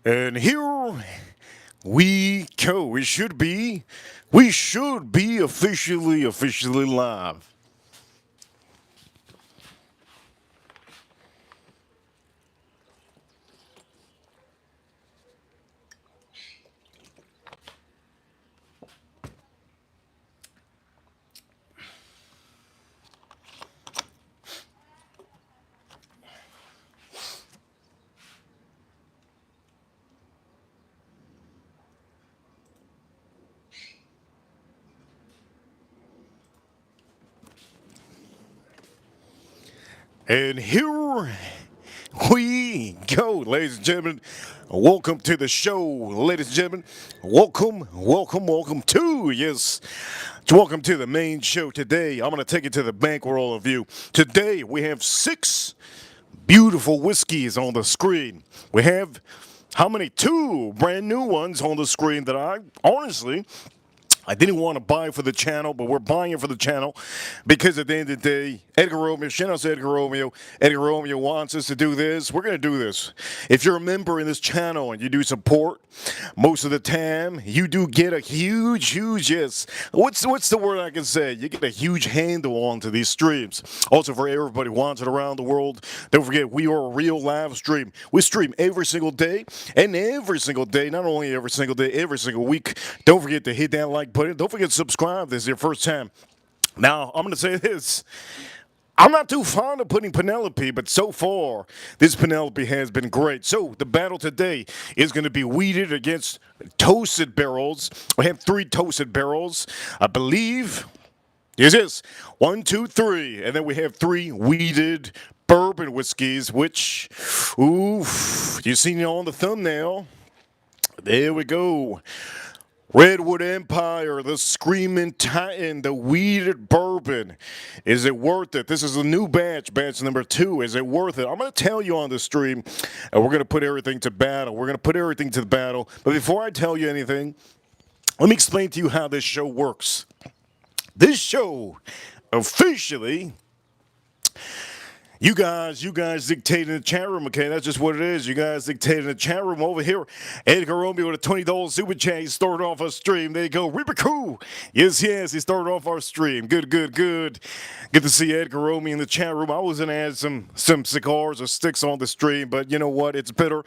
And here we go. We should be officially live. And here we go, ladies and gentlemen. Welcome to the show, ladies and gentlemen. Welcome to, yes, welcome to the main show today. I'm going to take it to the bank with all of you. Today, we have 6 beautiful whiskeys on the screen. We have, how many? 2 brand new ones on the screen that I didn't want to buy for the channel, but we're buying it for the channel because at the end of the day, Edgar Romeo, shout out to Edgar Romeo. Edgar Romeo wants us to do this. We're going to do this. If you're a member in this channel and you do support, most of the time you do get a huge, yes. What's the word I can say? You get a huge handle onto these streams. Also, for everybody watching around the world, don't forget we are a real live stream. We stream every single day, and every single day, not only every single day, every single week. Don't forget to hit that like button. Don't forget to subscribe. This is your first time. Now, I'm going to say this. I'm not too fond of putting Penelope, but so far, this Penelope has been great. So, the battle today is going to be weeded against toasted barrels. We have 3 toasted barrels, I believe. Yes. 1, 2, 3. And then we have 3 weeded bourbon whiskeys, which, oof, you seen it on the thumbnail. There we go. Redwood Empire, the Screaming Titan, the weeded bourbon. Is it worth it? This is a new batch number 2. Is it worth it? I'm going to tell you on the stream, and we're going to put everything to battle. We're going to put everything to the battle. But before I tell you anything, let me explain to you how this show works. This show officially, you guys dictate in the chat room, okay? That's just what it is. You guys dictate in the chat room over here. Edgar Romeo with a $20 super chat. He started off our stream. There you go. Reaper Cool. Yes. He started off our stream. Good. Good to see Edgar Romeo in the chat room. I was going to add some cigars or sticks on the stream, but you know what? It's better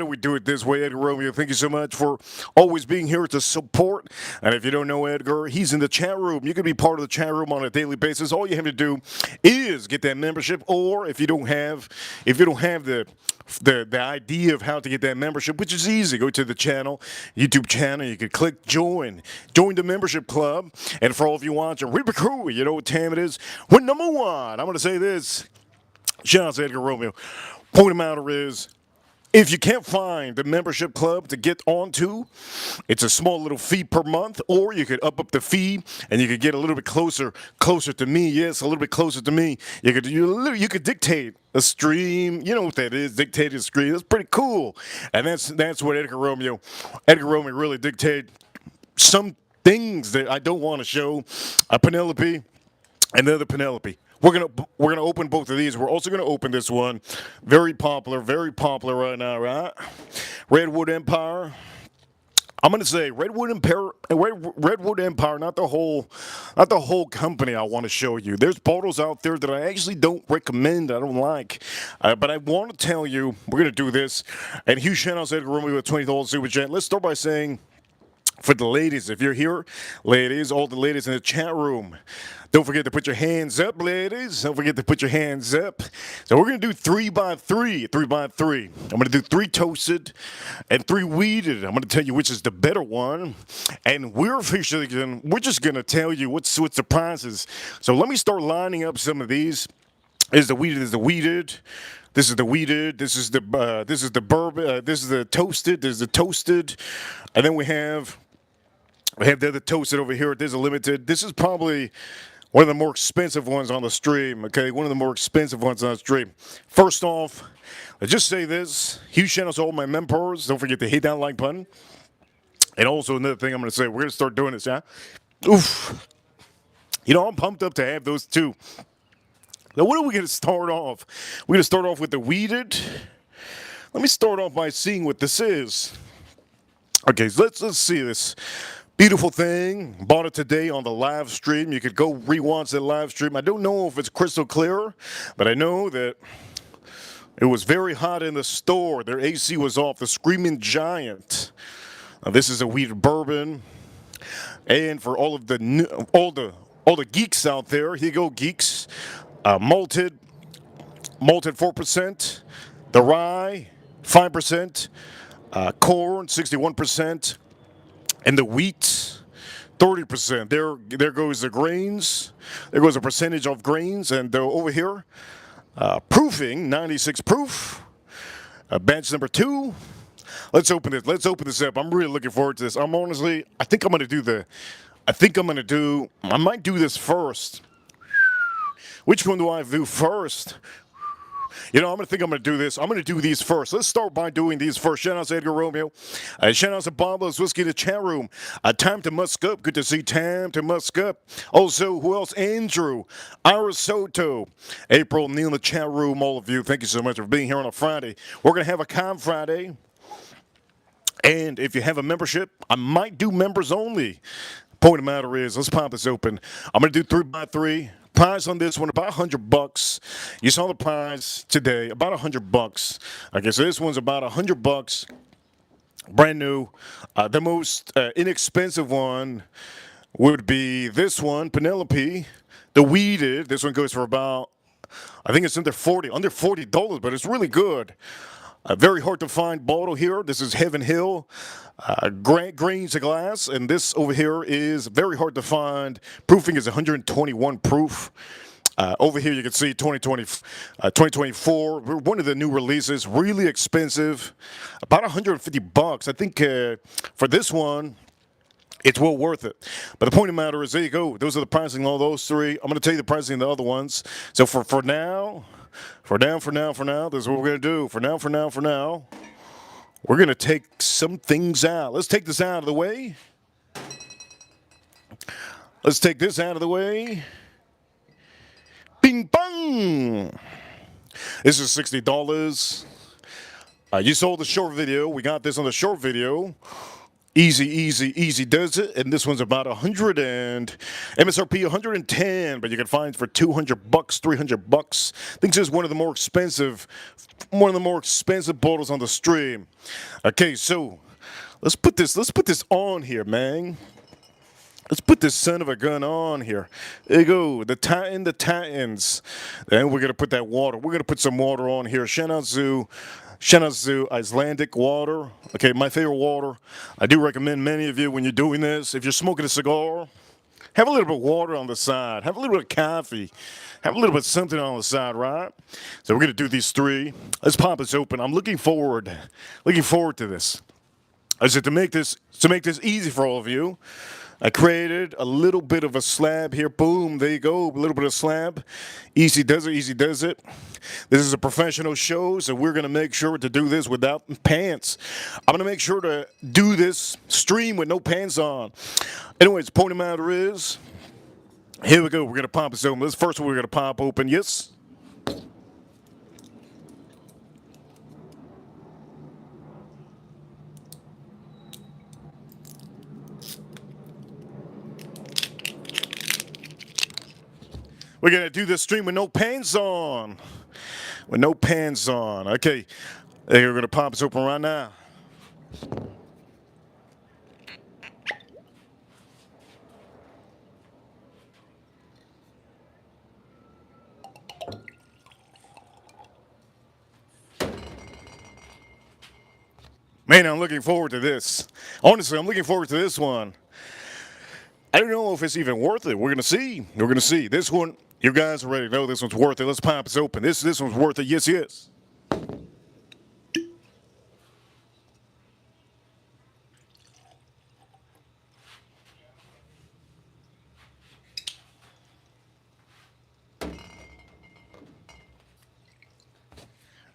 we do it this way. Edgar Romeo, thank you so much for always being here to support. And if you don't know Edgar, he's in the chat room. You can be part of the chat room on a daily basis. All you have to do is get that membership, or if you don't have the idea of how to get that membership, which is easy, go to the channel, YouTube channel, you can click join the membership club. And for all of you watching, Reaper Crew, you know what time it is. We're number 1. I'm going to say this. Shout out to Edgar Romeo. Point of the matter is, if you can't find the membership club to get onto, it's a small little fee per month, or you could up the fee and you could get a little bit closer to me. Yes, a little bit closer to me. You could dictate a stream. You know what that is? Dictate a stream. That's pretty cool. And that's what Edgar Romeo really dictated. Some things that I don't want to show. Penelope. Another Penelope. We're gonna open both of these. We're also gonna open this one. Very popular right now, right? Redwood Empire. I'm gonna say Redwood Empire, not the whole company. I want to show you. There's bottles out there that I actually don't recommend. I don't like, but I want to tell you we're gonna do this. And huge shout out to Edgar Romeo with $20 super chat. Let's start by saying, for the ladies, if you're here, ladies, all the ladies in the chat room, don't forget to put your hands up, ladies. Don't forget to put your hands up. So we're going to do 3 by 3. 3 by 3. I'm going to do 3 toasted and 3 weeded. I'm going to tell you which is the better one. And we're just going to tell you what surprises. So let me start lining up some of these. This is the weeded. This is the weeded. This is the bourbon. This is the toasted. This is the toasted. And then we have the other toasted over here. There's a limited. This is probably one of the more expensive ones on the stream. Okay, one of the more expensive ones on the stream. First off, let's just say this. Huge shout out to all my members. Don't forget to hit that like button. And also another thing I'm going to say, we're going to start doing this, yeah? Oof. You know, I'm pumped up to have those 2. Now, what are we going to start off? We're going to start off with the weeded. let me start off by seeing what this is. Okay, so let's see this beautiful thing. Bought it today on the live stream. You could go rewatch the live stream. I don't know if it's crystal clear, but I know that it was very hot in the store. Their AC was off. The Screaming Giant. This is a wheat bourbon, and for all of the all the geeks out there, here you go, geeks. Malted 4%. The rye 5%. Corn 61%, and the wheat 30%. There goes the grains. There goes a percentage of grains, and over here, proofing 96 proof. Batch number 2. Let's open it. Let's open this up. I'm really looking forward to this. I think I'm gonna do. I might do this first. Which one do I do first? You know, I'm going to do this. I'm going to do these first. Let's start by doing these first. Shout out to Edgar Romeo. Shout out to Bob's Whiskey in the chat room. Time to Musk Up. Good to see Time to Musk Up. Also, who else? Andrew, Ira Soto, April, Neil in the chat room. All of you, thank you so much for being here on a Friday. We're going to have a Con Friday. And if you have a membership, I might do members only. Point of the matter is, let's pop this open. I'm going to do 3x3. Price on this one about $100. You saw the price today, about $100. Okay, so this one's about $100, brand new. The most inexpensive one would be this one, Penelope, the weeded. This one goes for about, I think it's under $40, but it's really good. A very hard to find bottle here. This is Heaven Hill, grains of glass, and this over here is very hard to find. Proofing is 121 proof. Over here you can see 2024, one of the new releases, really expensive, about $150. I think for this one, it's well worth it. But the point of the matter is, there you go. Those are the pricing on all those three. I'm going to tell you the pricing of the other ones. So for now, this is what we're going to do. For now, we're going to take some things out. Let's take this out of the way. Let's take this out of the way. Bing bang! This is $60. You saw the short video. We got this on the short video. Easy does it. And this one's about 100 and MSRP 110, but you can find it for $200, $300. I think this is one of the more expensive bottles on the stream. Okay, so let's put this on here, man. Let's put this son of a gun on here. There you go, the Titans. Then we're gonna put that water. We're gonna put some water on here. Shout out to Icelandic water. Okay, my favorite water. I do recommend many of you when you're doing this, if you're smoking a cigar, have a little bit of water on the side. Have a little bit of coffee. Have a little bit of something on the side, right? So we're gonna do these three. Let's pop this open. I'm looking forward to this. I said to make this easy for all of you, I created a little bit of a slab here. Boom, there you go, a little bit of slab. Easy does it. This is a professional show, so we're going to make sure to do this without pants. I'm going to make sure to do this stream with no pants on. Anyways, the point of the matter is, here we go. We're going to pop this open. This first one we're going to pop open. Yes. We're going to do this stream with no pants on. Okay. We're going to pop this open right now. Man, I'm looking forward to this. Honestly, I'm looking forward to this one. I don't know if it's even worth it. We're going to see. This one, you guys already know this one's worth it. Let's pop this open. This one's worth it. Yes.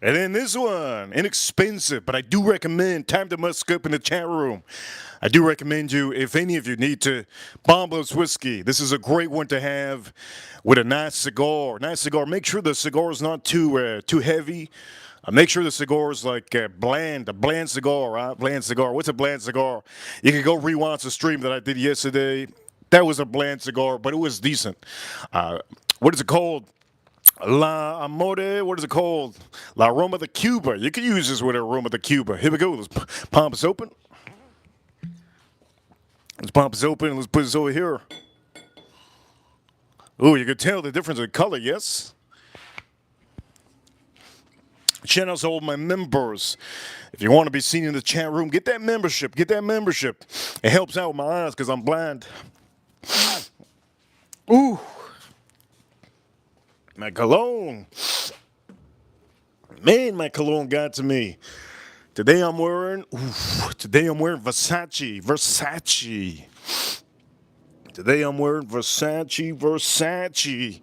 And then this one, inexpensive, but I do recommend, time to musk up in the chat room. I do recommend you, if any of you need to, Bob's Whiskey. This is a great one to have with a nice cigar. Make sure the cigar is not too heavy. Make sure the cigar is like bland, a bland cigar, right? Bland cigar. What's a bland cigar? You can go rewatch the stream that I did yesterday. That was a bland cigar, but it was decent. What is it called? La Amore, what is it called? La Roma de Cuba. You can use this with a Roma de Cuba. Here we go. Let's pump this open. Let's pump this open and let's put this over here. Oh, you can tell the difference in color, yes? Shout out to all my members. If you want to be seen in the chat room, get that membership. Get that membership. It helps out with my eyes because I'm blind. Ooh. My cologne. Man, my cologne got to me. Today I'm wearing Versace. Today I'm wearing Versace.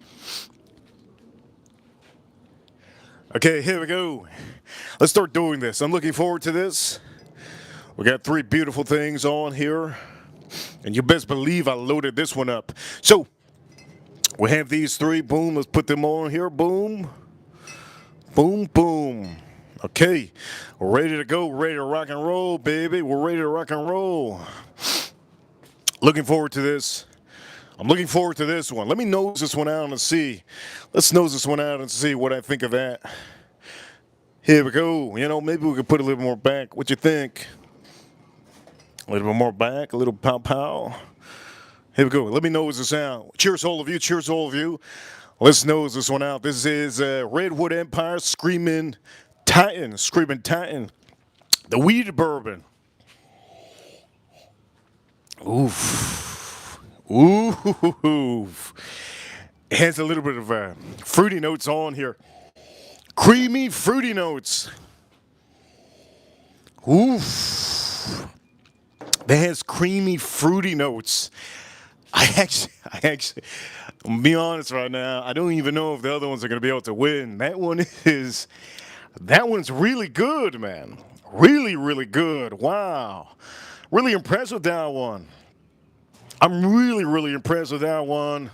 Okay, here we go. Let's start doing this. I'm looking forward to this. We got 3 beautiful things on here. And you best believe I loaded this one up. So, we have these 3. Boom, let's put them on here. Boom. Boom, boom. Okay, we're ready to go. We're ready to rock and roll, baby. We're ready to rock and roll. Looking forward to this. I'm looking forward to this one. Let me nose this one out and see. Let's nose this one out and see what I think of that. Here we go. You know, maybe we could put a little more back. What you think? A little bit more back, a little pow pow. Here we go. Let me nose this out. Cheers, all of you. Cheers, all of you. Let's nose this one out. This is Redwood Empire Screaming Titan. Screaming Titan. The weed bourbon. Oof. Ooh, it has a little bit of fruity notes on here. Creamy fruity notes. Oof. That has creamy fruity notes. I actually, I'm gonna be honest right now. I don't even know if the other ones are gonna be able to win. That one's really good, man. Really, really good. Wow. Really impressed with that one. I'm really, really impressed with that one.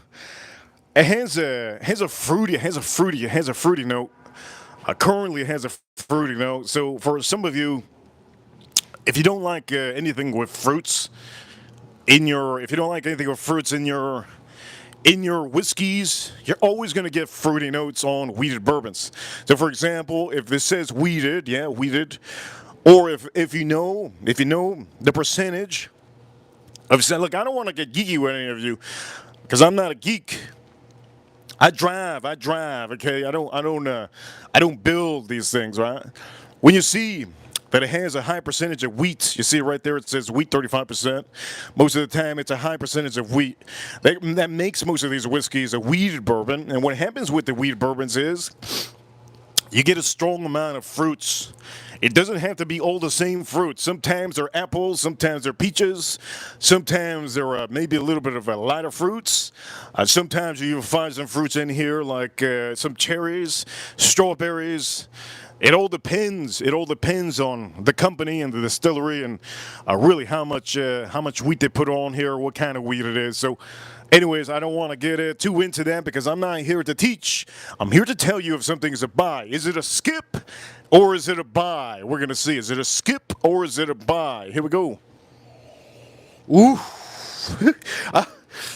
It has a fruity note. Currently, it has a fruity note. So for some of you, if you don't like anything with fruits in your whiskeys, you're always going to get fruity notes on weeded bourbons. So for example, if this says weeded, yeah, weeded, or if you know the percentage. Look, I don't want to get geeky with any of you, because I'm not a geek. I drive. Okay, I don't build these things, right? When you see that it has a high percentage of wheat, you see right there it says wheat 35%. Most of the time, it's a high percentage of wheat. That makes most of these whiskeys a weeded bourbon. And what happens with the weeded bourbons is you get a strong amount of fruits. It doesn't have to be all the same fruits. Sometimes they're apples, sometimes they're peaches, sometimes they're maybe a little bit of lighter fruits. Sometimes you even find some fruits in here like some cherries, strawberries. It all depends. It all depends on the company and the distillery and really how much wheat they put on here, what kind of wheat it is. So anyways, I don't want to get too into that because I'm not here to teach. I'm here to tell you if something's a buy. Is it a skip or is it a buy? We're going to see. Is it a skip or is it a buy? Here we go. Ooh.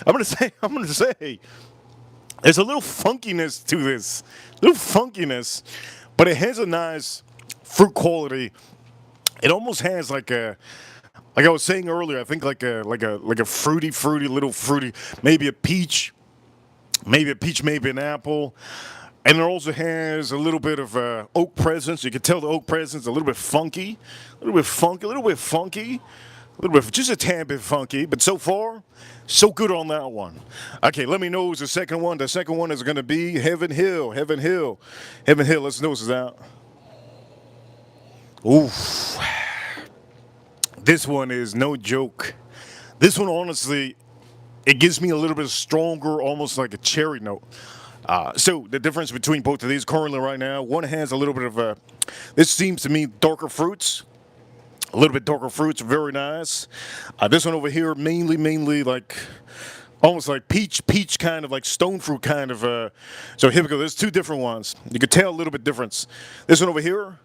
I'm going to say, there's a little funkiness to this. But it has a nice fruit quality. It almost has like I was saying earlier, I think like a fruity, little fruity, maybe a peach, maybe an apple. And it also has a little bit of oak presence. You can tell the oak presence a little bit funky, just a tad bit funky. But so far, so good on that one. Okay, let me nose the second one. The second one is going to be Heaven Hill. Let's nose it out. Oof. This one is no joke. This one, honestly, it gives me a little bit stronger, almost like a cherry note. So the difference between both of these currently right now, one has a little bit of this seems to me darker fruits. A little bit darker fruits, very nice. This one over here, mainly like almost like peach kind of like stone fruit kind of. So here we go. There's two different ones. You can tell a little bit difference. This one over here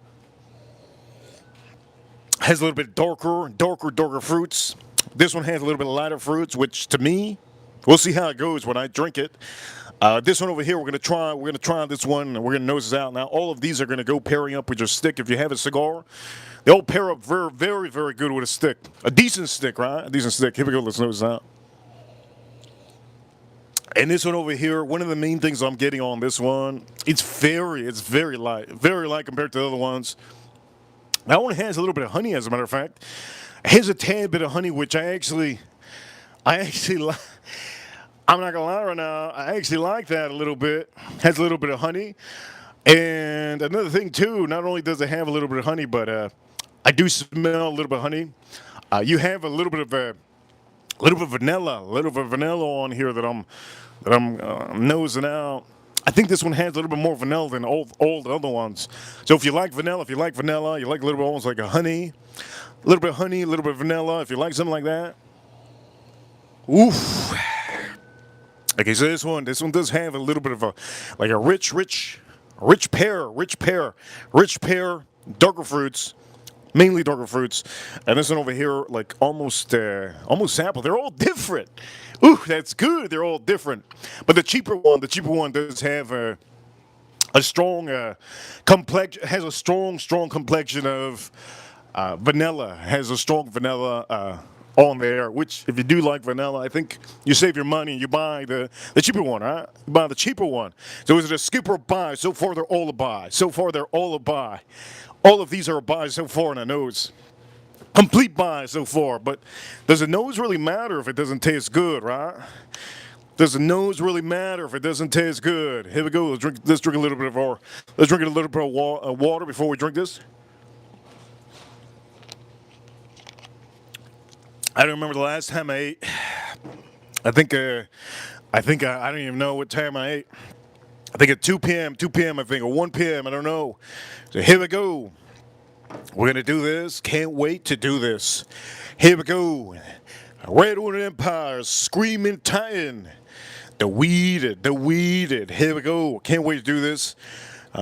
has a little bit darker fruits. This one has a little bit lighter fruits, which to me, we'll see how it goes when I drink it. This one over here, we're gonna try this one, and we're gonna nose this out. Now, all of these are gonna go pairing up with your stick. If you have a cigar, they all pair up very good with a stick. A decent stick, right? A decent stick. Here we go. Let's nose this out. And this one over here, one of the main things I'm getting on this one, it's very light compared to the other ones. That one has a little bit of honey, as a matter of fact. It has a tad bit of honey, which I actually like. I'm not gonna lie right now, I actually like that a little bit. Has a little bit of honey. And another thing too, not only does it have a little bit of honey, but I do smell a little bit of honey. You have a little bit of vanilla on here that I'm nosing out. I think this one has a little bit more vanilla than all the other ones. So if you like vanilla, you like a little bit almost like a honey, a little bit of honey, a little bit of vanilla. If you like something like that, oof. Okay, so this one does have a little bit of a rich pear, darker fruits. Mainly darker fruits, and this one over here, like almost apple. They're all different. Ooh, that's good. They're all different. But the cheaper one does have a strong complexion. Has a strong complexion of vanilla. Has a strong vanilla on there. Which, if you do like vanilla, I think you save your money and you buy the cheaper one, right? You buy the cheaper one. So is it a skip or a buy? So far, they're all a buy. All of these are a buy so far in a nose. Complete buy so far, but does the nose really matter if it doesn't taste good, right? Does the nose really matter if it doesn't taste good? Here we go. Let's drink a little bit of water before we drink this. I don't remember the last time I ate. I think I don't even know what time I ate. I think at 2 p.m., I think, or 1 p.m., I don't know. So here we go. We're going to do this. Can't wait to do this. Here we go. Red Order Empire, Screaming Titan. The weeded. Here we go. Can't wait to do this.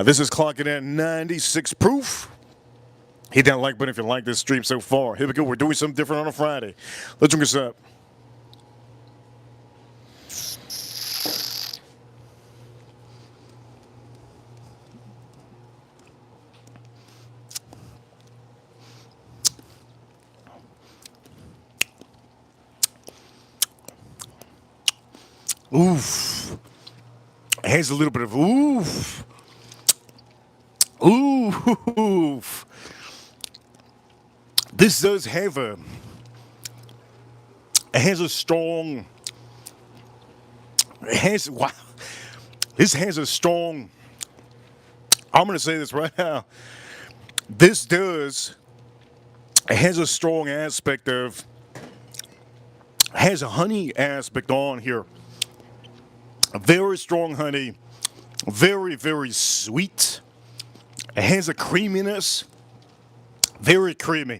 This is clocking at 96 proof. Hit that like button if you like this stream so far. Here we go. We're doing something different on a Friday. Let's drink this up. Oof. It has a little bit of oof. Oof. This does have it has a strong, this has a strong, I'm going to say this right now. It has a strong aspect of, has a honey aspect on here. A very strong honey, very sweet. It has a creaminess, very creamy,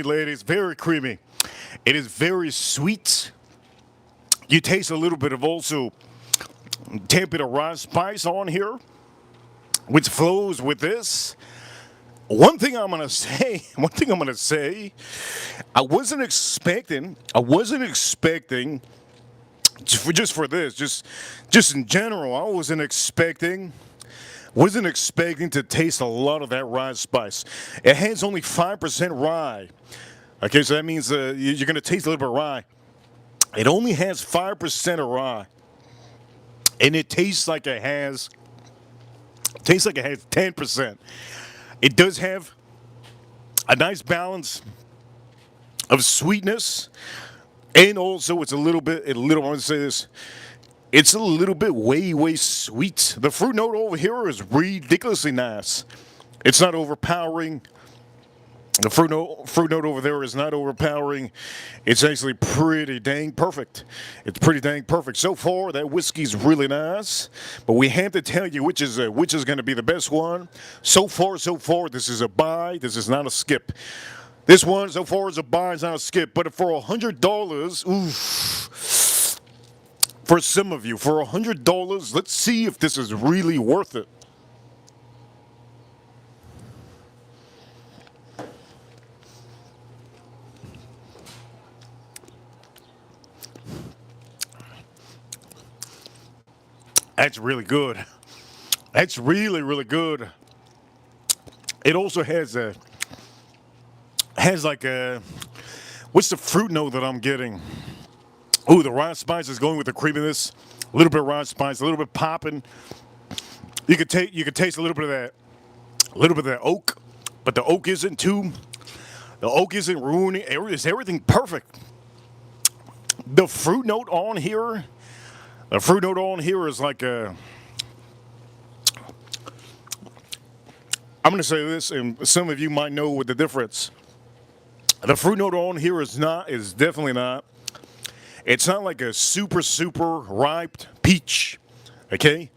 ladies, very creamy. It is very sweet. You taste a little bit of also a tad bit of rye spice on here, which flows with this. One thing I'm gonna say, I wasn't expecting just in general, I wasn't expecting to taste a lot of that rye spice. It has only 5% rye. Okay, so that means you're going to taste a little bit of rye. It only has 5% of rye. And it tastes like it has 10%. It does have a nice balance of sweetness. And also, it's I want to say this, it's a little bit way sweet. The fruit note over here is ridiculously nice. It's not overpowering. The fruit note over there is not overpowering. It's actually pretty dang perfect. It's pretty dang perfect. So far, that whiskey's really nice. But we have to tell you which is going to be the best one. So far, this is a buy. This is not a skip. This one, so far, is a buy, it's not a skip. But for $100, oof. for some of you. For $100, let's see if this is really worth it. That's really good. That's really, really good. It also has like a, what's the fruit note that I'm getting? Ooh, the rye spice is going with the creaminess. A little bit of rye spice, a little bit popping. You could taste a little bit of that, oak, but the oak isn't too. The oak isn't ruining. Is everything perfect? The fruit note on here. The fruit note on here is like a. I'm going to say this, and some of you might know what the difference. The fruit note on here is definitely not. It's not like a super, super ripe peach, okay?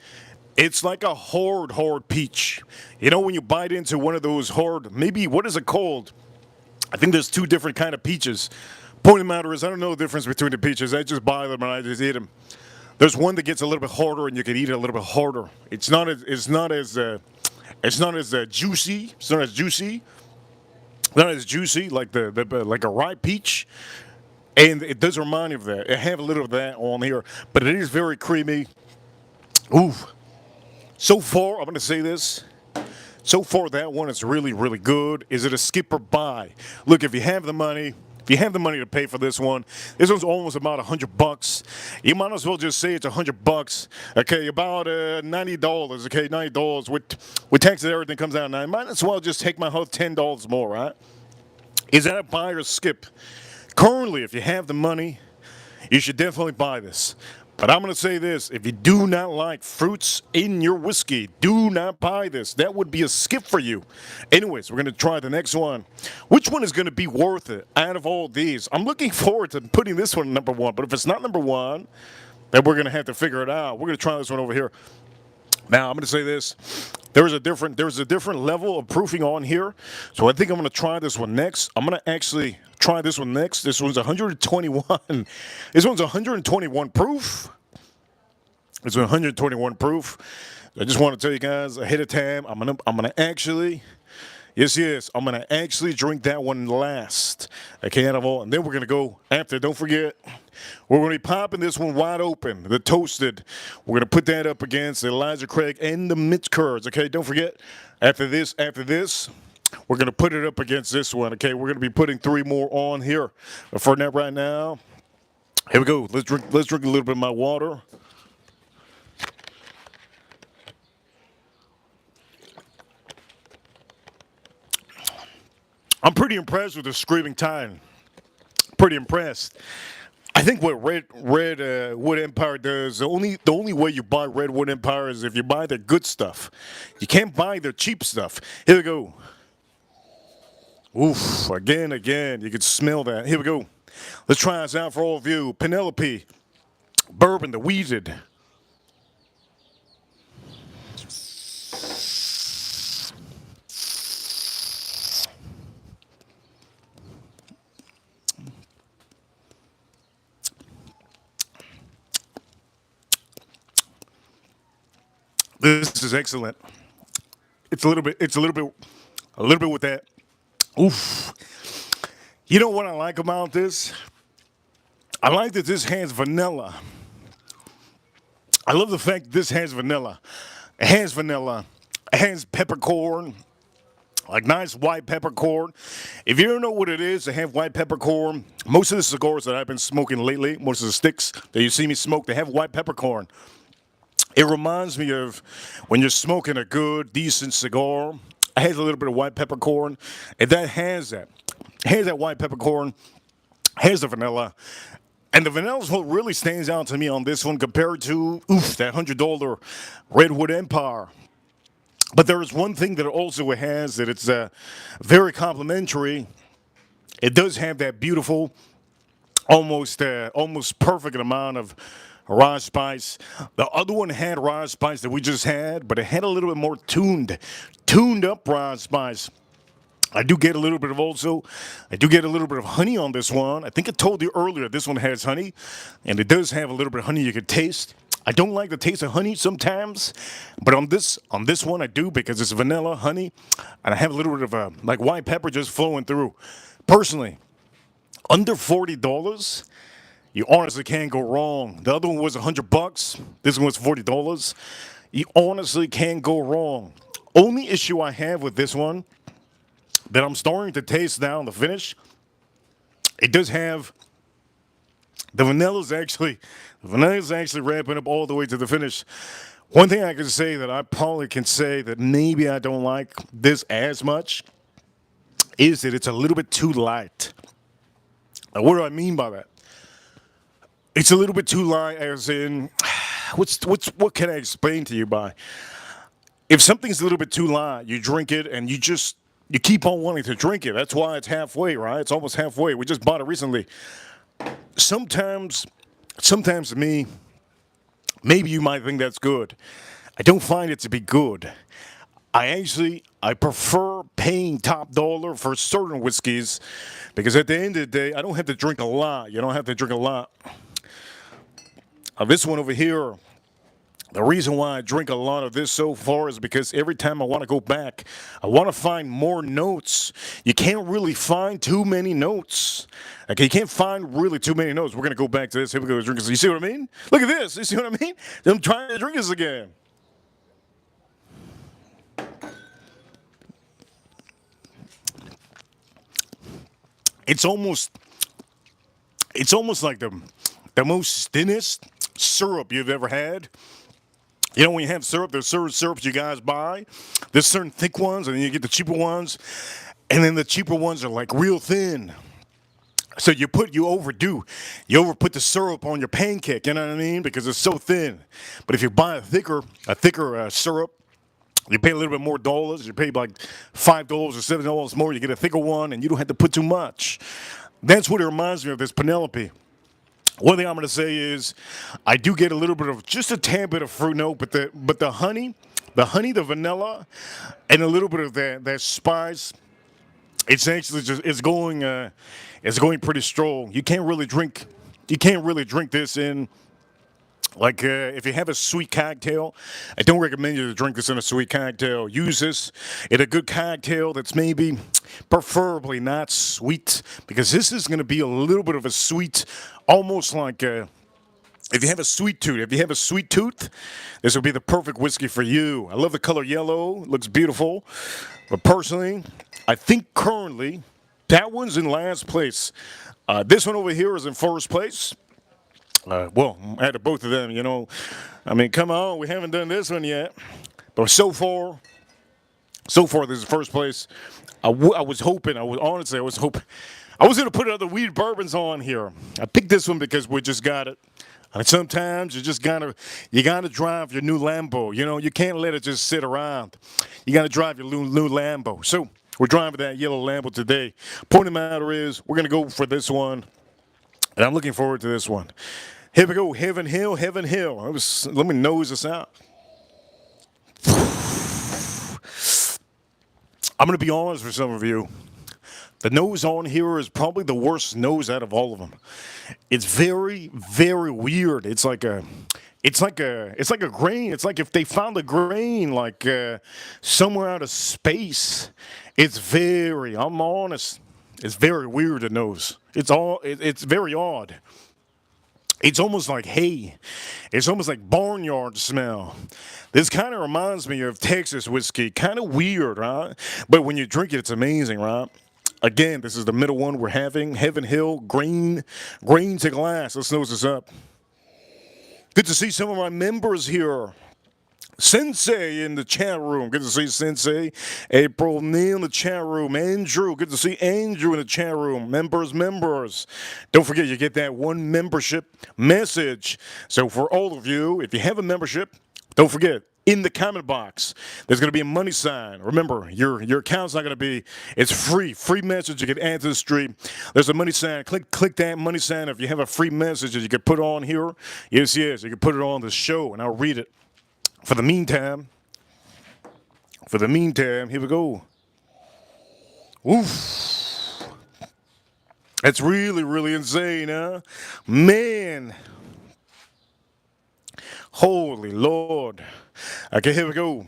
It's like a hard peach. You know when you bite into one of those hard, maybe, what is it called? I think there's two different kind of peaches. Point of the matter is, I don't know the difference between the peaches. I just buy them and I just eat them. There's one that gets a little bit harder and you can eat it a little bit harder. It's not as juicy. It's not as juicy. Not as juicy like like a ripe peach. And it does remind me of that. I have a little of that on here, but it is very creamy. Ooh. So far, I'm going to say this. So far, that one is really, really good. Is it a skip or buy? Look, if you have the money to pay for this one's almost about $100. You might as well just say it's $100. Okay, about $90. Okay, $90 with taxes and everything comes out. Now, I might as well just take my whole $10 more, right? Is that a buy or skip? Currently, if you have the money, you should definitely buy this. But I'm going to say this, if you do not like fruits in your whiskey, do not buy this. That would be a skip for you. Anyways, we're going to try the next one. Which one is going to be worth it out of all these? I'm looking forward to putting this one number one. But if it's not number one, then we're going to have to figure it out. We're going to try this one over here. Now, I'm going to say this. There's a different level of proofing on here. So I think I'm going to try this one next. I'm going to actually try this one next. This one's 121. This one's 121 proof. It's 121 proof. I just want to tell you guys ahead of time, I'm gonna actually, I'm gonna actually drink that one last. Okay, out of all, and then we're gonna go after. Don't forget, we're gonna be popping this one wide open, the toasted. We're gonna put that up against the Elijah Craig and the Mint Curds. Okay, don't forget. After this, we're gonna put it up against this one. Okay, we're gonna be putting 3 more on here. But for now, right now, here we go. Let's drink a little bit of my water. I'm pretty impressed with the Screaming Tide. Pretty impressed. I think what Redwood Empire does, the only way you buy Redwood Empire is if you buy their good stuff. You can't buy their cheap stuff. Here we go. Oof, again, you can smell that. Here we go. Let's try this out for all of you. Penelope, bourbon, the wheated. This is excellent. It's a little bit with that. Oof. You know what I like about this? I like that this has vanilla. I love the fact that this has vanilla. It has vanilla. It has peppercorn. Like nice white peppercorn. If you don't know what it is to have white peppercorn, most of the cigars that I've been smoking lately, most of the sticks that you see me smoke, they have white peppercorn. It reminds me of when you're smoking a good, decent cigar. It has a little bit of white peppercorn, and that has that. It has that white peppercorn, has the vanilla. And the vanilla is what really stands out to me on this one compared to, that $100 Redwood Empire. But there is one thing that it also has that it's very complimentary. It does have that beautiful, almost perfect amount of rye spice. The other one had rye spice that we just had, but it had a little bit more tuned up rye spice. I do get a little bit of also, I do get a little bit of honey on this one. I think I told you earlier this one has honey, and it does have a little bit of honey you could taste. I don't like the taste of honey sometimes, but on this one I do because it's vanilla honey, and I have a little bit of like white pepper just flowing through. Personally, under $40, you honestly can't go wrong. The other one was $100. This one was $40. You honestly can't go wrong. Only issue I have with this one that I'm starting to taste now in the finish, it does have the vanilla's actually wrapping up all the way to the finish. One thing I can say that I probably can say that maybe I don't like this as much is that it's a little bit too light. Now, what do I mean by that? It's a little bit too light, as in, what can I explain to you by? If something's a little bit too light, you drink it and you keep on wanting to drink it. That's why it's halfway, right? It's almost halfway. We just bought it recently. Sometimes to me, maybe you might think that's good. I don't find it to be good. I prefer paying top dollar for certain whiskeys because at the end of the day, I don't have to drink a lot. You don't have to drink a lot. This one over here, the reason why I drink a lot of this so far is because every time I want to go back, I want to find more notes. You can't really find too many notes. Okay, you can't find really too many notes. We're going to go back to this. Here we go, drink this. You see what I mean? Look at this. You see what I mean? I'm trying to drink this again. It's almost like the most thinnest syrup you've ever had. You know, when you have syrup, there's certain syrups you guys buy. There's certain thick ones, and then you get the cheaper ones. And then the cheaper ones are like real thin. So you overput the syrup on your pancake, you know what I mean? Because it's so thin. But if you buy a thicker syrup, you pay a little bit more dollars. You pay like $5 or $7 more. You get a thicker one, and you don't have to put too much. That's what it reminds me of, this Penelope. One thing I'm going to say is I do get a little bit of, just a tad bit of fruit note, but the honey, the vanilla, and a little bit of that spice, it's actually it's going pretty strong. You can't really drink this in. Like, if you have a sweet cocktail, I don't recommend you to drink this in a sweet cocktail. Use this in a good cocktail that's maybe preferably not sweet, because this is going to be a little bit of a sweet, almost like if you have a sweet tooth, this would be the perfect whiskey for you. I love the color yellow. It looks beautiful. But personally, I think currently that one's in last place. This one over here is in first place. Well, out of both of them, you know. I mean, come on, we haven't done this one yet. But so far, this is first place. I was hoping. I was hoping. I was going to put other weed bourbons on here. I picked this one because we just got it. And sometimes you gotta drive your new Lambo. You know, you can't let it just sit around. You gotta drive your new Lambo. So we're driving that yellow Lambo today. Point of the matter is, we're gonna go for this one, and I'm looking forward to this one. Here we go, Heaven Hill, Heaven Hill. Let me nose this out. I'm going to be honest with some of you. The nose on here is probably the worst nose out of all of them. It's very, very weird. It's like a grain. It's like if they found a grain somewhere out of space. I'm honest. It's very weird, the nose. It's very odd. It's almost like hay. It's almost like barnyard smell. This kind of reminds me of Texas whiskey. Kind of weird, right? But when you drink it, it's amazing, right? Again, this is the middle one we're having. Heaven Hill, grain to glass. Let's nose this up. Good to see some of my members here. Sensei in the chat room. Good to see Sensei. April Neal in the chat room. Andrew. Good to see Andrew in the chat room. Members. Don't forget, you get that one membership message. So for all of you, if you have a membership, don't forget, in the comment box, there's going to be a money sign. Remember, your account's not going to be, it's free. Free message you can add to the stream. There's a money sign. Click that money sign. If you have a free message that you can put on here, yes, you can put it on the show, and I'll read it. For the meantime, here we go. Oof. That's really, really insane, huh? Man. Holy Lord. Okay, here we go.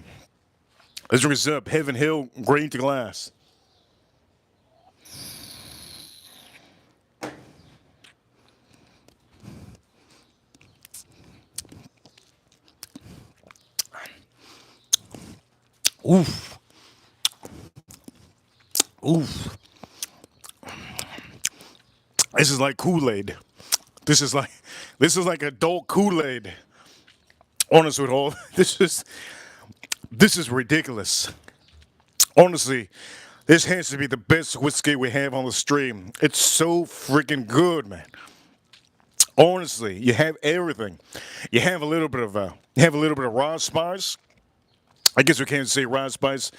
Let's drink this up. Heaven Hill, grain to glass. Oof. Oof. This is like Kool-Aid. This is like adult Kool-Aid. Honest with all, this is ridiculous. Honestly, this has to be the best whiskey we have on the stream. It's so freaking good, man. Honestly, you have everything. You have a little bit of raw spice. I guess we can't say raw spice.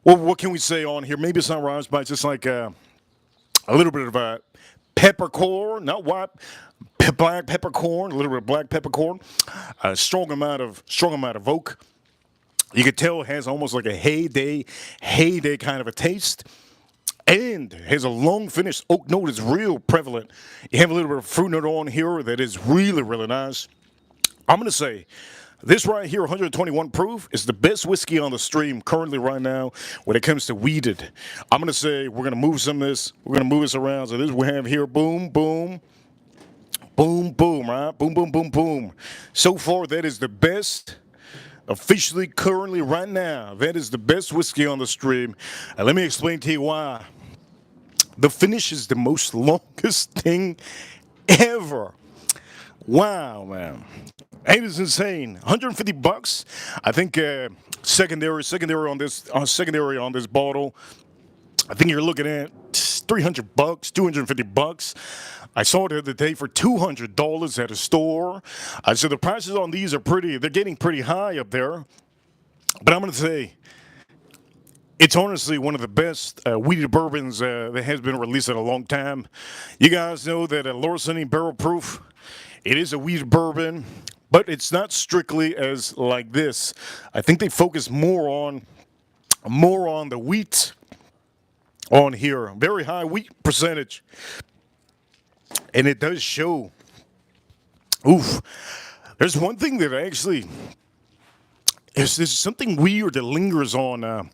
Well, what can we say on here? Maybe it's not raw spice. It's like a little bit of a peppercorn, not white, black peppercorn, a little bit of black peppercorn, a strong amount of oak. You could tell it has almost like a heyday kind of a taste. And has a long finish. Oak note is real prevalent. You have a little bit of fruit note on here that is really, really nice. I'm going to say this right here, 121 proof, is the best whiskey on the stream currently right now when it comes to weeded. I'm going to say we're going to move some of this. We're going to move this around. So this we have here, boom, boom, boom, boom, right? Boom, boom, boom, boom. So far, that is the best. Officially, currently, right now, that is the best whiskey on the stream. And let me explain to you why. The finish is the most longest thing ever. Wow, man. It is insane. $150. I think secondary on this bottle. I think you're looking at $300, $250. I saw it the other day for $200 at a store. So the prices on these are they're getting pretty high up there. But I'm going to say, it's honestly one of the best weeded bourbons that has been released in a long time. You guys know that Larceny Barrel Proof, it is a weeded bourbon, but it's not strictly as like this. I think they focus more on the wheat on here. Very high wheat percentage. And it does show. Oof. There's one thing that actually there's something weird that lingers on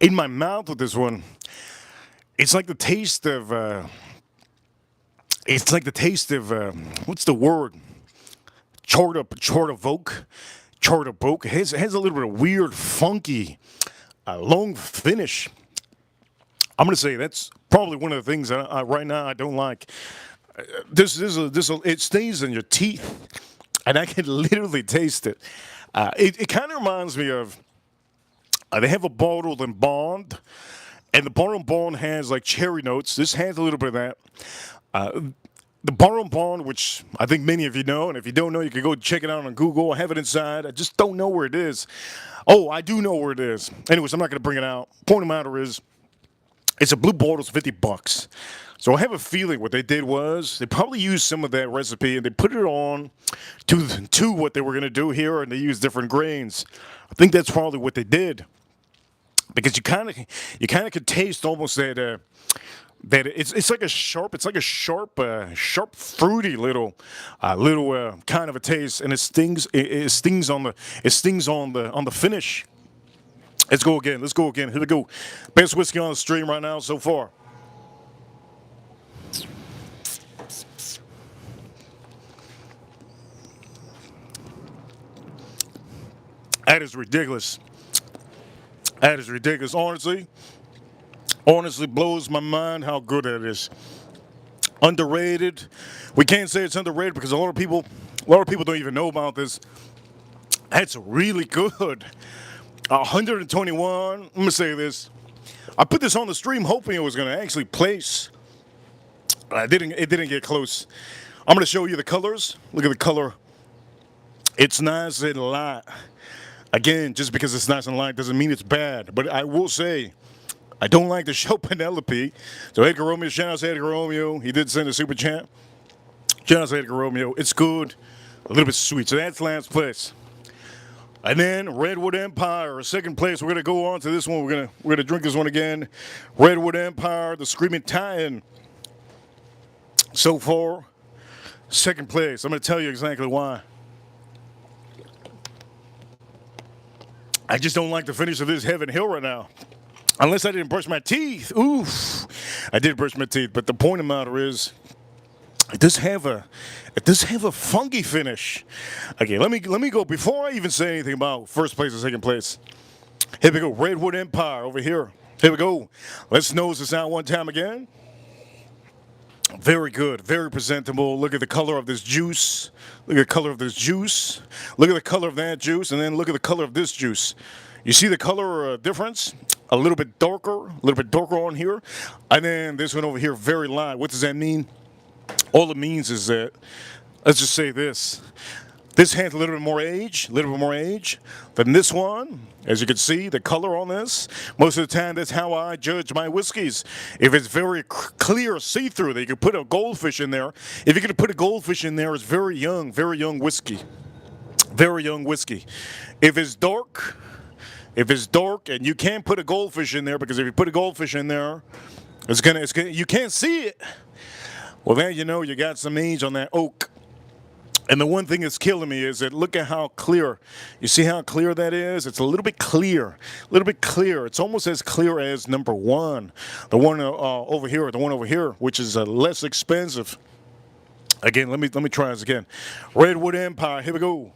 in my mouth with this one. It's like the taste of what's the word? Chart of oak. It has a little bit of weird, funky, long finish. I'm gonna say that's probably one of the things that right now I don't like. It stays in your teeth, and I can literally taste it. It kind of reminds me of they have a bottled and bond, and the bottled and bond has like cherry notes. This has a little bit of that. The bottled and bond, which I think many of you know, and if you don't know, you can go check it out on Google. I have it inside. I just don't know where it is. Oh, I do know where it is. Anyways, I'm not gonna bring it out. Point of the matter is, it's a blue bottle, it's $50. So I have a feeling what they did was they probably used some of that recipe and they put it on to what they were going to do here, and they used different grains. I think that's probably what they did, because you kind of could taste almost that it's like a sharp fruity little kind of a taste, and it stings on the finish. Let's go again. Here we go. Best whiskey on the stream right now so far. That is ridiculous. Honestly blows my mind how good that is. Underrated. We can't say it's underrated because a lot of people don't even know about this. That's really good. 121. I'm gonna say this. I put this on the stream hoping it was gonna actually place. It didn't get close. I'm gonna show you the colors. Look at the color. It's nice and light. Again, just because it's nice and light doesn't mean it's bad. But I will say, I don't like to show Penelope. So Edgar Romeo, shout out to Edgar Romeo. He did send a super chat. Shout out to Edgar Romeo. It's good. A little bit sweet. So that's last place. And then Redwood Empire, second place. We're gonna go on to this one. We're gonna drink this one again. Redwood Empire, the Screaming Titan. So far, second place. I'm gonna tell you exactly why. I just don't like the finish of this Heaven Hill right now. Unless I didn't brush my teeth. Oof. I did brush my teeth, but the point of the matter is, it does have a funky finish. Okay, let me go before I even say anything about first place and second place. Here we go, Redwood Empire over here. Here we go. Let's nose this out one time again. Very good, very presentable. Look at the color of this juice. Look at the color of this juice. Look at the color of that juice, and then look at the color of this juice. You see the color difference? A little bit darker on here. And then this one over here, very light. What does that mean? All it means is that, let's just say this. This has a little bit more age than this one. As you can see, the color on this, most of the time, that's how I judge my whiskeys. If it's very clear, see-through, that you can put a goldfish in there. If you're going to put a goldfish in there, it's very young whiskey. Very young whiskey. If it's dark, and you can't put a goldfish in there, because if you put a goldfish in there, it's gonna you can't see it. Well, then you know you got some age on that oak. And the one thing that's killing me is that look at how clear. You see how clear that is? It's a little bit clear. It's almost as clear as number one. The one over here, which is less expensive. Again, let me try this again. Redwood Empire, here we go.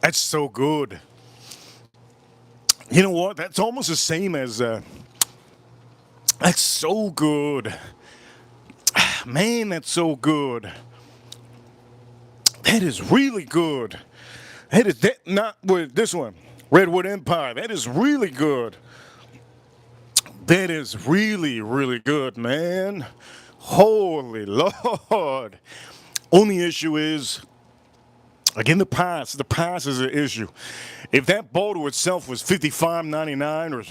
That's so good. You know what? That's almost the same as, that's so good. Man, that's so good. That is really good. That not with this one, Redwood Empire. That is really good. That is really, really good, man. Holy Lord. Only issue is, again, the price is an issue. If that bottle itself was $55.99 or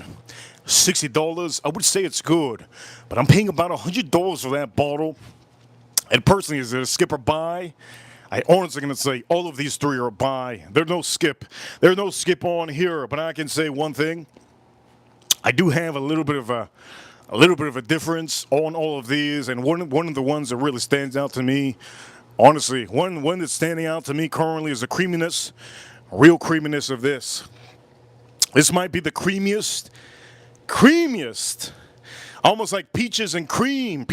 $60, I would say it's good. But I'm paying about $100 for that bottle. And personally, is it a skip or buy? I honestly going to say all of these three are a buy. There's no skip. There's no skip on here. But I can say one thing. I do have a little bit of a difference on all of these. And one of the ones that really stands out to me, honestly, one that's standing out to me currently is the creaminess, real creaminess of this. This might be the creamiest, almost like peaches and cream.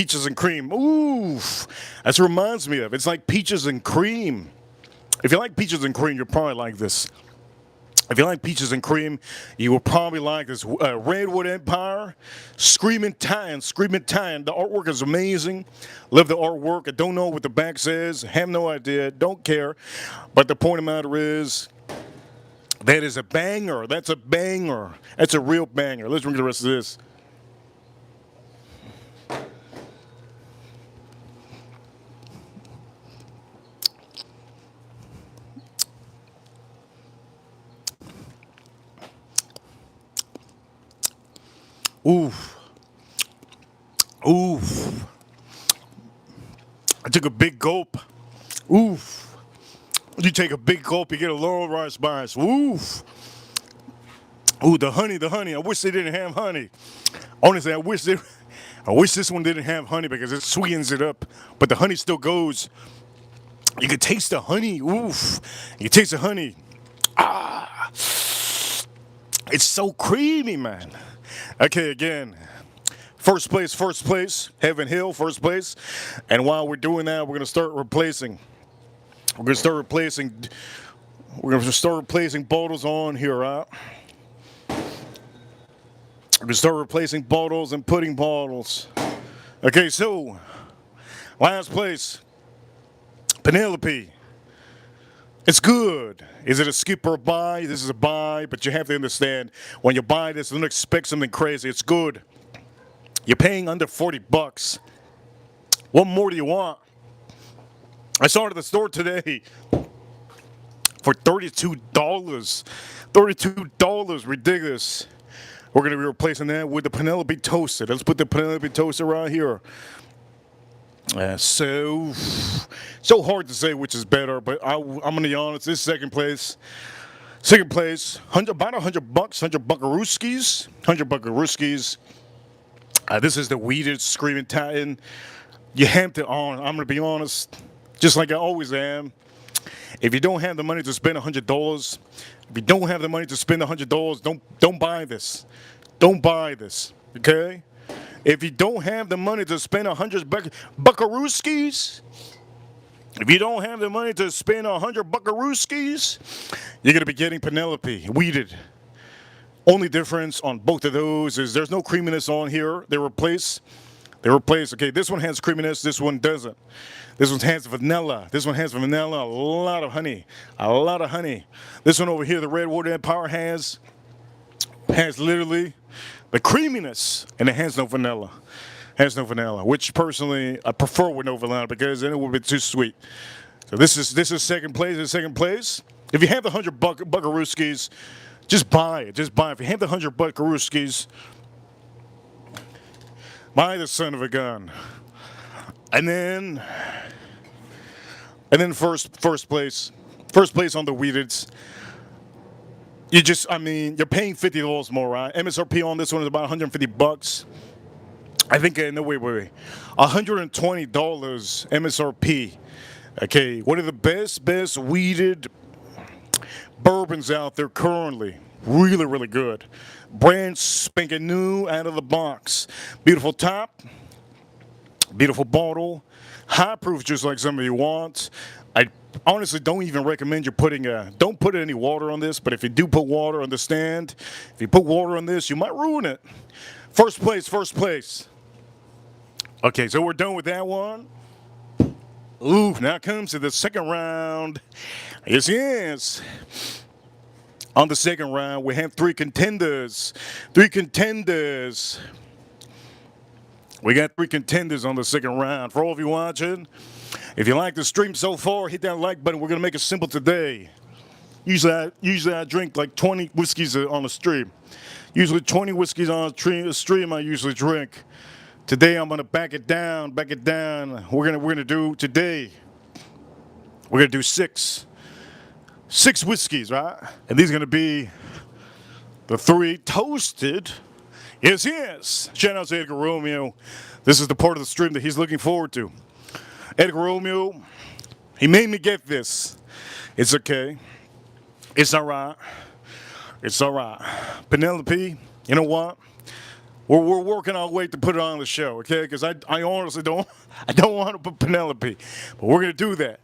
Oof, that's what it reminds me of. It's like peaches and cream. If you like peaches and cream, you'll probably like this. If you like peaches and cream, you will probably like this Redwood Empire, Screaming Titan. The artwork is amazing. Love the artwork. I don't know what the back says. Have no idea. Don't care. But the point of the matter is, that is a banger. That's a banger. That's a real banger. Let's drink the rest of this. Oof. I took a big gulp. Oof. You take a big gulp, you get a long rice bias. Oof. Ooh, the honey. I wish they didn't have honey. Honestly, I wish this one didn't have honey because it sweetens it up. But the honey still goes. You can taste the honey. Oof. You taste the honey. Ah. It's so creamy, man. Okay, again, first place, Heaven Hill, first place. And while we're doing that, we're going to start replacing bottles on here, right? We're going to start replacing bottles and putting bottles. Okay, so, last place, Penelope. It's good. Is it a skip or a buy? This is a buy, but you have to understand, when you buy this, don't expect something crazy. It's good. You're paying under $40. What more do you want? I saw it at the store today for $32. $32, ridiculous. We're going to be replacing that with the Penelope Toasted. Let's put the Penelope Toasted right here. So hard to say which is better, but I'm going to be honest. This second place. Second place, about $100, 100 buckarooskies, 100 buckarooskies. This is the weeded Screaming Titan. You have to I'm going to be honest, just like I always am. If you don't have the money to spend $100, if you don't have the money to spend $100, don't buy this. Don't buy this, okay? If you don't have the money to spend 100 buckarooskies, if you don't have the money to spend 100 buckarooskies, you're going to be getting Penelope, weeded. Only difference on both of those is there's no creaminess on here. They replace. Okay, this one has creaminess, this one doesn't. This one has vanilla. This one has vanilla, a lot of honey. A lot of honey. This one over here, the Redwood Empire has literally the creaminess, and it has no vanilla. Has no vanilla, which personally I prefer with no vanilla because then it would be too sweet. So this is second place. Is second place. If you have the 100 buckarooskies, just buy it. Just buy it. If you have the 100 buckarooskies, buy the son of a gun. And then first place on the weededs. You're paying $50 more, right? MSRP on this one is about $150. I think, no, wait. $120 MSRP. Okay, one of the best weeded bourbons out there currently. Really, really good. Brand spanking new out of the box. Beautiful top. Beautiful bottle. High proof, just like some of you want. I honestly don't even recommend you don't put any water on this, but if you do put water on the stand, if you put water on this, you might ruin it. First place. Okay, so we're done with that one. Ooh, now comes to the second round. Yes. On the second round, we have three contenders. We got three contenders on the second round. For all of you watching, if you like the stream so far, hit that like button. We're going to make it simple today. Usually I drink like 20 whiskeys on a stream. Usually 20 whiskeys on a stream I usually drink. Today I'm gonna back it down. We're gonna do six whiskeys, right? And these are gonna be the three toasted. Yes. Shout out to Edgar Romeo. This is the part of the stream that he's looking forward to. Edgar Romeo, he made me get this. It's okay. It's all right. Penelope, you know what? We're working our way to put it on the show, okay? Because I honestly don't want to put Penelope, but we're gonna do that.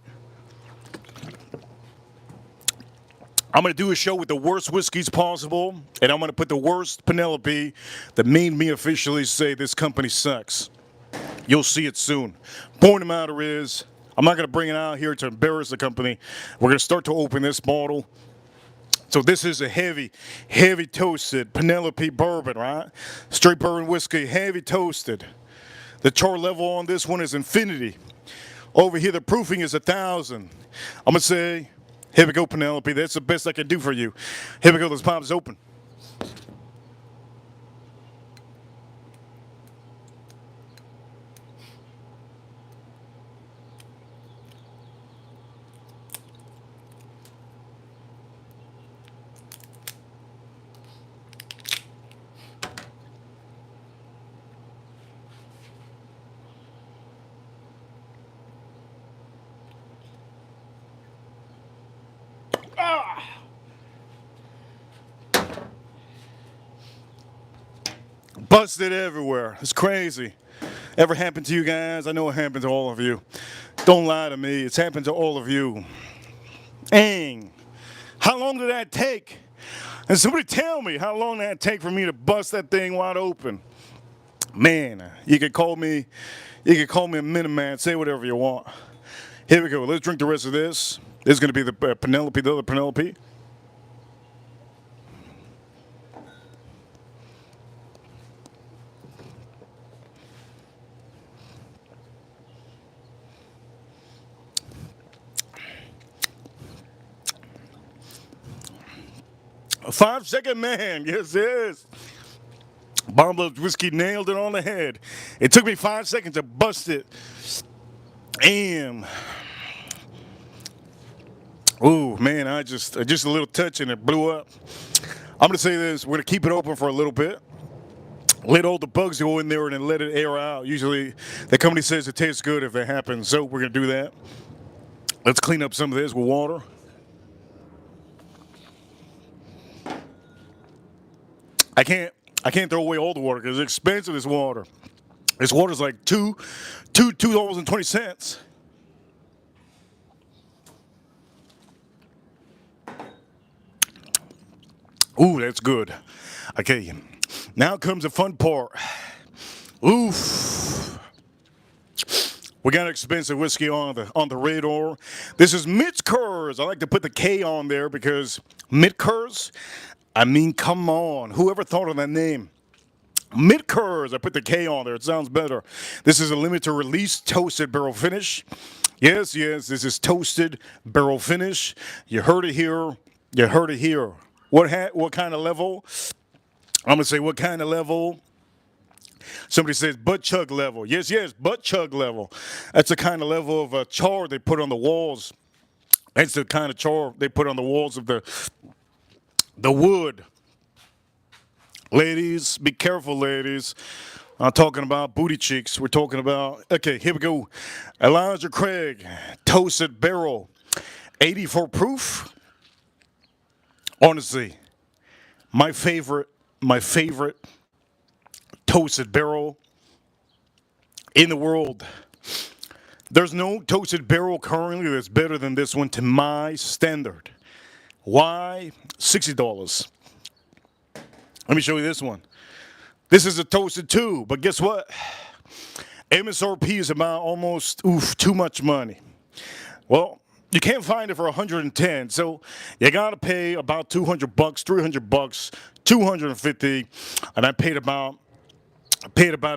I'm gonna do a show with the worst whiskeys possible, and I'm gonna put the worst Penelope that made me officially say this company sucks. You'll see it soon. Point of the matter is, I'm not gonna bring it out here to embarrass the company. We're gonna start to open this bottle. So this is a heavy toasted Penelope bourbon, right? Straight bourbon whiskey, heavy toasted. The char level on this one is infinity. Over here, the proofing is 1,000. I'm gonna say, here we go, Penelope. That's the best I can do for you. Here we go. This pop is open. Busted everywhere. It's crazy. Ever happened to you guys? I know it happened to all of you. Don't lie to me. It's happened to all of you. Dang. How long did that take? And somebody tell me how long did that take for me to bust that thing wide open? Man, you could call me a Miniman. Say whatever you want. Here we go. Let's drink the rest of this. This is going to be the Penelope, the other Penelope. A 5-second man. Yes. Bottle of whiskey nailed it on the head. It took me 5 seconds to bust it. And oh man, just a little touch and it blew up. I'm gonna say this: we're gonna keep it open for a little bit. Let all the bugs go in there and then let it air out. Usually, the company says it tastes good if it happens, so we're gonna do that. Let's clean up some of this with water. I can't throw away all the water because it's expensive. This water. This water's like $2.20. Ooh, that's good. Okay, now comes the fun part. Oof. We got expensive whiskey on the radar. This is Mittkers. I like to put the K on there because Mittkers. I mean, come on. Whoever thought of that name? Mittkers. I put the K on there. It sounds better. This is a limited release toasted barrel finish. Yes, this is toasted barrel finish. You heard it here. You heard it here. What kind of level? I'm gonna say what kind of level. Somebody says butt chug level. Yes, butt chug level. That's the kind of level of char they put on the walls. That's the kind of char they put on the walls of the wood. Ladies, be careful, ladies. I'm talking about booty cheeks. We're talking about, okay, here we go. Elijah Craig, toasted barrel, 84 proof. Honestly, my favorite toasted barrel in the world. There's no toasted barrel currently that's better than this one to my standard. Why? $60. Let me show you this one. This is a toasted too, but guess what? MSRP is about almost too much money. Well, you can't find it for 110, so you gotta pay about $200, $300, $250, and I paid about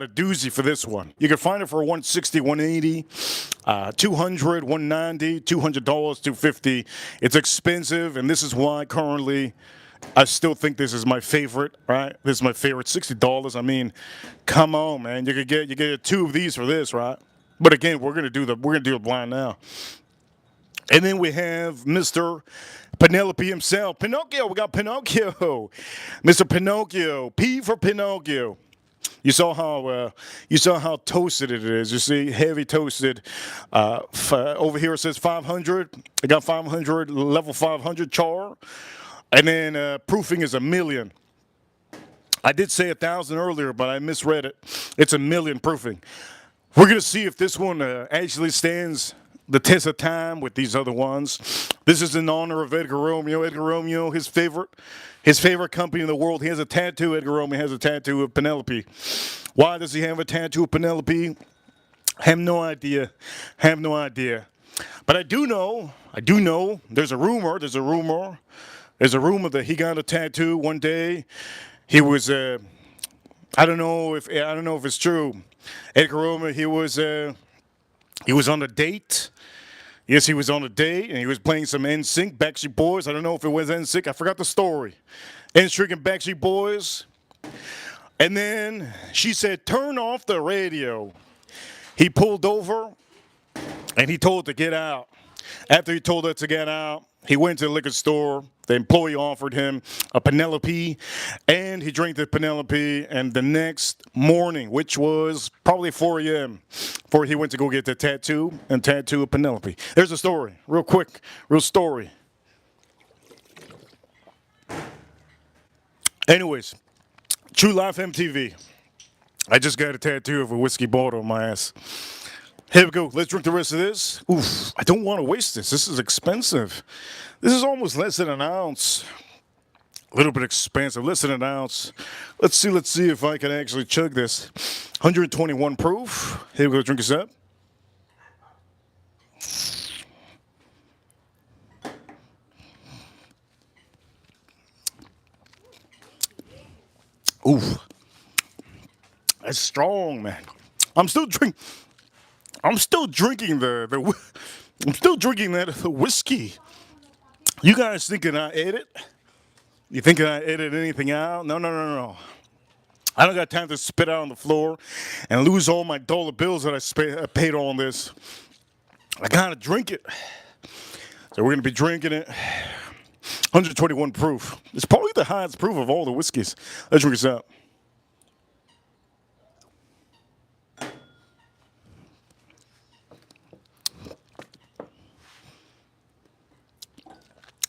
a doozy for this one. You can find it for $160, $180, $200, $190, $200, $250. It's expensive, and this is why currently I still think this is my favorite. Right? This is my favorite. $60. I mean, come on, man. You get two of these for this, right? But again, we're gonna do it blind now. And then we have Mr. Penelope himself, Pinocchio. We got Pinocchio, Mr. Pinocchio. P for Pinocchio. You saw how toasted it is. You see, heavy toasted. Over here it says 500. I got 500, level 500 char. And then proofing is 1,000,000. I did say 1,000 earlier, but I misread it. It's 1,000,000 proofing. We're going to see if this one actually stands the test of time with these other ones. This is in honor of Edgar Romeo. Edgar Romeo, his favorite company in the world. He has a tattoo. Edgar Romeo has a tattoo of Penelope. Why does he have a tattoo of Penelope? Have no idea. But I do know. There's a rumor that he got a tattoo one day. He was I don't know if it's true. Edgar Romeo, he was on a date. Yes, he was on a date, and he was playing some NSYNC, Backstreet Boys. I don't know if it was NSYNC. I forgot the story. NSYNC and Backstreet Boys. And then she said, turn off the radio. He pulled over, and he told her to get out. After he told her to get out, he went to the liquor store. The employee offered him a Penelope, and he drank the Penelope. And the next morning, which was probably 4 a.m., before he went to go get the tattoo of Penelope. There's a story, real quick, real story. Anyways, True Life MTV. I just got a tattoo of a whiskey bottle on my ass. Here we go. Let's drink the rest of this. Oof, I don't want to waste this. This is expensive. This is almost less than an ounce. A little bit expensive, less than an ounce. Let's see if I can actually chug this. 121 proof. Here we go. Drink this up. Oof. That's strong, man. I'm still drinking the whiskey. You guys thinking I ate it? You thinking I edited anything out? No. I don't got time to spit out on the floor and lose all my dollar bills that I paid on this. I gotta drink it. So we're gonna be drinking it. 121 proof. It's probably the highest proof of all the whiskeys. Let's drink this out.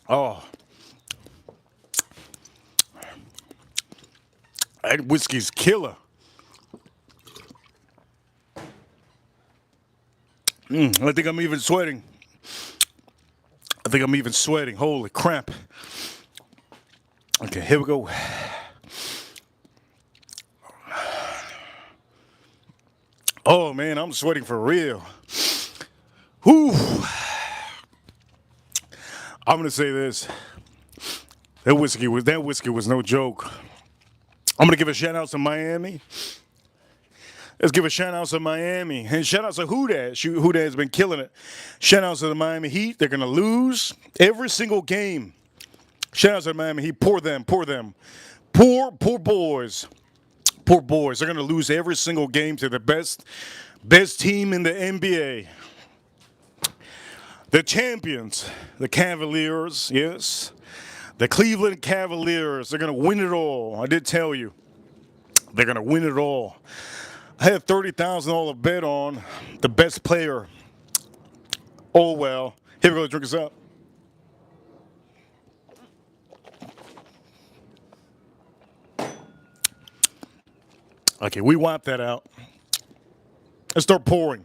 Oh. That whiskey's killer. I think I'm even sweating. Holy crap. Okay, here we go. Oh man, I'm sweating for real. Whew. I'm gonna say this. That whiskey was no joke. I'm gonna give a shout out to Miami. Let's give a shout out to Miami. And shout out to Who-Dat. Who-Dat has been killing it. Shout out to the Miami Heat. They're gonna lose every single game. Shout out to the Miami Heat. Poor them. Poor boys. Poor boys. They're gonna lose every single game to the best team in the NBA. The champions, the Cavaliers, yes. The Cleveland Cavaliers, they're going to win it all. I did tell you. They're going to win it all. I had $30,000 bet on the best player. Oh, well. Here we go. Drink us up. Okay, we wipe that out. Let's start pouring.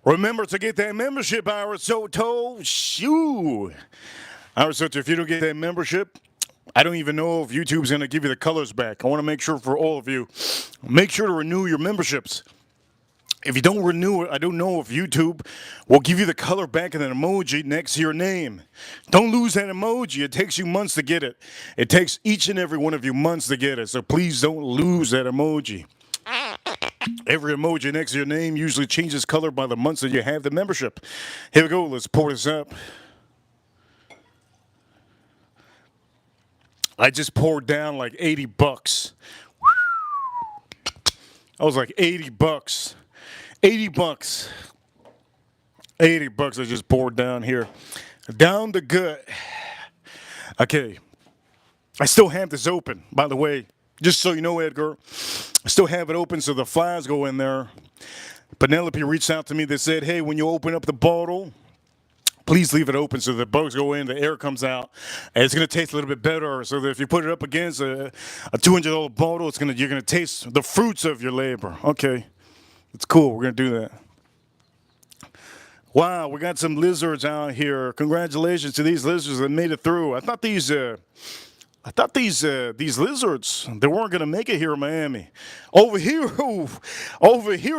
Remember to get that membership, Aristotle. Shoo. Aristotle, if you don't get that membership, I don't even know if YouTube's going to give you the colors back. I want to make sure for all of you, make sure to renew your memberships. If you don't renew it, I don't know if YouTube will give you the color back and an emoji next to your name. Don't lose that emoji. It takes you months to get it. It takes each and every one of you months to get it. So please don't lose that emoji. Every emoji next to your name usually changes color by the months that you have the membership. Here we go. Let's pour this up. I just poured down like $80. I was like $80. $80. $80 I just poured down here. Down the gut. Okay. I still have this open, by the way. Just so you know, Edgar, I still have it open so the flies go in there. Penelope reached out to me. They said, hey, when you open up the bottle, please leave it open so the bugs go in, the air comes out, and it's going to taste a little bit better. So that if you put it up against a $200 bottle, you're going to taste the fruits of your labor. Okay, it's cool. We're going to do that. Wow, we got some lizards out here. Congratulations to these lizards that made it through. I thought these lizards, they weren't going to make it here in Miami. Over here,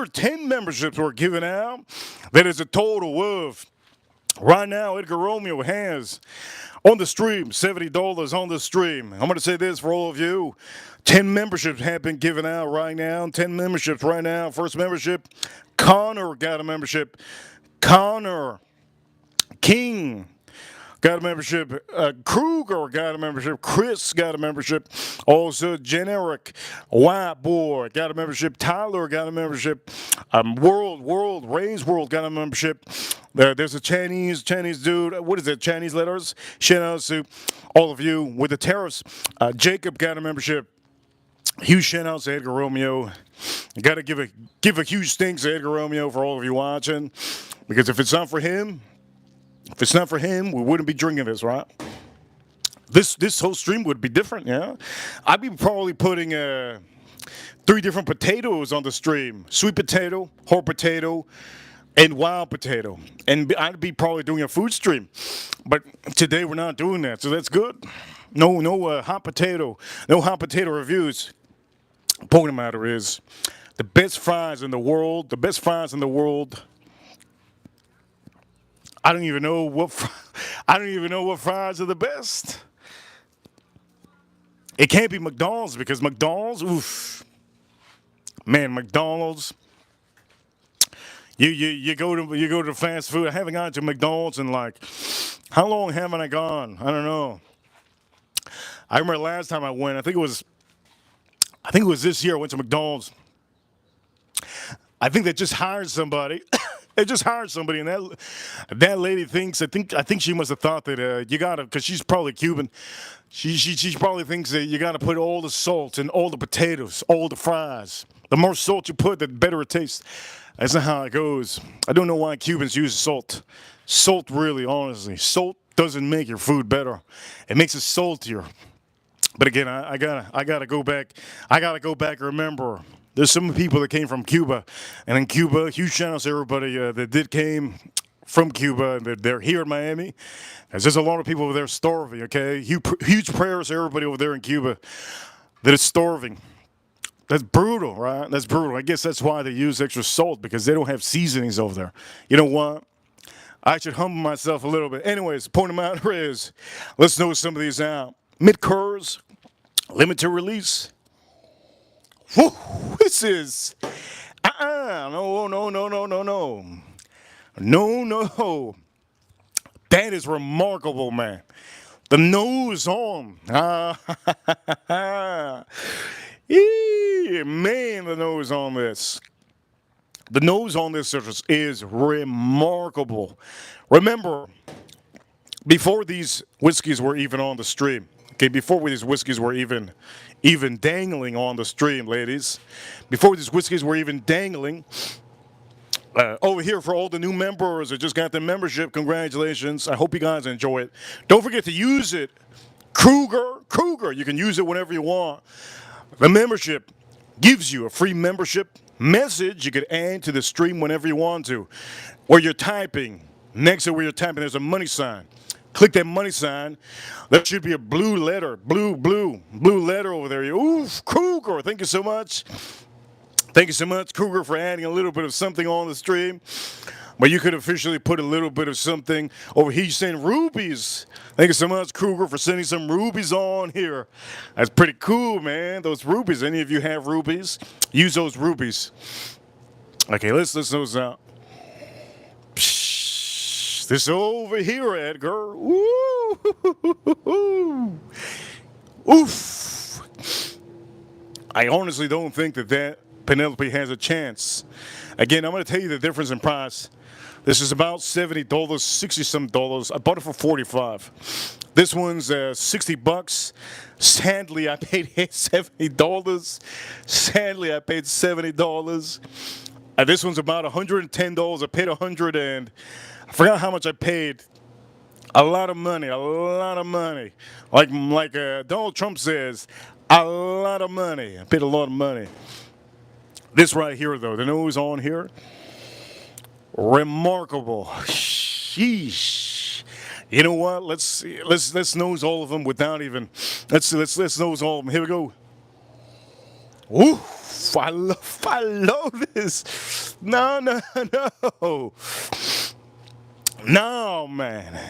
10 memberships were given out. That is a total of, right now, Edgar Romeo has, on the stream, $70 on the stream. I'm going to say this for all of you. 10 memberships have been given out right now. 10 memberships right now. First membership, Connor got a membership. Connor King got a membership. Kruger got a membership. Chris got a membership. Also, Generic White Boy got a membership. Tyler got a membership. Ray's World got a membership. There's a Chinese dude. What is it? Chinese letters. Shout out to all of you with the tariffs. Jacob got a membership. Huge shout out to Edgar Romeo. You got to give a huge thanks to Edgar Romeo for all of you watching, because if it's not for him, we wouldn't be drinking this, right? This whole stream would be different, yeah. I'd be probably putting 3 different potatoes on the stream: sweet potato, whole potato, and wild potato. And I'd be probably doing a food stream, but today we're not doing that, so that's good. No hot potato reviews. Point of the matter is, the best fries in the world. I don't even know what I don't even know what fries are the best. It can't be McDonald's because McDonald's, oof, man, McDonald's. You go to fast food. I haven't gone to McDonald's in like how long haven't I gone? I don't know. I remember last time I went. I think it was this year. I went to McDonald's. I think they just hired somebody. They just hired somebody, and that lady thinks. I think she must have thought that you gotta, because she's probably Cuban. She probably thinks that you gotta put all the salt and all the potatoes, all the fries. The more salt you put, the better it tastes. That's not how it goes. I don't know why Cubans use salt. Salt, really, honestly, salt doesn't make your food better. It makes it saltier. But again, I gotta go back. I gotta go back and remember. There's some people that came from Cuba, and in Cuba, huge shout out to everybody that did came from Cuba and they're here in Miami. There's just a lot of people over there starving. Okay, huge prayers to everybody over there in Cuba that is starving. That's brutal, right? That's brutal. I guess that's why they use extra salt because they don't have seasonings over there. You know what? I should humble myself a little bit. Anyways, the point of the matter is, let's know some of these out. Mid-Coors, limited release. Whew, this is, no, no, no, no, no, no. No, no. That is remarkable, man. The nose on. Man, the nose on this. The nose on this citrus is remarkable. Remember, before these whiskeys were even on the stream, okay, before these whiskeys were even dangling on the stream, ladies, before these whiskeys were even dangling, over here for all the new members that just got their membership, congratulations. I hope you guys enjoy it. Don't forget to use it. Kruger, you can use it whenever you want. The membership gives you a free membership message you could add to the stream whenever you want to. Where you're typing, next to where you're typing, there's a money sign. Click that money sign. There should be a blue letter, blue letter over there. Oof, Kruger, thank you so much. Thank you so much, Kruger, for adding a little bit of something on the stream. But you could officially put a little bit of something over here. You're saying rubies. Thank you so much, Kruger, for sending some rubies on here. That's pretty cool, man. Those rubies. Any of you have rubies? Use those rubies. Okay, let's those out. Psh, this over here, Edgar. Woo! Oof. I honestly don't think that Penelope has a chance. Again, I'm going to tell you the difference in price. This is about $70, $60-some. I bought it for $45. This one's $60. Sadly, I paid $70. Sadly, I paid $70. This one's about $110. I paid $100, and I forgot how much I paid. A lot of money, a lot of money. Like Donald Trump says, a lot of money. I paid a lot of money. This right here, though, the nose on here, remarkable. Sheesh. You know what? Let's nose all of them without even. Let's nose all of them. Here we go. Oof! I love this. No. No, man.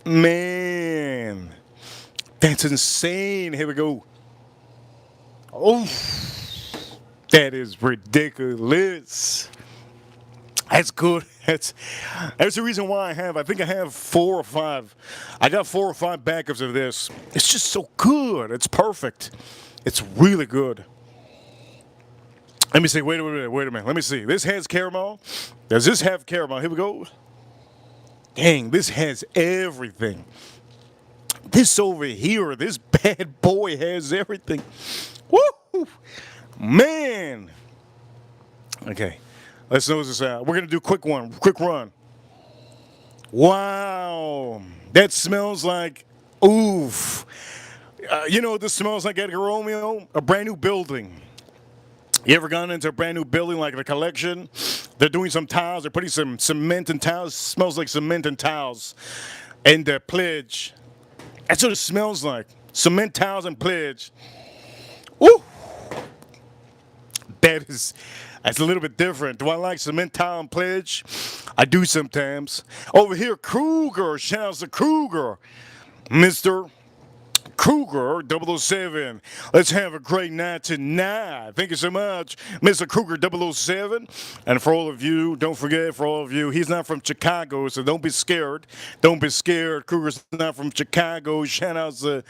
Man, that's insane. Here we go. Oh, that is ridiculous. That's good. That's the reason why I think I have 4 or 5. I got 4 or 5 backups of this. It's just so good. It's perfect. It's really good. Let me see. Wait a minute. Let me see. This has caramel. Does this have caramel? Here we go. Dang, this has everything. This over here, this bad boy has everything. Woo! Man. Okay. Let's nose this out. We're going to do quick run. Wow. That smells like, oof. You know what this smells like, Edgar Romeo? A brand new building. You ever gone into a brand new building like the collection? They're doing some tiles. They're putting some cement and tiles. It smells like cement and tiles. And the pledge. That's what it smells like. Cement tiles and pledge. Ooh. That's a little bit different. Do I like some menthol and pledge? I do sometimes. Over here, Kruger. Shout out to Kruger. Mr. Kruger 007. Let's have a great night tonight. Thank you so much, Mr. Kruger 007. And for all of you, don't forget, for all of you, he's not from Chicago, so don't be scared. Don't be scared. Kruger's not from Chicago. Shout out to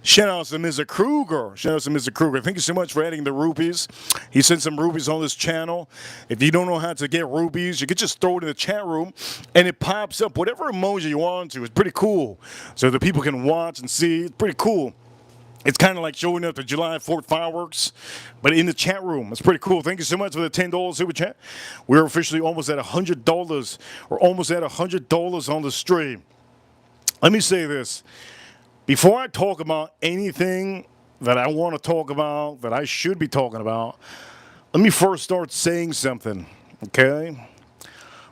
Mr. Kruger. Shout out to Mr. Kruger. Thank you so much for adding the rupees. He sent some rupees on this channel. If you don't know how to get rupees, you could just throw it in the chat room and it pops up whatever emoji you want to. It's pretty cool. So the people can watch and see. It's pretty cool. It's kind of like showing up the July 4th fireworks, but in the chat room. It's pretty cool. Thank you so much for the $10 super chat. We're officially almost at $100. We're almost at $100 on the stream. Let me say this. Before I talk about anything that I want to talk about, that I should be talking about, let me first start saying something, okay?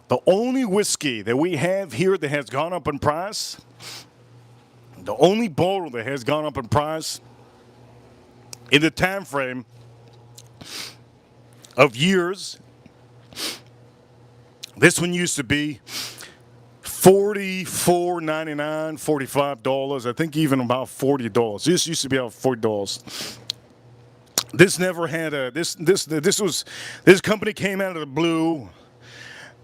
The only whiskey that we have here that has gone up in price, the only bottle that has gone up in price in the time frame of years, this one used to be $44.99, $45. I think even about $40. This used to be about $40. This never had a this company came out of the blue,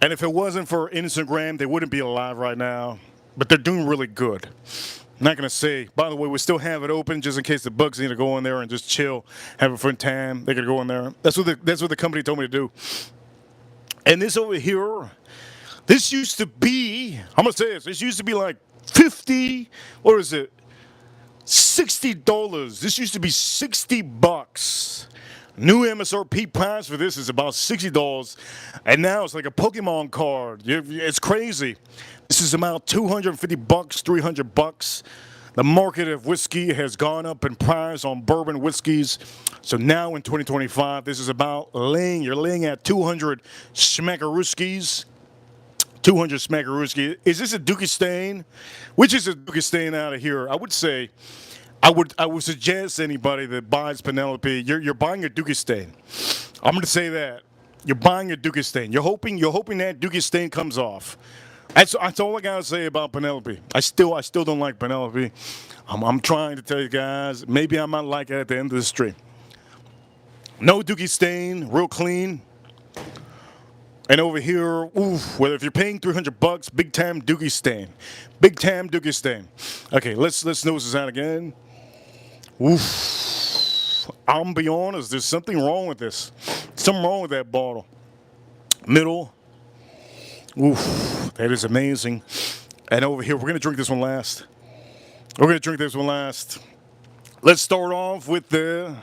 and if it wasn't for Instagram, they wouldn't be alive right now. But they're doing really good. I'm not gonna say. By the way, we still have it open just in case the bugs need to go in there and just chill, have a fun time. They could go in there. That's what the company told me to do. And this over here, this used to be. I'm gonna say this. This used to be like $50. What is it? $60. This used to be $60. New MSRP price for this is about $60, and now it's like a Pokemon card. It's crazy. This is about $250, $300. The market of whiskey has gone up in price on bourbon whiskeys. So now in 2025, this is about you're laying at 200 smackarooskies. 200 smackarooskies. Is this a Dookie Stain? Which is a Dookie Stain out of here? I would say, I would suggest anybody that buys Penelope, you're buying a Dookie Stain. I'm going to say that. You're buying a Dookie Stain. You're hoping that Dookie Stain comes off. That's all I gotta say about Penelope. I still don't like Penelope. I'm trying to tell you guys, maybe I might like it at the end of the stream. No Dookie Stain, real clean. And over here, oof, well, if you're paying $300, big time Dookie Stain. Big time Dookie Stain. Okay, let's nose this out again. Oof. I'm gonna be honest, there's something wrong with this. Something wrong with that bottle. Middle. Oof, that is amazing. And over here, we're gonna drink this one last. Let's start off with the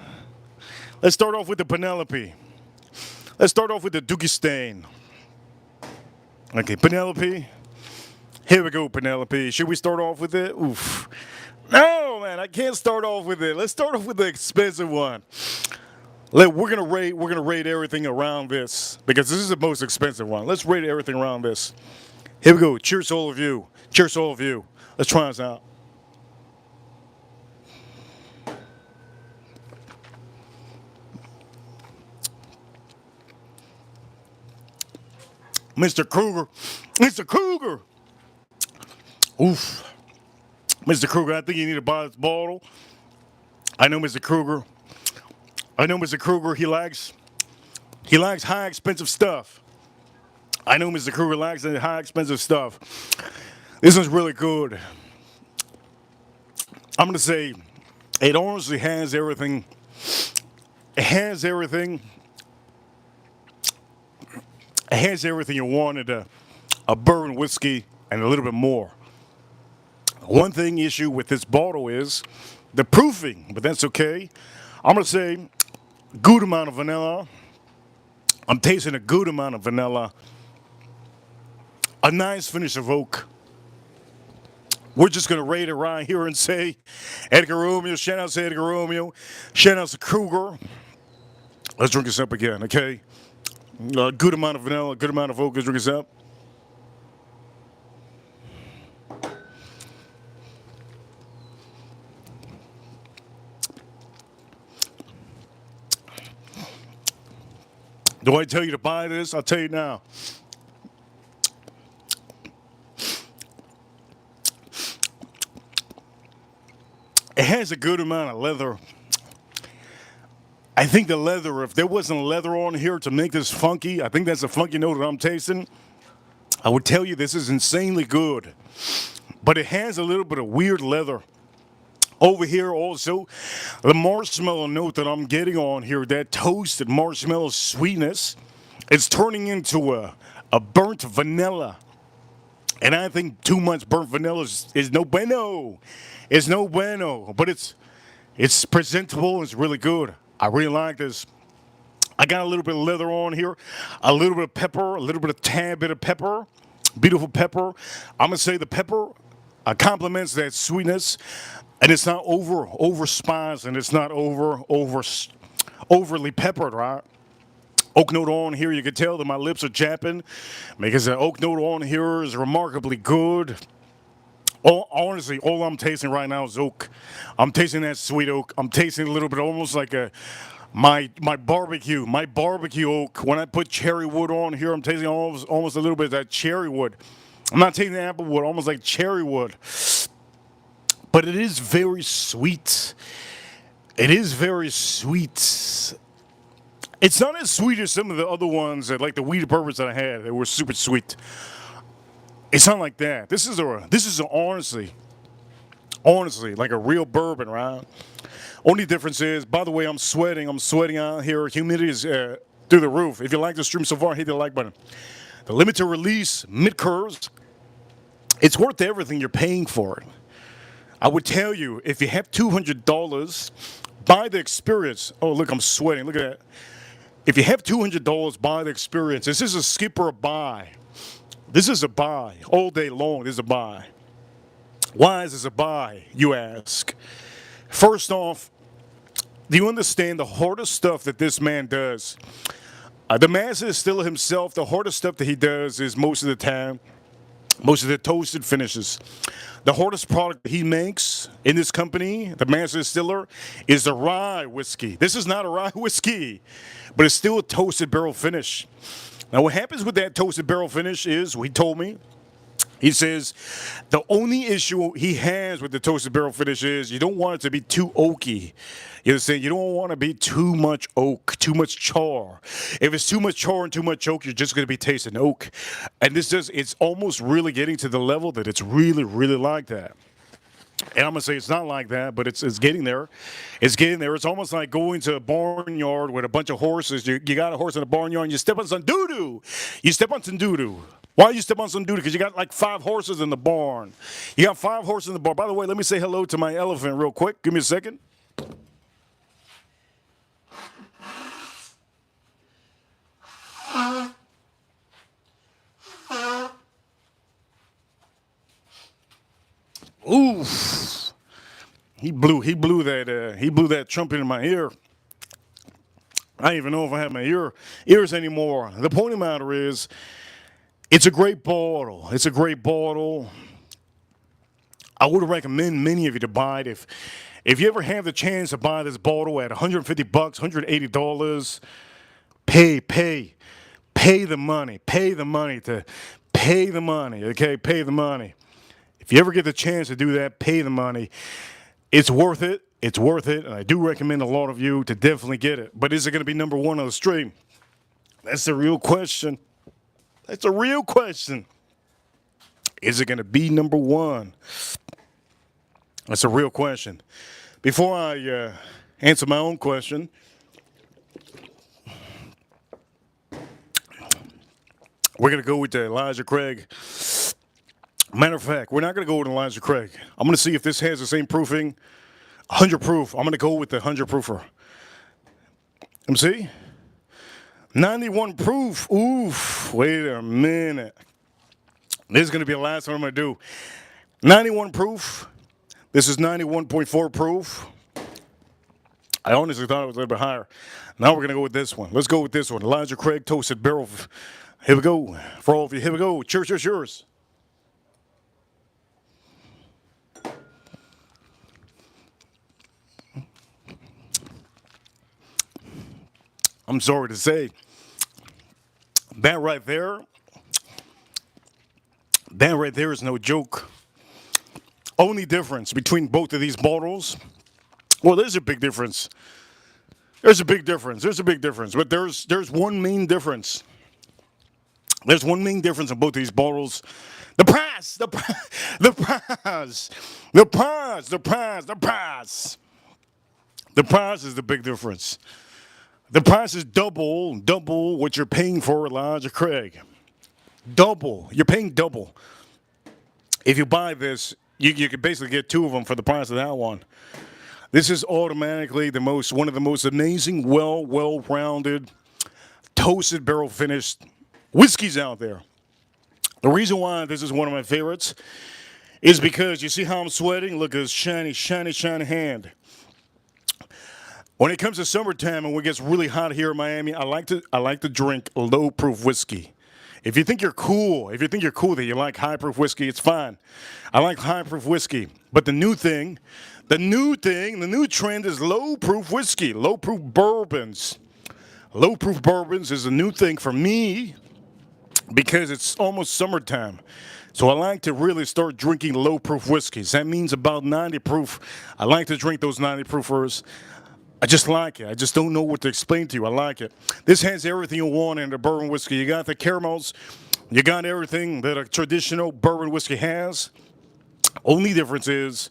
Penelope. Let's start off with the Dookie Stain. Okay, Penelope. Here we go, Penelope. Should we start off with it? Oof. No, man, I can't start off with it. Let's start off with the expensive one. We're gonna rate everything around this because this is the most expensive one. Let's rate everything around this. Here we go. Cheers to all of you. Cheers to all of you. Let's try this out. Mr. Kruger. Oof. Mr. Kruger, I think you need to buy this bottle. I know Mr. Kruger. He likes high expensive stuff. I know Mr. Kruger likes the high expensive stuff. This one's really good. I'm gonna say it honestly has everything. It has everything you wanted a bourbon whiskey and a little bit more. One thing issue with this bottle is the proofing, but that's okay. I'm gonna say good amount of vanilla. I'm tasting a good amount of vanilla. A nice finish of oak. We're just gonna rate it right here and say Edgar Romeo, shout out to Edgar Romeo, shout out to Kruger. Let's drink this up again, okay? Good amount of vanilla, good amount of oak. Let's drink this up. Do I tell you to buy this? I'll tell you now. It has a good amount of leather. I think the leather, if there wasn't leather on here to make this funky, I think that's a funky note that I'm tasting. I would tell you this is insanely good. But it has a little bit of weird leather. Over here also, the marshmallow note that I'm getting on here, that toasted marshmallow sweetness, it's turning into a burnt vanilla. And I think too much burnt vanilla is no bueno. It's no bueno. But it's presentable. It's really good. I really like this. I got a little bit of leather on here, a little bit of pepper, a little bit of tad bit of pepper. Beautiful pepper. I'm going to say the pepper complements that sweetness. And it's not over spiced, and it's not overly peppered, right? Oak note on here, you can tell that my lips are chapping because the oak note on here is remarkably good. Honestly, all I'm tasting right now is oak. I'm tasting that sweet oak. I'm tasting a little bit almost like my barbecue oak. When I put cherry wood on here, I'm tasting almost a little bit of that cherry wood. I'm not tasting apple wood, almost like cherry wood. But it is very sweet. It is very sweet. It's not as sweet as some of the other ones, like the wheat bourbons that I had. They were super sweet. It's not like that. This is honestly like a real bourbon, right? Only difference is, by the way, I'm sweating out here. Humidity is through the roof. If you like the stream so far, hit the like button. The limited release mid curves, it's worth everything you're paying for it. I would tell you, if you have $200, buy the experience. Oh, look, I'm sweating. Look at that. If you have $200, buy the experience. This is a skip or a buy. This is a buy. All day long, this is a buy. Why is this a buy, you ask? First off, do you understand the hardest stuff that this man does? The master distiller himself, the hardest stuff that he does is most of the time, most of the toasted finishes. The hardest product that he makes in this company, the master distiller, is the rye whiskey. This is not a rye whiskey, but it's still a toasted barrel finish. Now, what happens with that toasted barrel finish is, he told me, he says, the only issue he has with the toasted barrel finish is you don't want it to be too oaky. You understand? You don't want to be too much oak, too much char. If it's too much char and too much oak, you're just going to be tasting oak. And it's almost really getting to the level that it's really, really like that. And I'm going to say it's not like that, but it's getting there. It's getting there. It's almost like going to a barnyard with a bunch of horses. You got a horse in a barnyard and you step on some doo-doo. You step on some doo-doo. Why you step on some doo-doo? Because you got like 5 horses in the barn. You got 5 horses in the barn. By the way, let me say hello to my elephant real quick. Give me a second. Oof. He blew that trumpet in my ear. I don't even know if I have my ears anymore. The point of the matter is, it's a great bottle. It's a great bottle. I would recommend many of you to buy it. If you ever have the chance to buy this bottle at $150, $180, pay the money. Pay the money, okay? Pay the money. If you ever get the chance to do that, pay the money. It's worth it. It's worth it. And I do recommend a lot of you to definitely get it. But is it going to be number 1 on the stream? That's the real question. That's a real question. Is it going to be number 1? That's a real question. Before I answer my own question, we're going to go with the Elijah Craig. Matter of fact, we're not going to go with Elijah Craig. I'm going to see if this has the same proofing. 100 proof. I'm going to go with the 100 proofer. Let me see. 91 proof. Oof. Wait a minute. This is going to be the last one I'm going to do. 91 proof. This is 91.4 proof. I honestly thought it was a little bit higher. Now we're going to go with this one. Let's go with this one. Elijah Craig Toasted Barrel. Here we go. For all of you, here we go. Cheers, cheers, cheers. I'm sorry to say, That right there, that right there is no joke. Only difference between both of these bottles, well, there's a big difference. There's a big difference. There's a big difference. But there's one main difference. There's one main difference in both of these bottles. The price, the price, the price, the price, the price, the price. The price is the big difference. The price is double what you're paying for Elijah Craig. Double. You're paying double. If you buy this, you could basically get two of them for the price of that one. This is automatically one of the most amazing, well-rounded, toasted barrel finished whiskeys out there. The reason why this is one of my favorites is because you see how I'm sweating? Look at this shiny, shiny, shiny hand. When it comes to summertime and when it gets really hot here in Miami, I like to drink low proof whiskey. If you think you're cool, that you like high proof whiskey, it's fine. I like high proof whiskey. But the new trend is low proof whiskey, low proof bourbons. Low proof bourbons is a new thing for me because it's almost summertime. So I like to really start drinking low proof whiskeys. That means about 90 proof. I like to drink those 90 proofers. I just like it. I just don't know what to explain to you. I like it. This has everything you want in a bourbon whiskey. You got the caramels. You got everything that a traditional bourbon whiskey has. Only difference is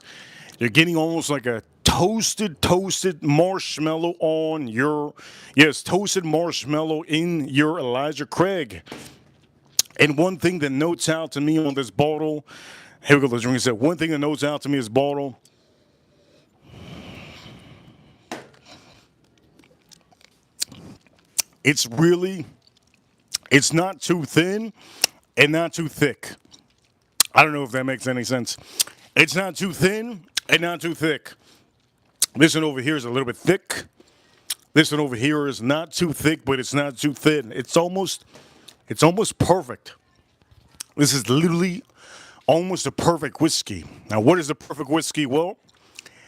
you're getting almost like a toasted marshmallow on your, toasted marshmallow in your Elijah Craig. And one thing that notes out to me on this bottle, here we go, let's drink this. One thing that notes out to me is bottle. It's not too thin and not too thick. I don't know if that makes any sense. It's not too thin and not too thick. This one over here is a little bit thick. This one over here is not too thick, but it's not too thin. It's almost perfect. This is literally almost a perfect whiskey. Now, what is a perfect whiskey? Well,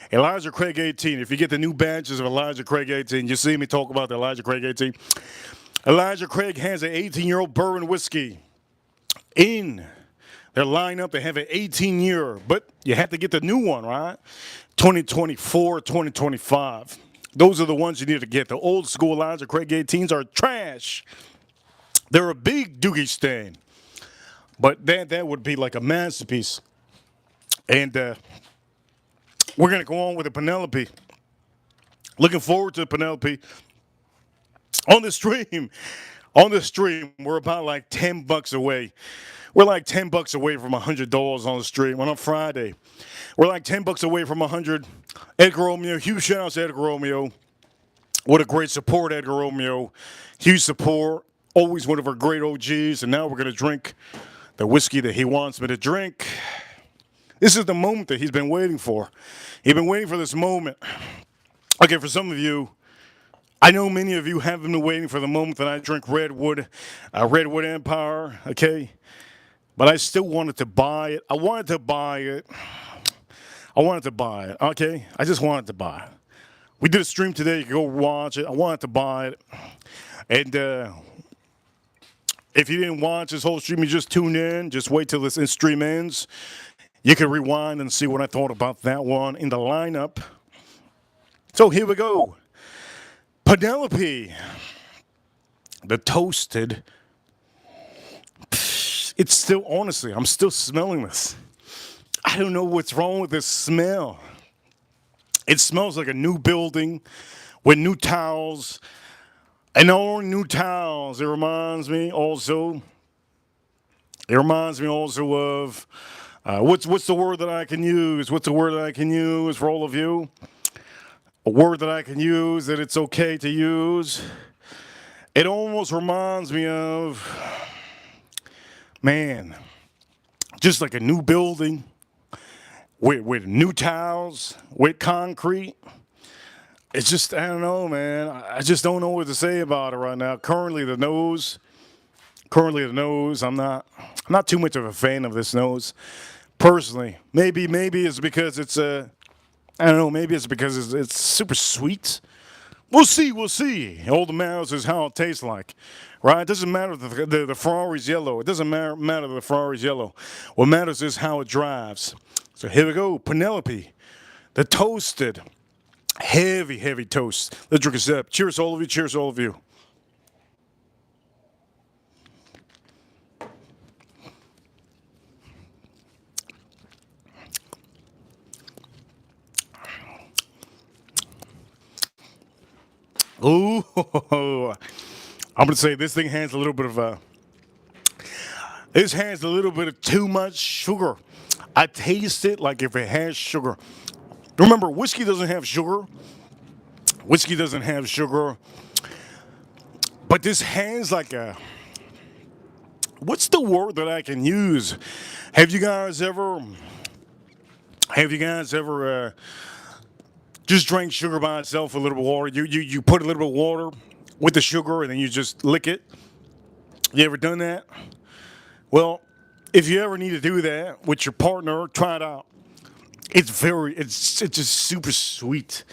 Elijah Craig 18. If you get the new batches of Elijah Craig 18, you see me talk about the Elijah Craig 18. Elijah Craig has an 18-year-old bourbon whiskey in their lineup. They have an 18-year, but you have to get the new one, right? 2024, 2025. Those are the ones you need to get. The old school Elijah Craig 18s are trash. They're a big doogie stain. But that would be like a masterpiece. And we're going to go on with the Penelope. Looking forward to the Penelope. On the stream, we're about like $10 away. We're like $10 away from $100 on the stream on a Friday. We're like $10 away from 100. Edgar Romeo, huge shout out to Edgar Romeo. What a great support, Edgar Romeo. Huge support. Always one of our great OGs. And now we're going to drink the whiskey that he wants me to drink. This is the moment that he's been waiting for. He's been waiting for this moment. Okay, for some of you, I know many of you have been waiting for the moment that I drink Redwood Empire, okay? But I still wanted to buy it. I wanted to buy it, okay? I just wanted to buy it. We did a stream today. You can go watch it. I wanted to buy it. And if you didn't watch this whole stream, you just tune in. Just wait till this stream ends. You can rewind and see what I thought about that one in the lineup. So here we go. Penelope. The toasted. It's still, honestly, I'm still smelling this. I don't know what's wrong with this smell. It smells like a new building with new towels. And all new towels. It reminds me also of what's the word that I can use? What's the word that I can use for all of you? A word that I can use that it's okay to use. It almost reminds me of, man, just like a new building with new towels, with concrete. It's just, I don't know, man. I just don't know what to say about it right now. Currently the nose, I'm not too much of a fan of this nose. Personally, maybe it's because it's I don't know. Maybe it's because it's super sweet. We'll see. We'll see. All that matters is how it tastes like, right? It doesn't matter that the Ferrari's yellow. It doesn't matter that the Ferrari's yellow. What matters is how it drives. So here we go. Penelope, the toasted, heavy, heavy toast. Let's drink a sip. Cheers, all of you. Cheers, all of you. Ooh, I'm gonna say this thing has a little bit of this has a little bit of too much sugar. I taste it like if it has sugar. Remember, whiskey doesn't have sugar. Whiskey doesn't have sugar, but this has like a, what's the word that I can use? Have you guys ever? Have you guys ever? Just drank sugar by itself, a little bit of water. You put a little bit of water with the sugar and then you just lick it. You ever done that? Well, if you ever need to do that with your partner, try it out. It's just super sweet.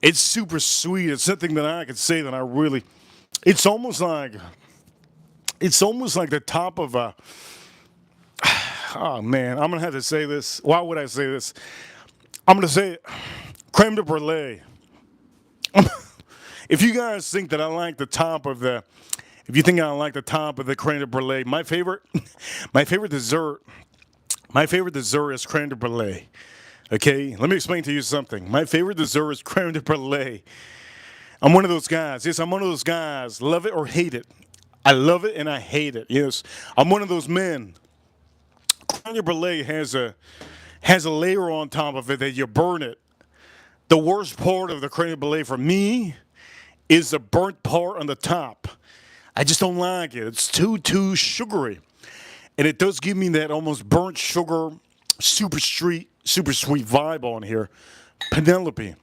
It's super sweet. It's something that I could say that I really, it's almost like the top of a, oh man, I'm gonna have to say this. Why would I say this? I'm gonna say it. Creme de brulee. If you guys think that I like the top of the, if you think I like the top of the creme de brulee, my favorite, my favorite dessert is creme de brulee. Okay, let me explain to you something. My favorite dessert is creme de brulee. I'm one of those guys. Yes, I'm one of those guys. Love it or hate it. I love it and I hate it. Yes, I'm one of those men. Creme de brulee has a layer on top of it that you burn it. The worst part of the creme brulee for me is the burnt part on the top. I just don't like it. It's too sugary. And it does give me that almost burnt sugar, super sweet vibe on here. Penelope.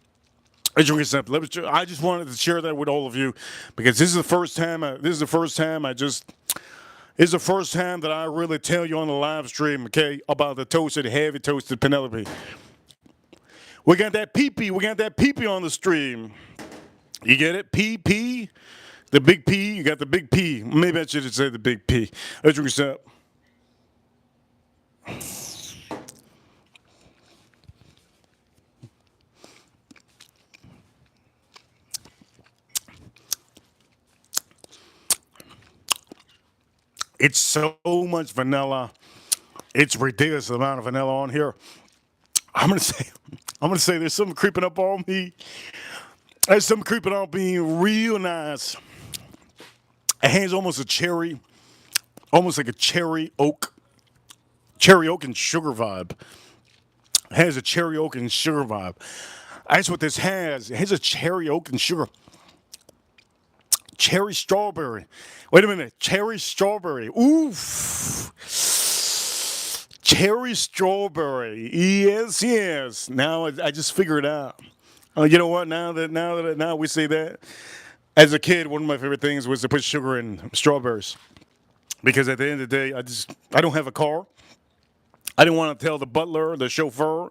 I just wanted to share that with all of you because this is the first time that I really tell you on the live stream, okay, about the toasted, heavy toasted Penelope. We got that pee-pee. We got that pee-pee on the stream. You get it? P-P. The big P. You got the big P. Maybe I should have said the big P. Let's drink this up. It's so much vanilla. It's ridiculous the amount of vanilla on here. I'm gonna say there's something creeping up on me. There's something creeping up being real nice. It has almost a cherry, almost like a cherry oak and sugar vibe. It has a cherry oak and sugar vibe. That's what this has. It has a cherry oak and sugar. Cherry strawberry. Wait a minute. Cherry strawberry. Oof. Cherry strawberry. Yes. Now I just figured it out. You know what? Now we say that. As a kid, one of my favorite things was to put sugar in strawberries. Because at the end of the day, I don't have a car. I didn't want to tell the butler, the chauffeur,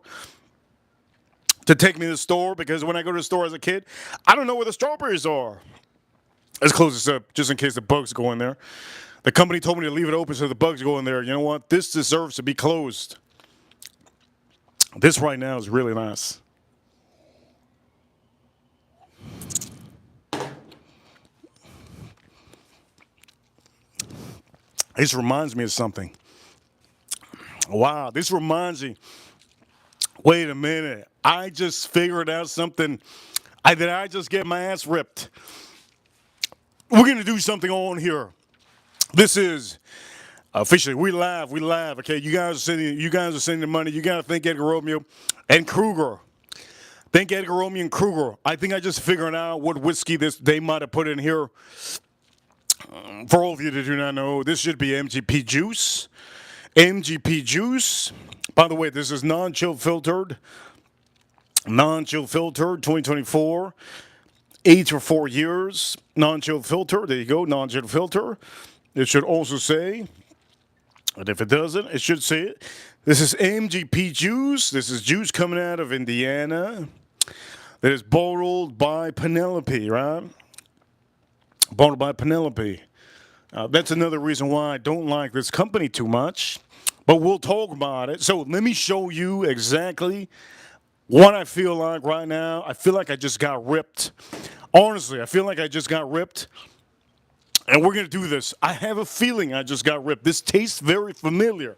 to take me to the store because when I go to the store as a kid, I don't know where the strawberries are. Let's close this up just in case the bugs go in there. The company told me to leave it open so the bugs go in there. You know what? This deserves to be closed. This right now is really nice. This reminds me of something. Wow, this reminds me. Wait a minute. I just figured out something. Did I just get my ass ripped? We're going to do something on here. This is officially, we live, okay? You guys are sending the money. You got to thank Edgar Romeo and Kruger. Thank Edgar Romeo and Kruger. I think I just figured out what whiskey they might have put in here. For all of you that do not know, this should be MGP Juice. MGP Juice. By the way, this is non-chill filtered. Non-chill filtered, 2024. Aged for 4 years. Non-chill filter. There you go, non-chill filter. It should also say, and if it doesn't, it should say it. This is MGP Juice. This is juice coming out of Indiana. that is bottled by Penelope, right? Bottled by Penelope. That's another reason why I don't like this company too much, but we'll talk about it. So let me show you exactly what I feel like right now. I feel like I just got ripped. Honestly, I feel like I just got ripped. And we're going to do this. I have a feeling I just got ripped. This tastes very familiar.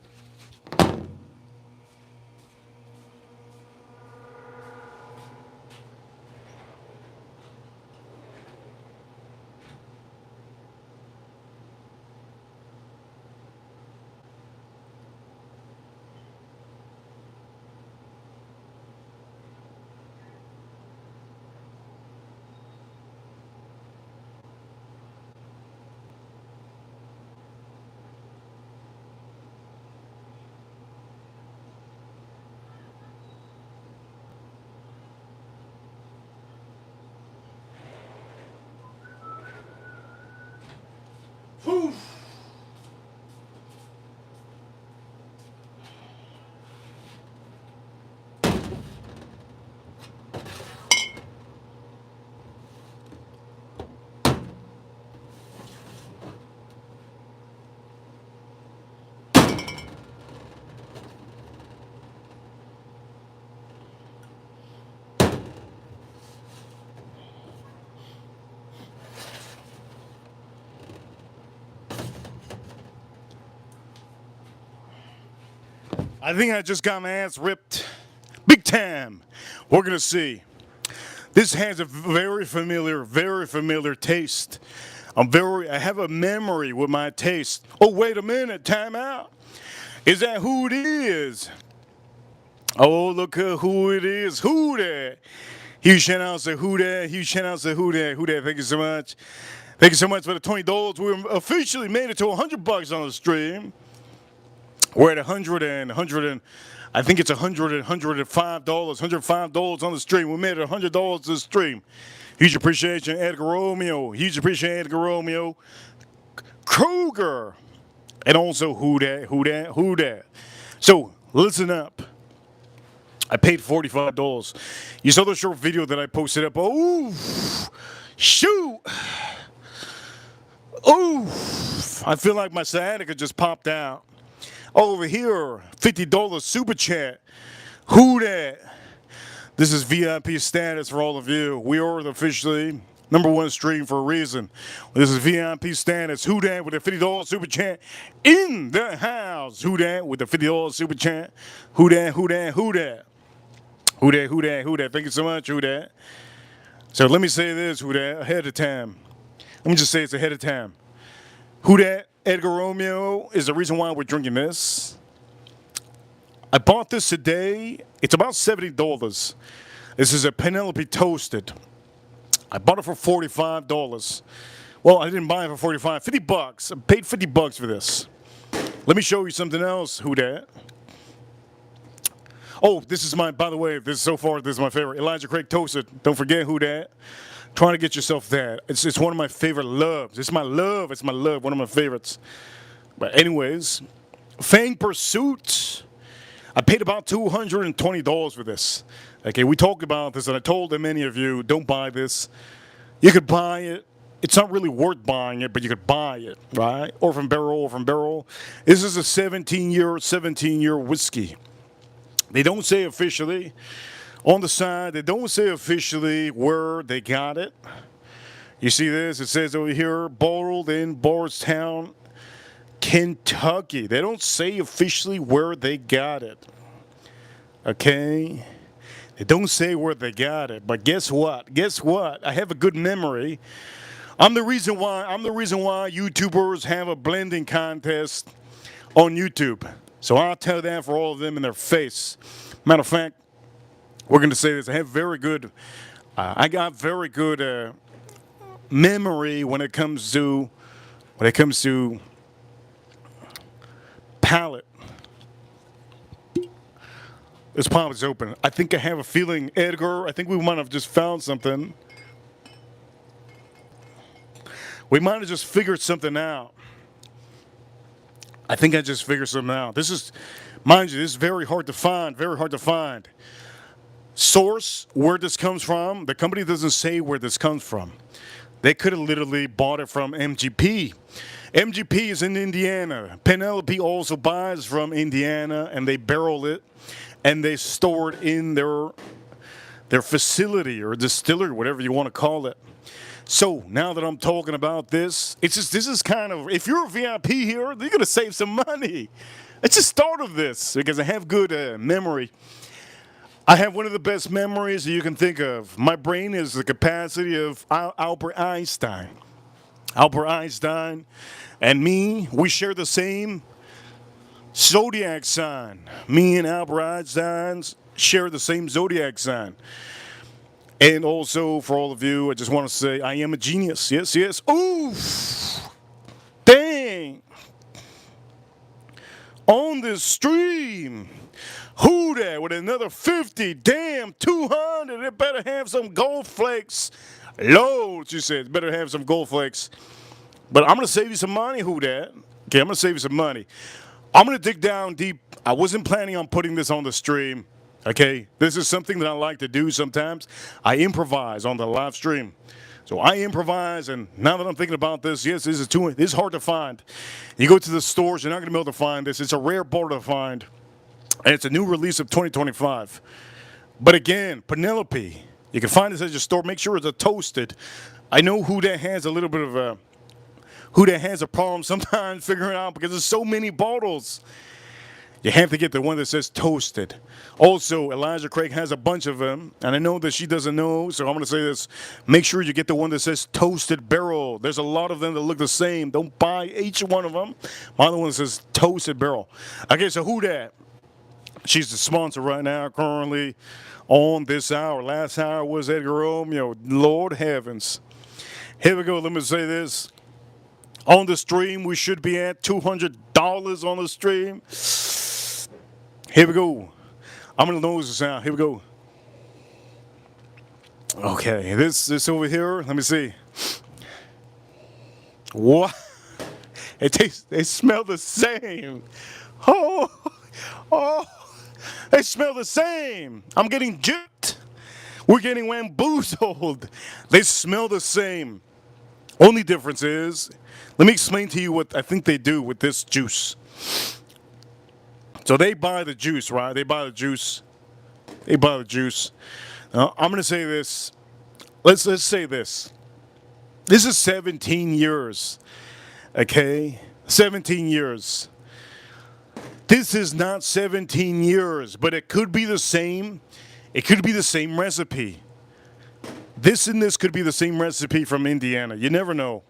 Whew. I think I just got my ass ripped big time. We're going to see. This has a very familiar taste. I have a memory with my taste. Oh, wait a minute, time out. Is that who it is? Oh, look at who it is. Who that? Huge shout out to who that. Huge shout out to who that. Who that. Thank you so much. Thank you so much for the $20. We officially made it to $100 on the stream. We're at 100 and I think it's $105 on the stream. We made it $100 to the stream. Huge appreciation, Edgar Romeo. Huge appreciation, Edgar Romeo. Kruger. And also who that. So, listen up. I paid $45. You saw the short video that I posted up. Oh, shoot. Oh, I feel like my sciatica just popped out. Over here, $50 super chat. Who that? This is VIP status for all of you. We are officially #1 stream for a reason. This is VIP status. Who that with a $50 super chat in the house? Who that with the $50 super chat? Who that? Who that? Who that? Who that? Who that? Who that? Thank you so much. Who that? So let me say this. Who that? Ahead of time. Let me just say it's ahead of time. Who that? Edgar Romeo is the reason why we're drinking this. I bought this today. It's about $70. This is a Penelope Toasted. I bought it for $45. Well, I didn't buy it for $45. $50. I paid $50 for this. Let me show you something else. Who that? Oh, this is my, by the way, this is my favorite. Elijah Craig Toasted. Don't forget who that. Trying to get yourself that. It's one of my favorite loves. It's my love. One of my favorites. But anyways, Fang Pursuit. I paid about $220 for this. Okay, we talked about this, and I told many of you, don't buy this. You could buy it. It's not really worth buying it, but you could buy it, right? Or from barrel. This is a 17-year whiskey. They don't say officially. On the side, they don't say officially where they got it. You see this? It says over here, bottled in Bardstown, Kentucky. They don't say officially where they got it. Okay? They don't say where they got it. But guess what? I have a good memory. I'm the reason why YouTubers have a blending contest on YouTube. So I'll tell that for all of them in their face. Matter of fact, we're going to say this. I got very good memory when it comes to palate. This pop is open. I think I have a feeling, Edgar, I think we might have just found something. We might have just figured something out. I think I just figured something out. This is, mind you, this is very hard to find. source where this comes from. The company doesn't say where this comes from. They could have literally bought it from MGP. MGP is in Indiana. Penelope also buys from Indiana, and they barrel it, and they store it in their facility or distillery, whatever you want to call it. So now that I'm talking about this, this is kind of, if you're a VIP here, you're going to save some money. It's the start of this because I have good memory. I have one of the best memories that you can think of. My brain is the capacity of Albert Einstein. Albert Einstein and me, we share the same zodiac sign. Me and Albert Einstein share the same zodiac sign. And also, for all of you, I just want to say I am a genius. Yes, yes. Oof! Dang! On this stream, who that with another 50? Damn, 200. It better have some gold flakes. Lord, she said, better have some gold flakes. But I'm going to save you some money, who that? Okay, I'm going to save you some money. I'm going to dig down deep. I wasn't planning on putting this on the stream. Okay, this is something that I like to do sometimes. I improvise on the live stream. So I improvise, and now that I'm thinking about this, yes, this is hard to find. You go to the stores, you're not going to be able to find this. It's a rare bottle to find, and it's a new release of 2025. But again, Penelope, you can find this at your store. Make sure it's a toasted. I know who that has a little bit of a problem sometimes figuring out because there's so many bottles. You have to get the one that says toasted. Also, Elijah Craig has a bunch of them, and I know that she doesn't know, so I'm going to say this. Make sure you get the one that says toasted barrel. There's a lot of them that look the same. Don't buy each one of them. Buy the one that says toasted barrel. Okay, so who that? She's the sponsor right now, currently on this hour. Last hour was Edgar Romeo. Lord heavens. Here we go. Let me say this. On the stream, we should be at $200 on the stream. Here we go. I'm going to nose this out. Here we go. Okay, this over here, let me see. What? They smell the same. Oh, they smell the same. I'm getting gypped. We're getting bamboozled. They smell the same. Only difference is, let me explain to you what I think they do with this juice. So they buy the juice, right? They buy the juice. Now, I'm going to say this. Let's say this. This is 17 years, okay? 17 years. This is not 17 years, but it could be the same. It could be the same recipe. This and this could be the same recipe from Indiana. You never know.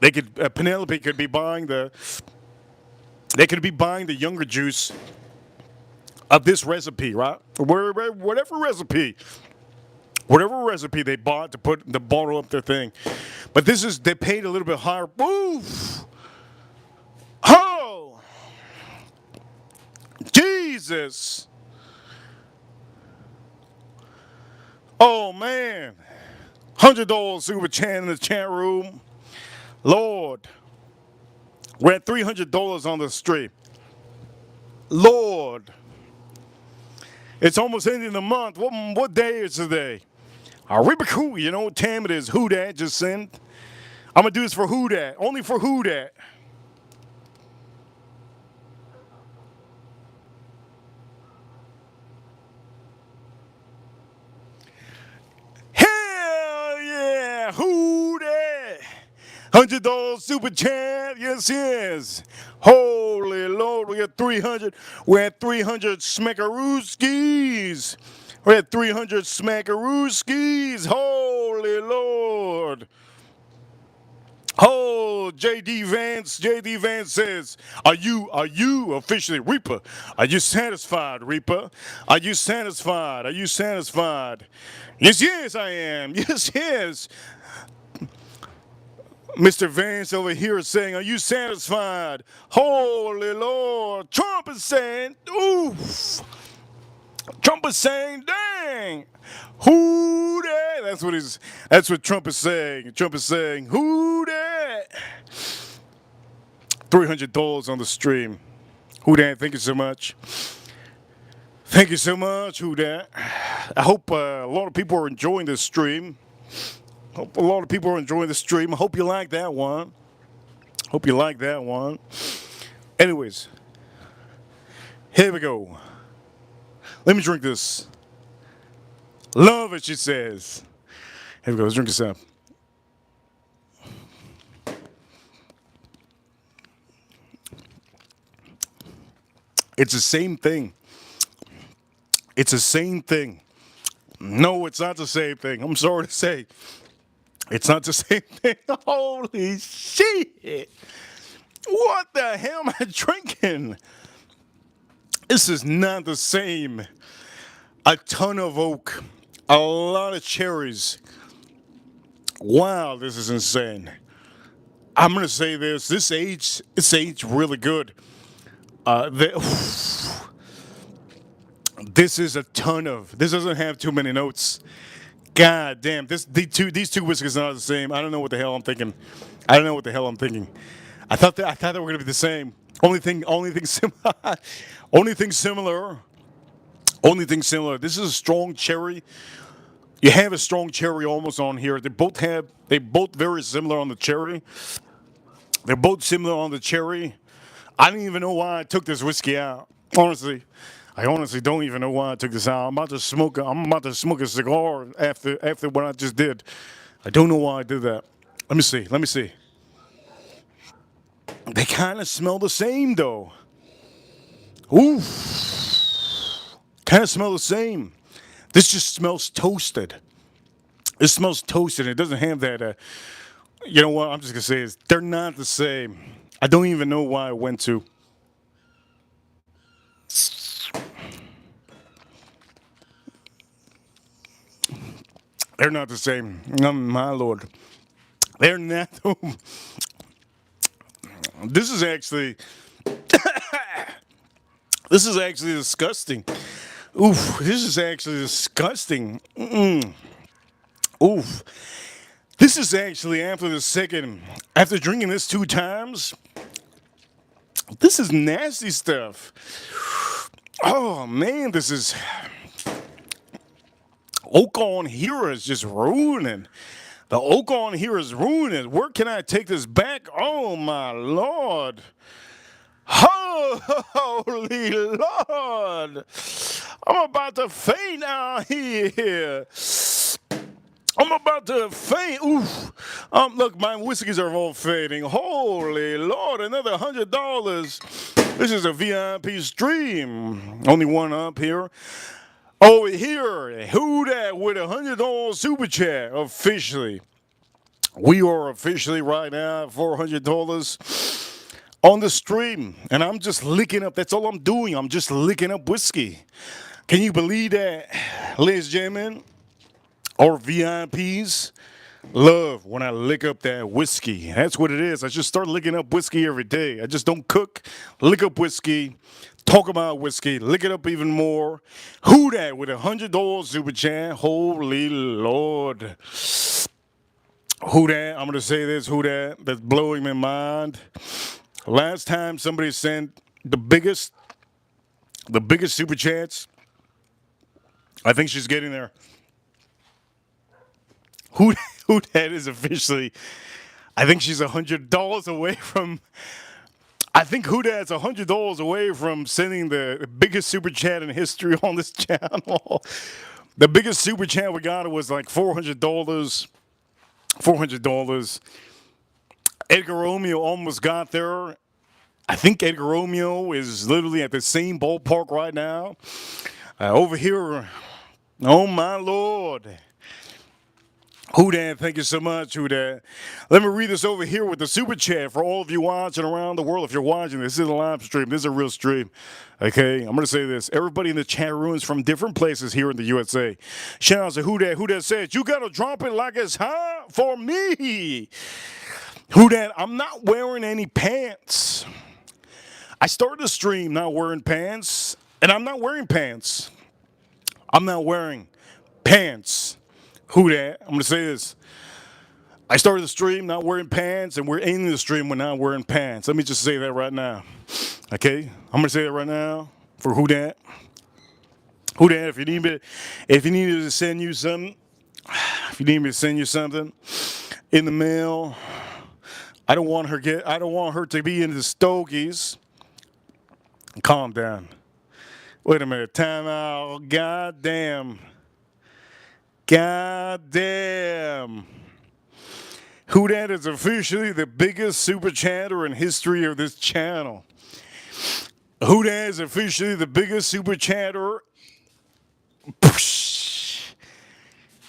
They could Penelope could be buying the younger juice of this recipe, right? Whatever recipe they bought to put the bottle up their thing. But they paid a little bit higher. Oof! Oh! Jesus! Oh, man. $100 super chat in the chat room. Lord. We're at $300 on the stream. Lord. It's almost ending the month. What day is today? Cool. You know what time it is. Who dat just sent. I'm going to do this for who dat. Only for who dat. Hell yeah. Who dat? $100 super chat. Yes, yes. Holy Lord. We got 300. We're at 300 smackarooskies. We're at 300 smackarooskies. Holy Lord. Oh, JD Vance says, are you officially Reaper? Are you satisfied, Reaper? Are you satisfied? Are you satisfied? Yes, yes, I am. Yes, yes. Mr. Vance over here is saying, are you satisfied? Holy Lord. Trump is saying, oof. Trump is saying, dang. Who that? That's what Trump is saying. Trump is saying, who that? $300 on the stream. Who that? Thank you so much. Thank you so much, Who Dat. I hope a lot of people are enjoying this stream. Hope a lot of people are enjoying the stream. I hope you like that one. Hope you like that one. Anyways, here we go. Let me drink this. Love it, she says. Here we go. Let's drink this up. It's the same thing. It's the same thing. No, it's not the same thing. I'm sorry to say. It's not the same thing. Holy shit. What the hell am I drinking? This is not the same. A ton of oak. A lot of cherries. Wow, this is insane. I'm going to say this. It's aged really good. This is a ton of. This doesn't have too many notes. God damn, these two whiskeys are not the same. I don't know what the hell I'm thinking. I thought they were gonna be the same. Only thing similar. Only thing similar. This is a strong cherry. You have a strong cherry almost on here. They both very similar on the cherry. They're both similar on the cherry. I don't even know why I took this whiskey out. Honestly, I honestly don't even know why I took this out. I'm about to smoke a cigar after what I just did. I don't know why I did that. Let me see. They kind of smell the same though. Ooh, kind of smell the same. This just smells toasted. It smells toasted. It doesn't have that. You know what? I'm just gonna say is they're not the same. I don't even know why I went to. They're not the same. My lord. They're not. This is actually. This is actually disgusting. Oof. This is actually disgusting. Oof. This is actually after drinking this 2 times. This is nasty stuff. Oh man, this is oak on here is just ruining. The oak on here is ruining. Where can I take this back? Oh my lord. Holy Lord. I'm about to faint out here. I'm about to faint. Oof. Look, my whiskeys are all fading. Holy Lord, another $100. This is a VIP stream. Only one up here. Over here, who that with $100 super chat officially. We are officially right now at $400 on the stream. And I'm just licking up. That's all I'm doing. I'm just licking up whiskey. Can you believe that, ladies and gentlemen? Or VIPs love when I lick up that whiskey. That's what it is. I just start licking up whiskey every day. I just don't cook, lick up whiskey, talk about whiskey, lick it up even more. Who that with $100 super chat? Holy Lord. Who that? I'm going to say this. Who that? That's blowing my mind. Last time somebody sent the biggest super chats. I think she's getting there. Who that is officially, I think she's $100 away from, I think Who Dad's $100 away from sending the biggest super chat in history on this channel. The biggest super chat we got was like $400. $400. Edgar Romeo almost got there. I think Edgar Romeo is literally at the same ballpark right now. Over here, oh my Lord. Who Dat, thank you so much, Who Dat. Let me read this over here with the super chat for all of you watching around the world. If you're watching, this is a live stream. This is a real stream. Okay, I'm going to say this. Everybody in the chat room is from different places here in the USA. Shout out to Who Dat. Who Dat says, you got to drop it like it's hot for me. Who Dat, I'm not wearing any pants. I started the stream not wearing pants, and I'm not wearing pants. I'm not wearing pants. Who that? I'm going to say this. I started the stream not wearing pants, and we're ending the stream with not wearing pants. Let me just say that right now. Okay? I'm going to say that right now for Who Dat. Who that? If you need me to send you something, if you need me to send you something in the mail, I don't want her to be into the stogies. Calm down. Wait a minute. Time out. God damn. God damn. Who that is officially the biggest super chatter in history of this channel. Who that is officially the biggest super chatter.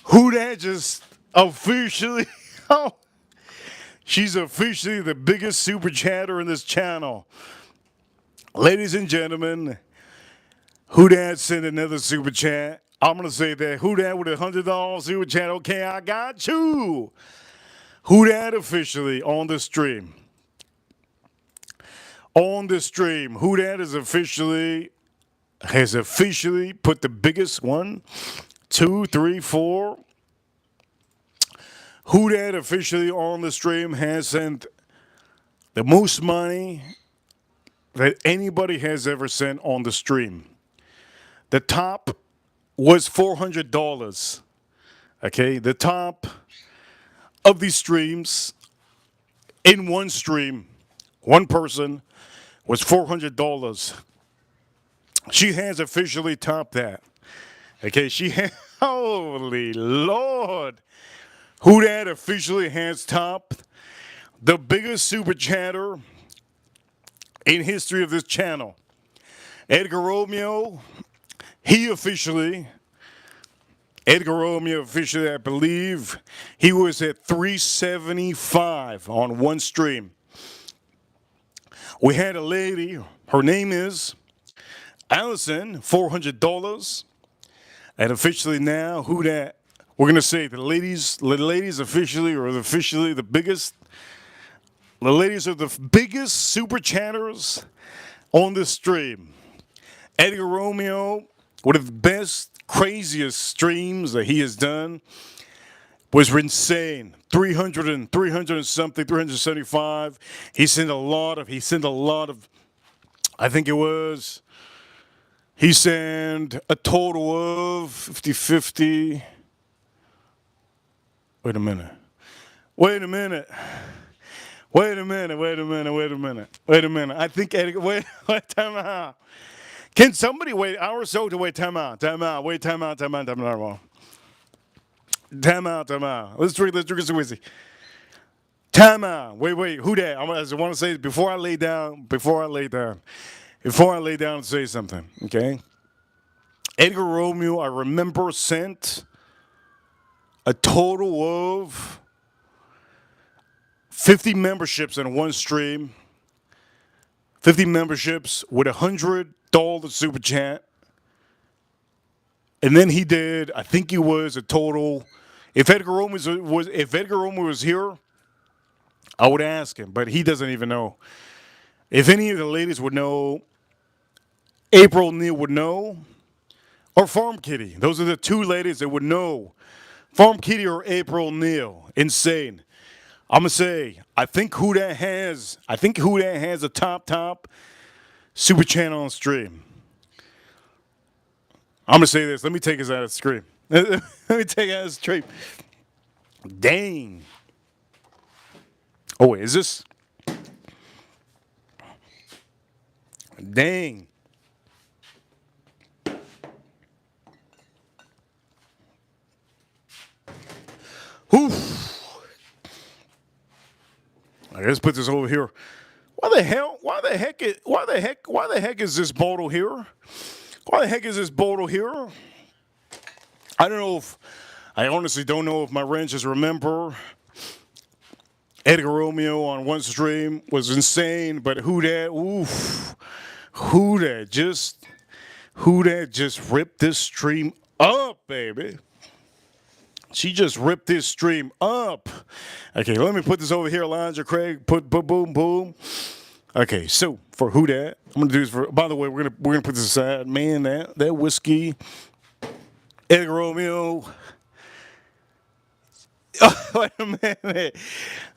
Who that just officially. Oh, she's officially the biggest super chatter in this channel. Ladies and gentlemen, who that sent another super chat? I'm going to say that. Who that with $100 super chat? Okay, I got you. Who that officially on the stream? On the stream, who that has officially put the biggest 1, 2, 3, 4. Who that officially on the stream has sent the most money that anybody has ever sent on the stream? The top was $400. Okay, the top of these streams in one stream, one person was $400. She has officially topped that. Okay, holy Lord. Who that officially has topped the biggest super chatter in history of this channel? Edgar Romeo, I believe, he was at 375 on one stream. We had a lady, her name is Allison, $400. And officially now, who that? We're going to say the ladies officially the biggest. The ladies are the biggest super chatters on this stream. Edgar Romeo, one of the best, craziest streams that he has done, was insane. 300 and something, 375. He sent a lot of, I think it was, he sent a total of 50-50. Wait a minute. I think Edgar, wait, time out. Can somebody wait an hour or so to wait? Time out. Time out. Let's drink some whiskey. Time out. Wait. Who that? I want to say before I lay down and say something. Okay. Edgar Romeo, I remember, sent a total of 50 memberships in one stream. 50 memberships with $100 super chat. And then he did, I think he was a total. If Edgar Romeo was here, I would ask him, but he doesn't even know. If any of the ladies would know, April Neal would know, or Farm Kitty. Those are the two ladies that would know. Farm Kitty or April Neal. Insane. I'm gonna say, I think who that has a top super channel on stream. I'm gonna say this. Let me take us out of the stream. Let me take it out of the stream. Dang. Oh wait, is this? Dang. Oof. I guess put this over here. Why the heck is this bottle here? Why the heck is this bottle here? I honestly don't know if my ranchers remember. Edgar Romeo on one stream was insane, but who that just ripped this stream up, baby. She just ripped this stream up. Okay, let me put this over here, Elijah Craig. Put boom. Okay, so for who that, I'm gonna do this for. By the way, we're gonna put this aside. Man, that whiskey, Edgar Romeo. Oh, wait a minute,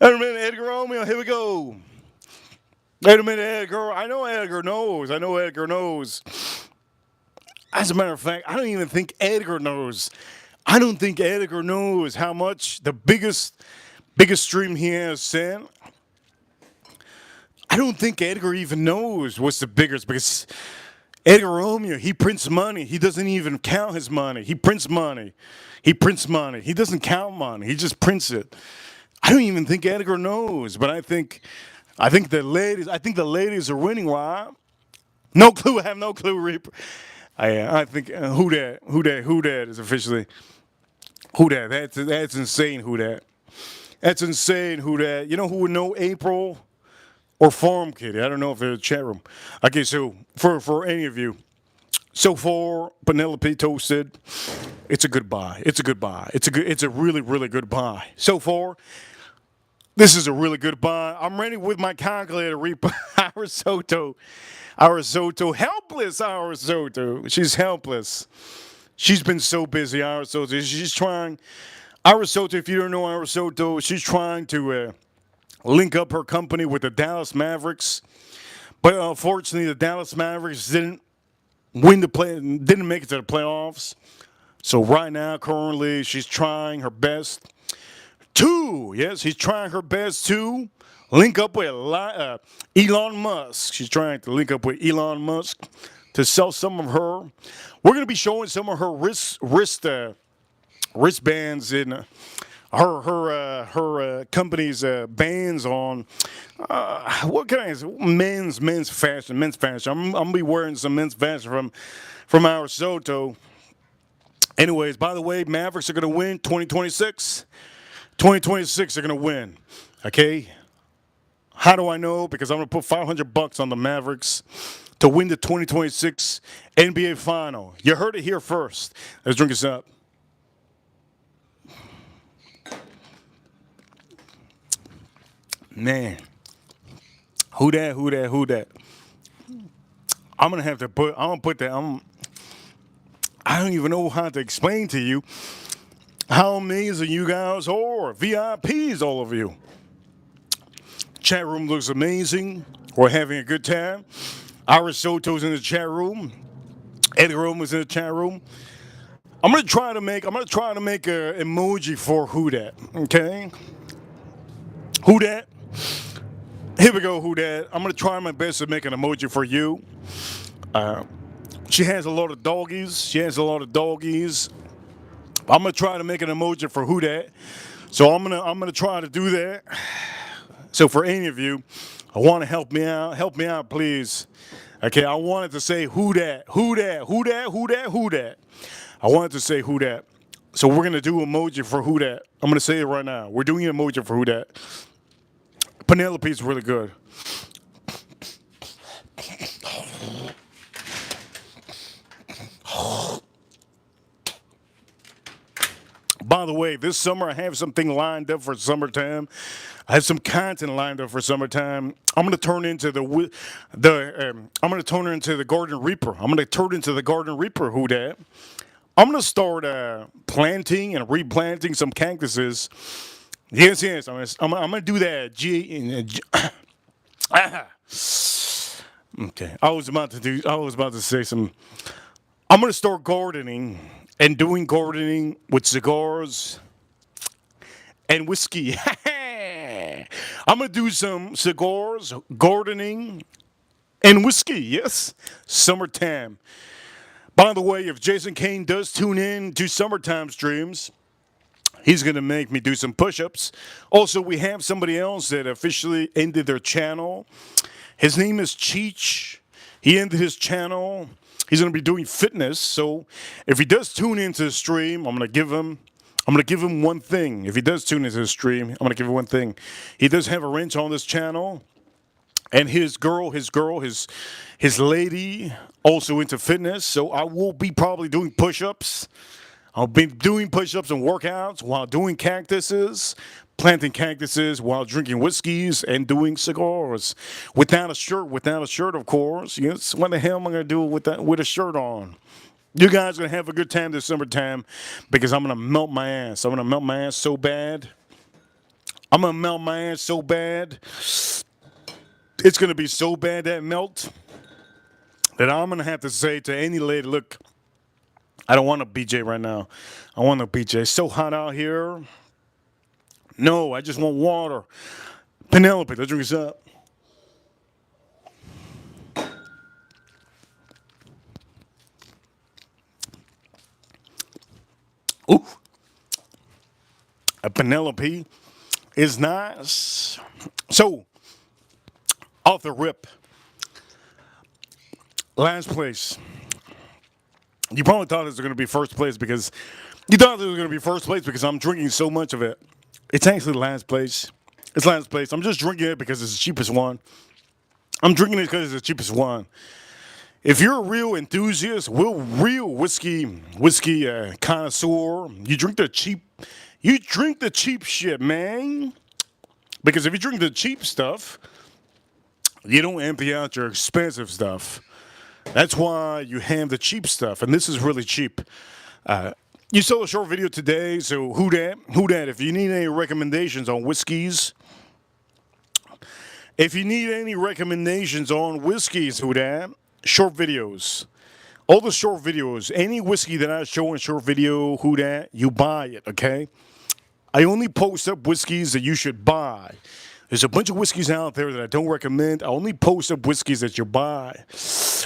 Edgar Romeo. Here we go. Wait a minute, Edgar. I know Edgar knows. As a matter of fact, I don't even think Edgar knows. I don't think Edgar knows how much the biggest stream he has sent. I don't think Edgar even knows what's the biggest because Edgar Romeo, he prints money. He doesn't even count his money. He prints money. He prints money. He doesn't count money. He just prints it. I don't even think Edgar knows, but I think the ladies are winning, right? No clue. I have no clue, Reaper. I think who that is officially who that. That's insane. Who that? That's insane. Who that? You know who would know April or Farm Kitty? I don't know if they're in the chat room. Okay, so for any of you, so far Penelope toasted. It's a good buy. It's a good buy. It's a really good buy. So far, this is a really good buy. I'm ready with my calculator. Reaper our Soto. Our Soto. Helpless our Soto. She's helpless. She's been so busy, our Soto. She's trying. Our Soto, if you don't know our Soto, she's trying to link up her company with the Dallas Mavericks. But unfortunately, the Dallas Mavericks didn't didn't make it to the playoffs. So right now, currently, she's trying her best she's trying her best to link up with Elon Musk. She's trying to link up with Elon Musk to sell some of her. We're going to be showing some of her wristbands in her company's bands on what can I say? Men's fashion. I'm gonna be wearing some men's fashion from our Soto. Anyways, by the way, Mavericks are gonna win 2026. 2026 are gonna win. Okay. How do I know? Because I'm gonna put $500 on the Mavericks to win the 2026 NBA Final. You heard it here first. Let's drink this up. Man, who that? I'm gonna put that. I don't even know how to explain to you how amazing you guys are. VIPs, all of you. Chat room looks amazing. We're having a good time. Our Soto's in the chat room. Eddie Rome is in the chat room. I'm gonna try to make an emoji for who that. Okay, who that? Here we go, who that? I'm gonna try my best to make an emoji for you. She has a lot of doggies. I'm gonna try to make an emoji for who that. So I'm gonna try to do that. So for any of you, I want to help me out, please. Okay, I wanted to say who that. I wanted to say who that. So we're gonna do emoji for who that. I'm gonna say it right now. We're doing an emoji for who that. Penelope is really good. By the way, this summer I have something lined up for summertime. I have some content lined up for summertime. I'm gonna turn into I'm gonna turn into the Garden Reaper. I'm gonna turn into the Garden Reaper. Who that? I'm gonna start planting and replanting some cactuses. Yes. I'm gonna do that. Okay. I was about to say some. I'm gonna start gardening and doing gardening with cigars and whiskey. I'm gonna do some cigars, gardening, and whiskey. Yes, summertime. By the way, if Jason Kane does tune in to summertime streams, he's going to make me do some push-ups. Also, we have somebody else that officially ended their channel. His name is Cheech. He ended his channel. He's going to be doing fitness. So if he does tune into the stream, I'm going to give him one thing. If he does tune into the stream, I'm going to give him one thing. He does have a wrench on this channel. And his lady, also into fitness. So I will be probably doing push-ups. I'll be doing push-ups and workouts while doing cactuses, planting cactuses while drinking whiskeys and doing cigars. Without a shirt, of course. Yes, what the hell am I gonna do with a shirt on? You guys are gonna have a good time this summertime because I'm gonna melt my ass. I'm gonna melt my ass so bad. It's gonna be so bad that melt that I'm gonna have to say to any lady, look, I don't want a BJ right now. I want a BJ. It's so hot out here. No, I just want water. Penelope, let's drink this up. Ooh. A Penelope is nice. So, off the rip. Last place. You probably thought it was going to be first place because I'm drinking so much of it. It's actually last place. It's last place. I'm just drinking it because it's the cheapest one. I'm drinking it because it's the cheapest one. If you're a real enthusiast, real whiskey connoisseur, you drink the cheap shit, man. Because if you drink the cheap stuff, you don't empty out your expensive stuff. That's why you have the cheap stuff, and this is really cheap. You saw a short video today, so who dat? If you need any recommendations on whiskeys, who dat? Short videos. All the short videos, any whiskey that I show in short video, who dat? You buy it, okay? I only post up whiskeys that you should buy. There's a bunch of whiskeys out there that I don't recommend. I only post up whiskeys that you buy.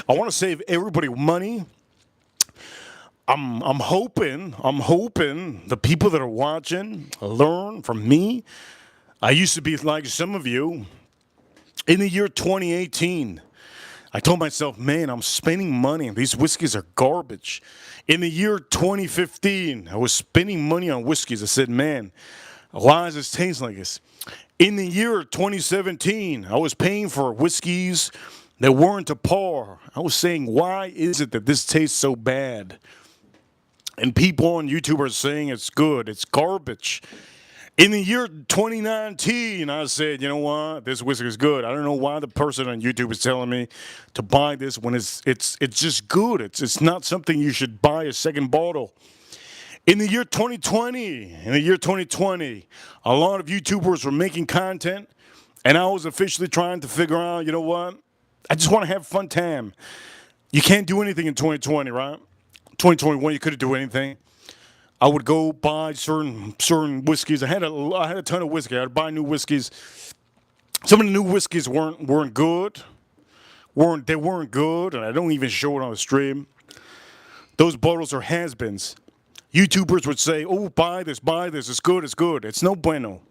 I want to save everybody money. I'm hoping the people that are watching learn from me. I used to be like some of you. In the year 2018, I told myself, man, I'm spending money and these whiskeys are garbage. In the year 2015, I was spending money on whiskeys. I said, man, why does this taste like this? In the year 2017, I was paying for whiskeys that weren't to par. I was saying, why is it that this tastes so bad? And people on YouTube are saying it's good. It's garbage. In the year 2019, I said, you know what? This whiskey is good. I don't know why the person on YouTube is telling me to buy this when it's just good. It's not something you should buy a second bottle. In the year 2020, a lot of YouTubers were making content, and I was officially trying to figure out, you know what? I just want to have a fun time. You can't do anything in 2020, right? 2021, you couldn't do anything. I would go buy certain whiskeys. I had a ton of whiskey. I'd buy new whiskeys. Some of the new whiskeys weren't good. They weren't good, and I don't even show it on the stream. Those bottles are has-beens. YouTubers would say, oh, buy this, it's good. It's no bueno.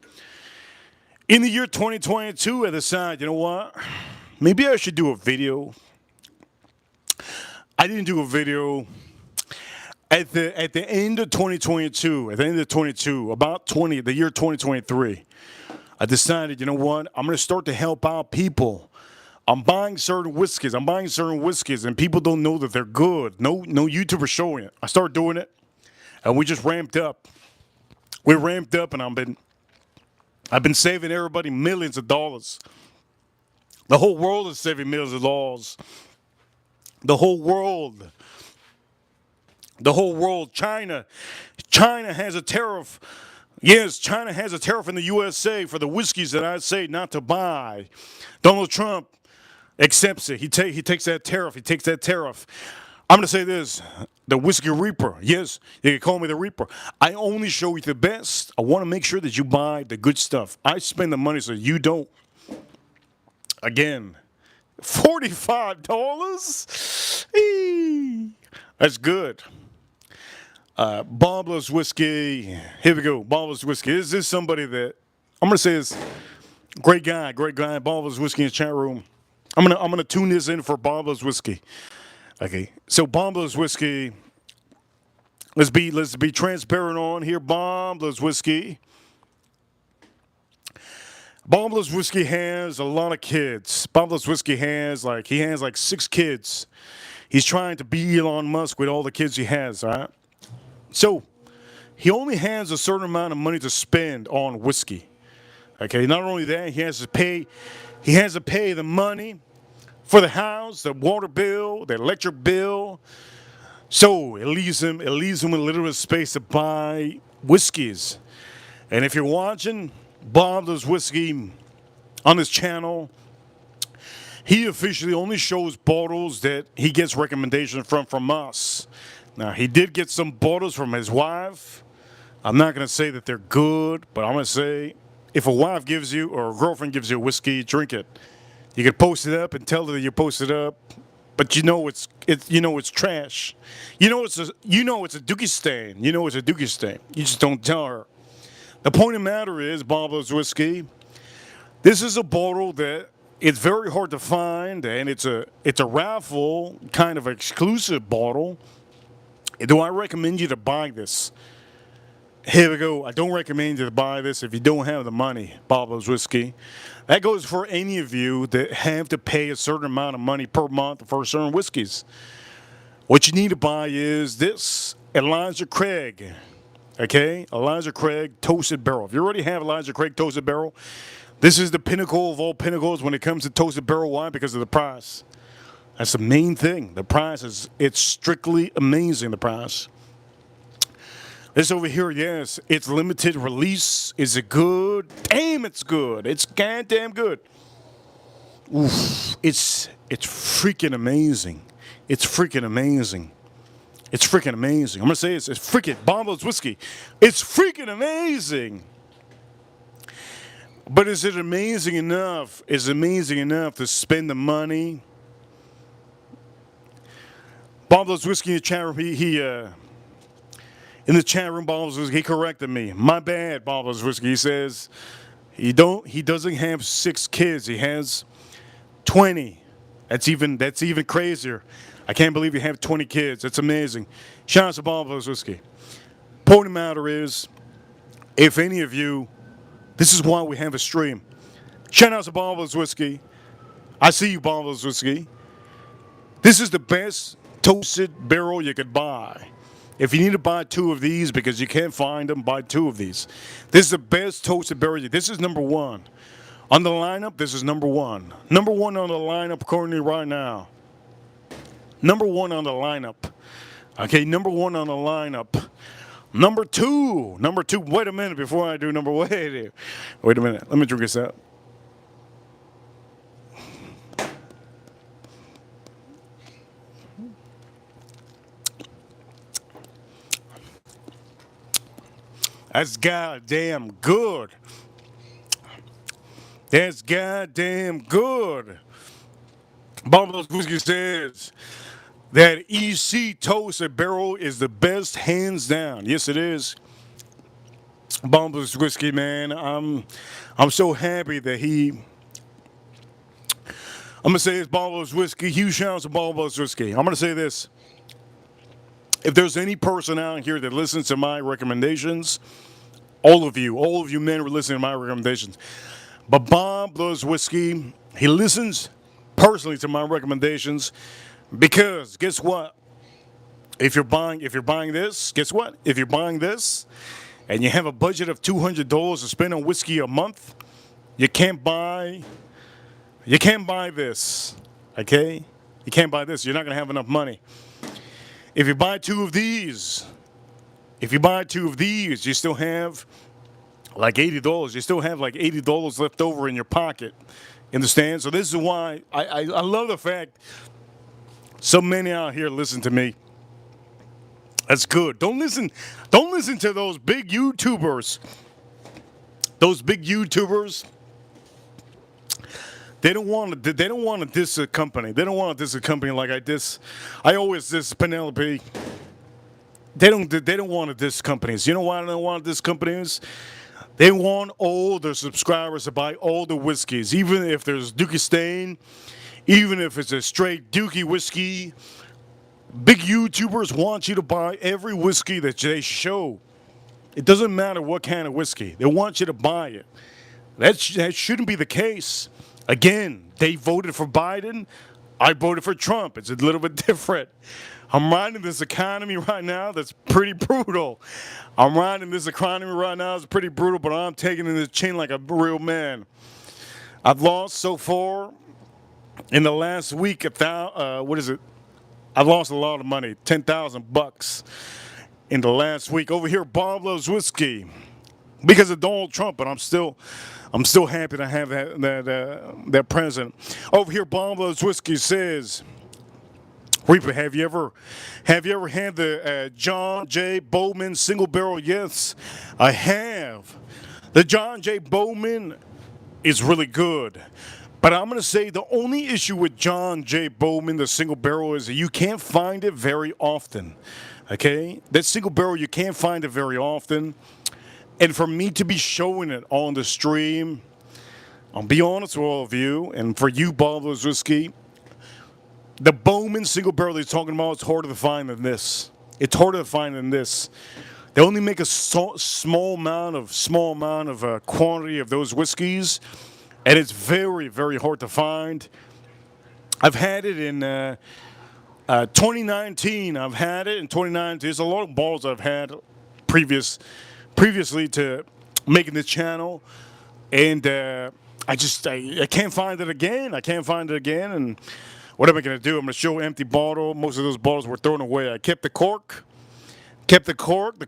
In the year 2022, I decided, you know what? Maybe I should do a video. I didn't do a video. At the end of 2022, the year 2023, I decided, you know what? I'm going to start to help out people. I'm buying certain whiskeys, and people don't know that they're good. No YouTuber showing it. I started doing it. And we just ramped up. We ramped up, and I've been saving everybody millions of dollars. The whole world is saving millions of dollars. The whole world. China has a tariff. Yes, China has a tariff in the USA for the whiskeys that I say not to buy. Donald Trump accepts it. He takes that tariff. I'm going to say this. The Whiskey Reaper. Yes, you can call me the Reaper. I only show you the best. I want to make sure that you buy the good stuff. I spend the money so you don't. Again, $45? That's good. Bob's Whiskey. Here we go. Bob's Whiskey. Is this somebody that I'm going to say is great guy. Bob's Whiskey in the chat room. I'm gonna tune this in for Bob's Whiskey. Okay, so Bob's Whiskey. Let's be transparent on here. Bob's Whiskey. Bob's Whiskey has a lot of kids. Bob's Whiskey has like 6 kids. He's trying to be Elon Musk with all the kids he has. All right. So he only has a certain amount of money to spend on whiskey. Okay. Not only that, he has to pay the money for the house, the water bill, the electric bill. So it leaves him a little bit of space to buy whiskeys. And if you're watching Bob's Whiskey on this channel, he officially only shows bottles that he gets recommendations from us. Now, he did get some bottles from his wife. I'm not going to say that they're good, but I'm going to say if a wife gives you or a girlfriend gives you a whiskey, drink it. You can post it up and tell her that you posted up, but you know it's trash. It's a dookie stain. You know it's a dookie stain. You just don't tell her. The point of the matter is, Barbara's whiskey. This is a bottle that it's very hard to find, and it's a raffle kind of exclusive bottle. Do I recommend you to buy this? Here we go. I don't recommend you to buy this if you don't have the money, Barbara's whiskey. That goes for any of you that have to pay a certain amount of money per month for certain whiskeys. What you need to buy is this Elijah Craig. Okay? Elijah Craig Toasted Barrel. If you already have Elijah Craig Toasted Barrel, this is the pinnacle of all pinnacles when it comes to Toasted Barrel. Why? Because of the price. That's the main thing. The price it's strictly amazing, the price. This over here, yes, it's limited release. Is it good? Damn, it's good. It's goddamn good. Oof, it's freaking amazing. It's freaking amazing. It's freaking amazing. I'm gonna say it's freaking Barbara's whiskey. It's freaking amazing. But is it amazing enough? Is it amazing enough to spend the money? Barbara's whiskey in the chat room, in the chat room, Barbara's whiskey, he corrected me. My bad, Barbara's whiskey. He says he doesn't have 6 kids. He has 20. That's even crazier. I can't believe you have 20 kids. That's amazing. Shout out to Barbara's whiskey. Point of the matter is, if any of you, this is why we have a stream. Shout out to Barbara's whiskey. I see you, Barbara's whiskey. This is the best toasted barrel you could buy. If you need to buy 2 of these because you can't find them, buy 2 of these. This is the best toasted barrel. This is number 1. On the lineup, this is number 1. Number 1 on the lineup currently right now. Number 1 on the lineup. Okay, number 1 on the lineup. Number 2. Wait a minute before I do number. Wait a minute. Let me drink this out. That's goddamn good. That's goddamn good. Barbara's whiskey says that EC Toasted Barrel is the best, hands down. Yes, it is. Barbara's whiskey, man. I'm so happy that I'm gonna say it's Barbara's whiskey. Huge shout out to Barbara's whiskey. I'm gonna say this. If there's any person out here that listens to my recommendations, all of you men are listening to my recommendations. But Barbara's whiskey, he listens personally to my recommendations because guess what? If you're buying this, guess what? If you're buying this and you have a budget of $200 to spend on whiskey a month, you can't buy this. Okay? You can't buy this. You're not gonna have enough money. If you buy 2 of these, you still have like $80. You still have like $80 left over in your pocket. Understand? So this is why I love the fact so many out here listen to me. That's good. Don't listen to those big YouTubers. Those big YouTubers. They don't want to diss a company. They don't want to diss a company like I diss. I always diss Penelope. They don't want to diss companies. You know why they don't want to diss companies? They want all their subscribers to buy all the whiskeys, even if there's Dookie Stain, even if it's a straight Dookie whiskey. Big YouTubers want you to buy every whiskey that they show. It doesn't matter what kind of whiskey. They want you to buy it. That shouldn't be the case. Again, they voted for Biden. I voted for Trump. It's a little bit different. I'm riding this economy right now that's pretty brutal. But I'm taking in the chin like a real man. I've lost so far in the last week, I've lost a lot of money, $10,000 in the last week. Over here, Bob loves whiskey because of Donald Trump, but I'm still happy to have that president. Over here, Bob loves whiskey says Reaper, have you ever had the John J. Bowman single barrel? Yes, I have. The John J. Bowman is really good. But I'm going to say the only issue with John J. Bowman, the single barrel, is that you can't find it very often. Okay? That single barrel, you can't find it very often. And for me to be showing it on the stream, I'll be honest with all of you, and for you, Bottlers Whiskey, the Bowman single barrel they're talking about is harder to find than this. It's harder to find than this. They only make a small amount of quantity of those whiskeys, and it's very, very hard to find. I've had it in 2019. I've had it in 2019. There's a lot of bottles I've had previously to making this channel, and I can't find it again. And what am I going to do? I'm going to show an empty bottle. Most of those bottles were thrown away. I kept the cork. The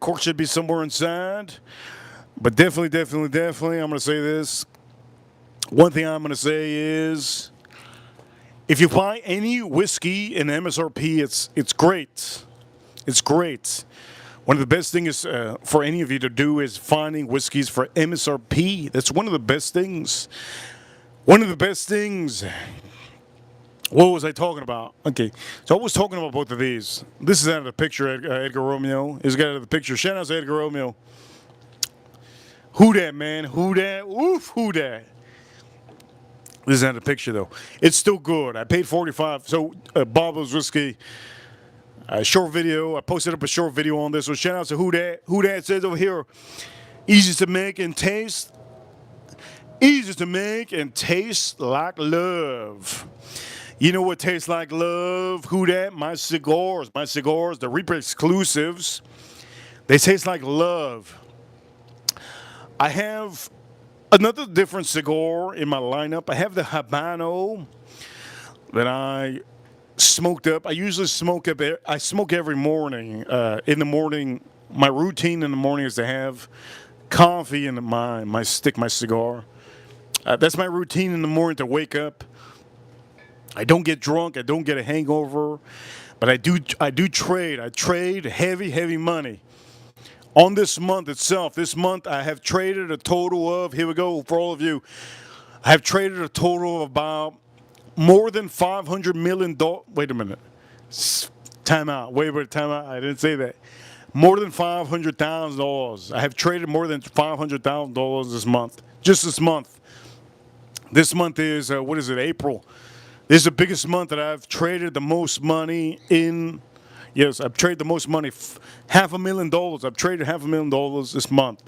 cork should be somewhere inside. But definitely, I'm going to say this. One thing I'm going to say is, if you buy any whiskey in MSRP, it's great. It's great. One of the best things for any of you to do is finding whiskeys for MSRP. That's one of the best things. One of the best things. What was I talking about? Okay, so I was talking about both of these. This is out of the picture, Edgar Romeo. This is out of the picture. Shout out to Edgar Romeo. Who that, man? Who that? Oof, who that? This is out of the picture, though. It's still good. I paid $45. So, Bob's Whiskey, short video. I posted up a short video on this. So, shout out to Who that. Who that says over here, easy to make and taste. Easy to make and taste like love. You know what tastes like love? Who that? My cigars, the Reaper exclusives. They taste like love. I have another different cigar in my lineup. I have the Habano that I smoked up. I usually smoke up. I smoke every morning. In the morning, my routine in the morning is to have coffee in my cigar. That's my routine in the morning to wake up. I don't get drunk. I don't get a hangover, but I do trade. I trade heavy money. On this month itself, this month I have traded a total of, here we go for all of you, I have traded a total of about more than $500 million. Wait a minute. Time out. I didn't say that. More than $500,000. I have traded more than $500,000 this month. Just this month. This month is, April. This is the biggest month that I've traded the most money in. Yes, I've traded the most money, $500,000. I've traded $500,000 this month.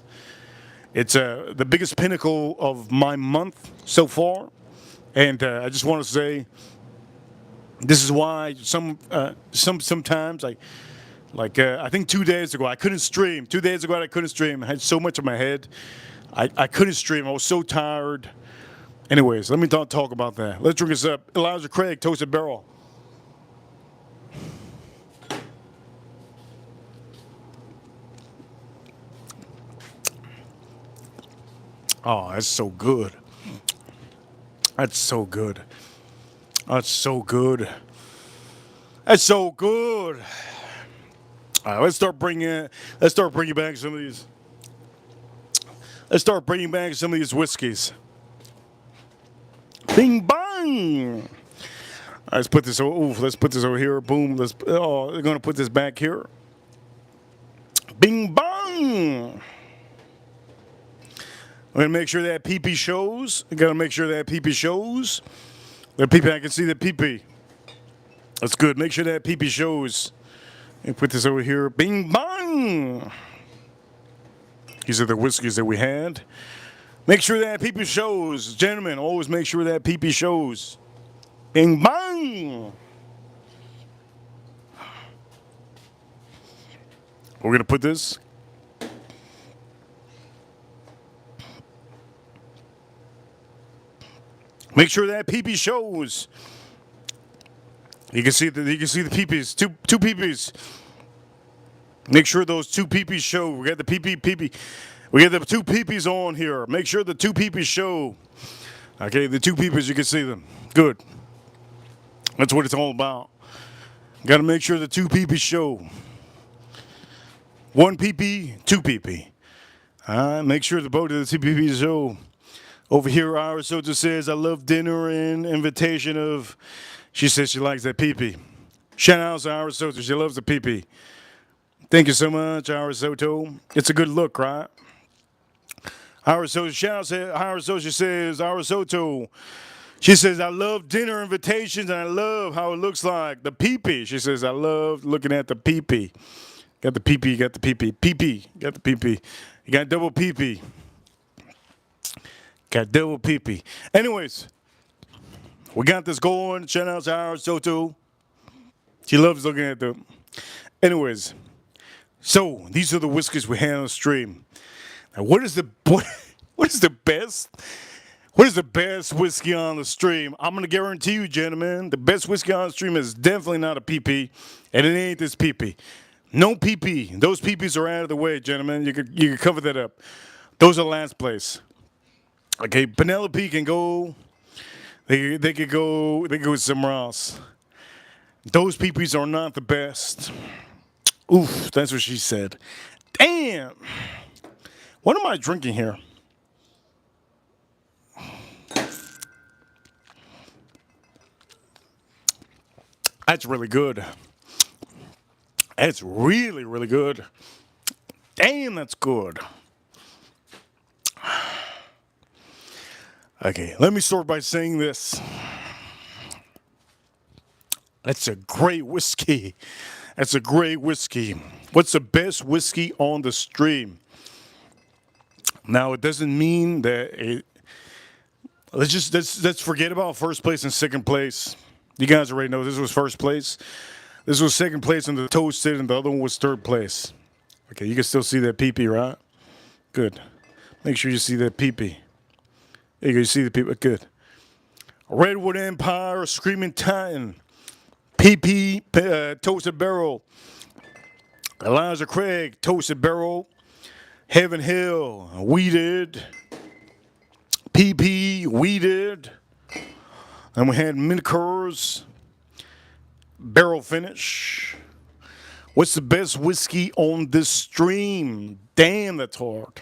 It's the biggest pinnacle of my month so far. And I just want to say, this is why sometimes I think 2 days ago I couldn't stream. 2 days ago I couldn't stream. I had so much in my head. I couldn't stream. I was so tired. Anyways, let me talk about that. Let's drink this up. Elijah Craig, Toasted Barrel. Oh, that's so good. That's so good. That's so good. That's so good. All right, let's start bringing back some of these. Let's start bringing back some of these whiskeys. Bing bang! Let's put this over here. Boom. They're gonna put this back here. Bing bang! I'm gonna make sure that PP shows. I gotta make sure that PP shows. The PP, I can see the PP. That's good. Make sure that PP shows. And put this over here. Bing bang! These are the whiskeys that we had. Make sure that PP shows. Gentlemen, always make sure that PP shows. Bing bang! We're going to put this. Make sure that PP shows. You can see the PPs. Two PPs. Make sure those two PPs show. We got the PP. We got the two peepees on here. Make sure the two peepees show. Okay, the two peepees, you can see them. Good. That's what it's all about. Got to make sure the two PP show. One PP, two PP. Make sure the both of the two PP show. Over here, our soldier says, I love dinner and invitation of. She says she likes that PP. Shout out to our soldier. She loves the PP. Thank you so much, our Soto. It's a good look, right? Our soldier, shout out to our soldier says, our Soto. She says, I love dinner invitations and I love how it looks like. The PP. She says, I love looking at the PP. Got the PP, got the PP. PP, got the PP. You got double PP. Got double PP. Anyways, we got this going. Shout out to our Soto. She loves looking at them. Anyways, so these are the whiskeys we had on the stream. Now, what is the best? What is the best whiskey on the stream? I'm gonna guarantee you, gentlemen, the best whiskey on the stream is definitely not a PP, and it ain't this PP. No PP. Those PPs are out of the way, gentlemen. You could cover that up. Those are last place. Okay, Penelope can go. They could go somewhere else. Those PPs are not the best. Oof, that's what she said. Damn. What am I drinking here? That's really good. That's really, really good. Damn, that's good. Okay, let me start by saying this. That's a great whiskey. That's a great whiskey. What's the best whiskey on the stream? Now, it doesn't mean that it. Let's forget about first place and second place. You guys already know this was first place. This was second place in the toasted, and the other one was third place. Okay, you can still see that PP, right? Good. Make sure you see that PP. There you go, you see the PP. Good. Redwood Empire, Screaming Titan, PP, Toasted Barrel, Elijah Craig, Toasted Barrel, Heaven Hill, Weeded, PP, Weeded. And we had Minkers, Barrel Finish. What's the best whiskey on this stream? Damn, that's hard.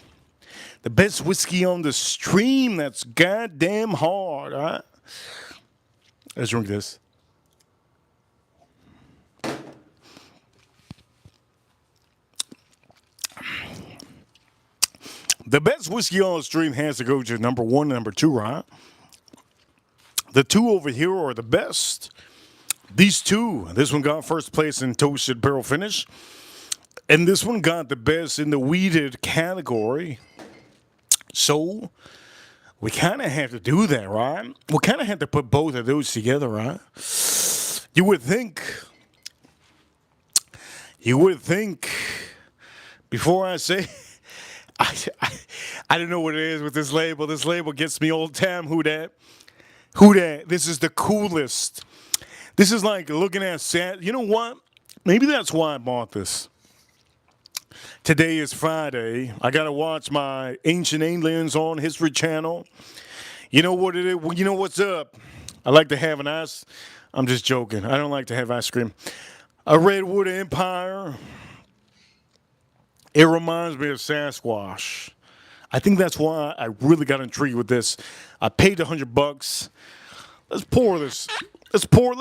The best whiskey on the stream, that's goddamn hard, all right? Let's drink this. The best whiskey on the stream has to go to number one and number two, right? The two over here are the best. These two, this one got first place in Toasted Barrel Finish, and this one got the best in the weeded category. So, we kind of have to do that, right? We kind of have to put both of those together, right? You would think, before I say, I don't know what it is with this label. This label gets me all the time. Who that? This is the coolest. This is like looking at sad. You know what? Maybe that's why I bought this. Today is Friday. I gotta watch my Ancient Aliens on History Channel. You know what it is? You know what's up? I like to have an ice. I'm just joking. I don't like to have ice cream. A Redwood Empire. It reminds me of Sasquatch. I think that's why I really got intrigued with this. I paid $100. Let's pour this. Let's pour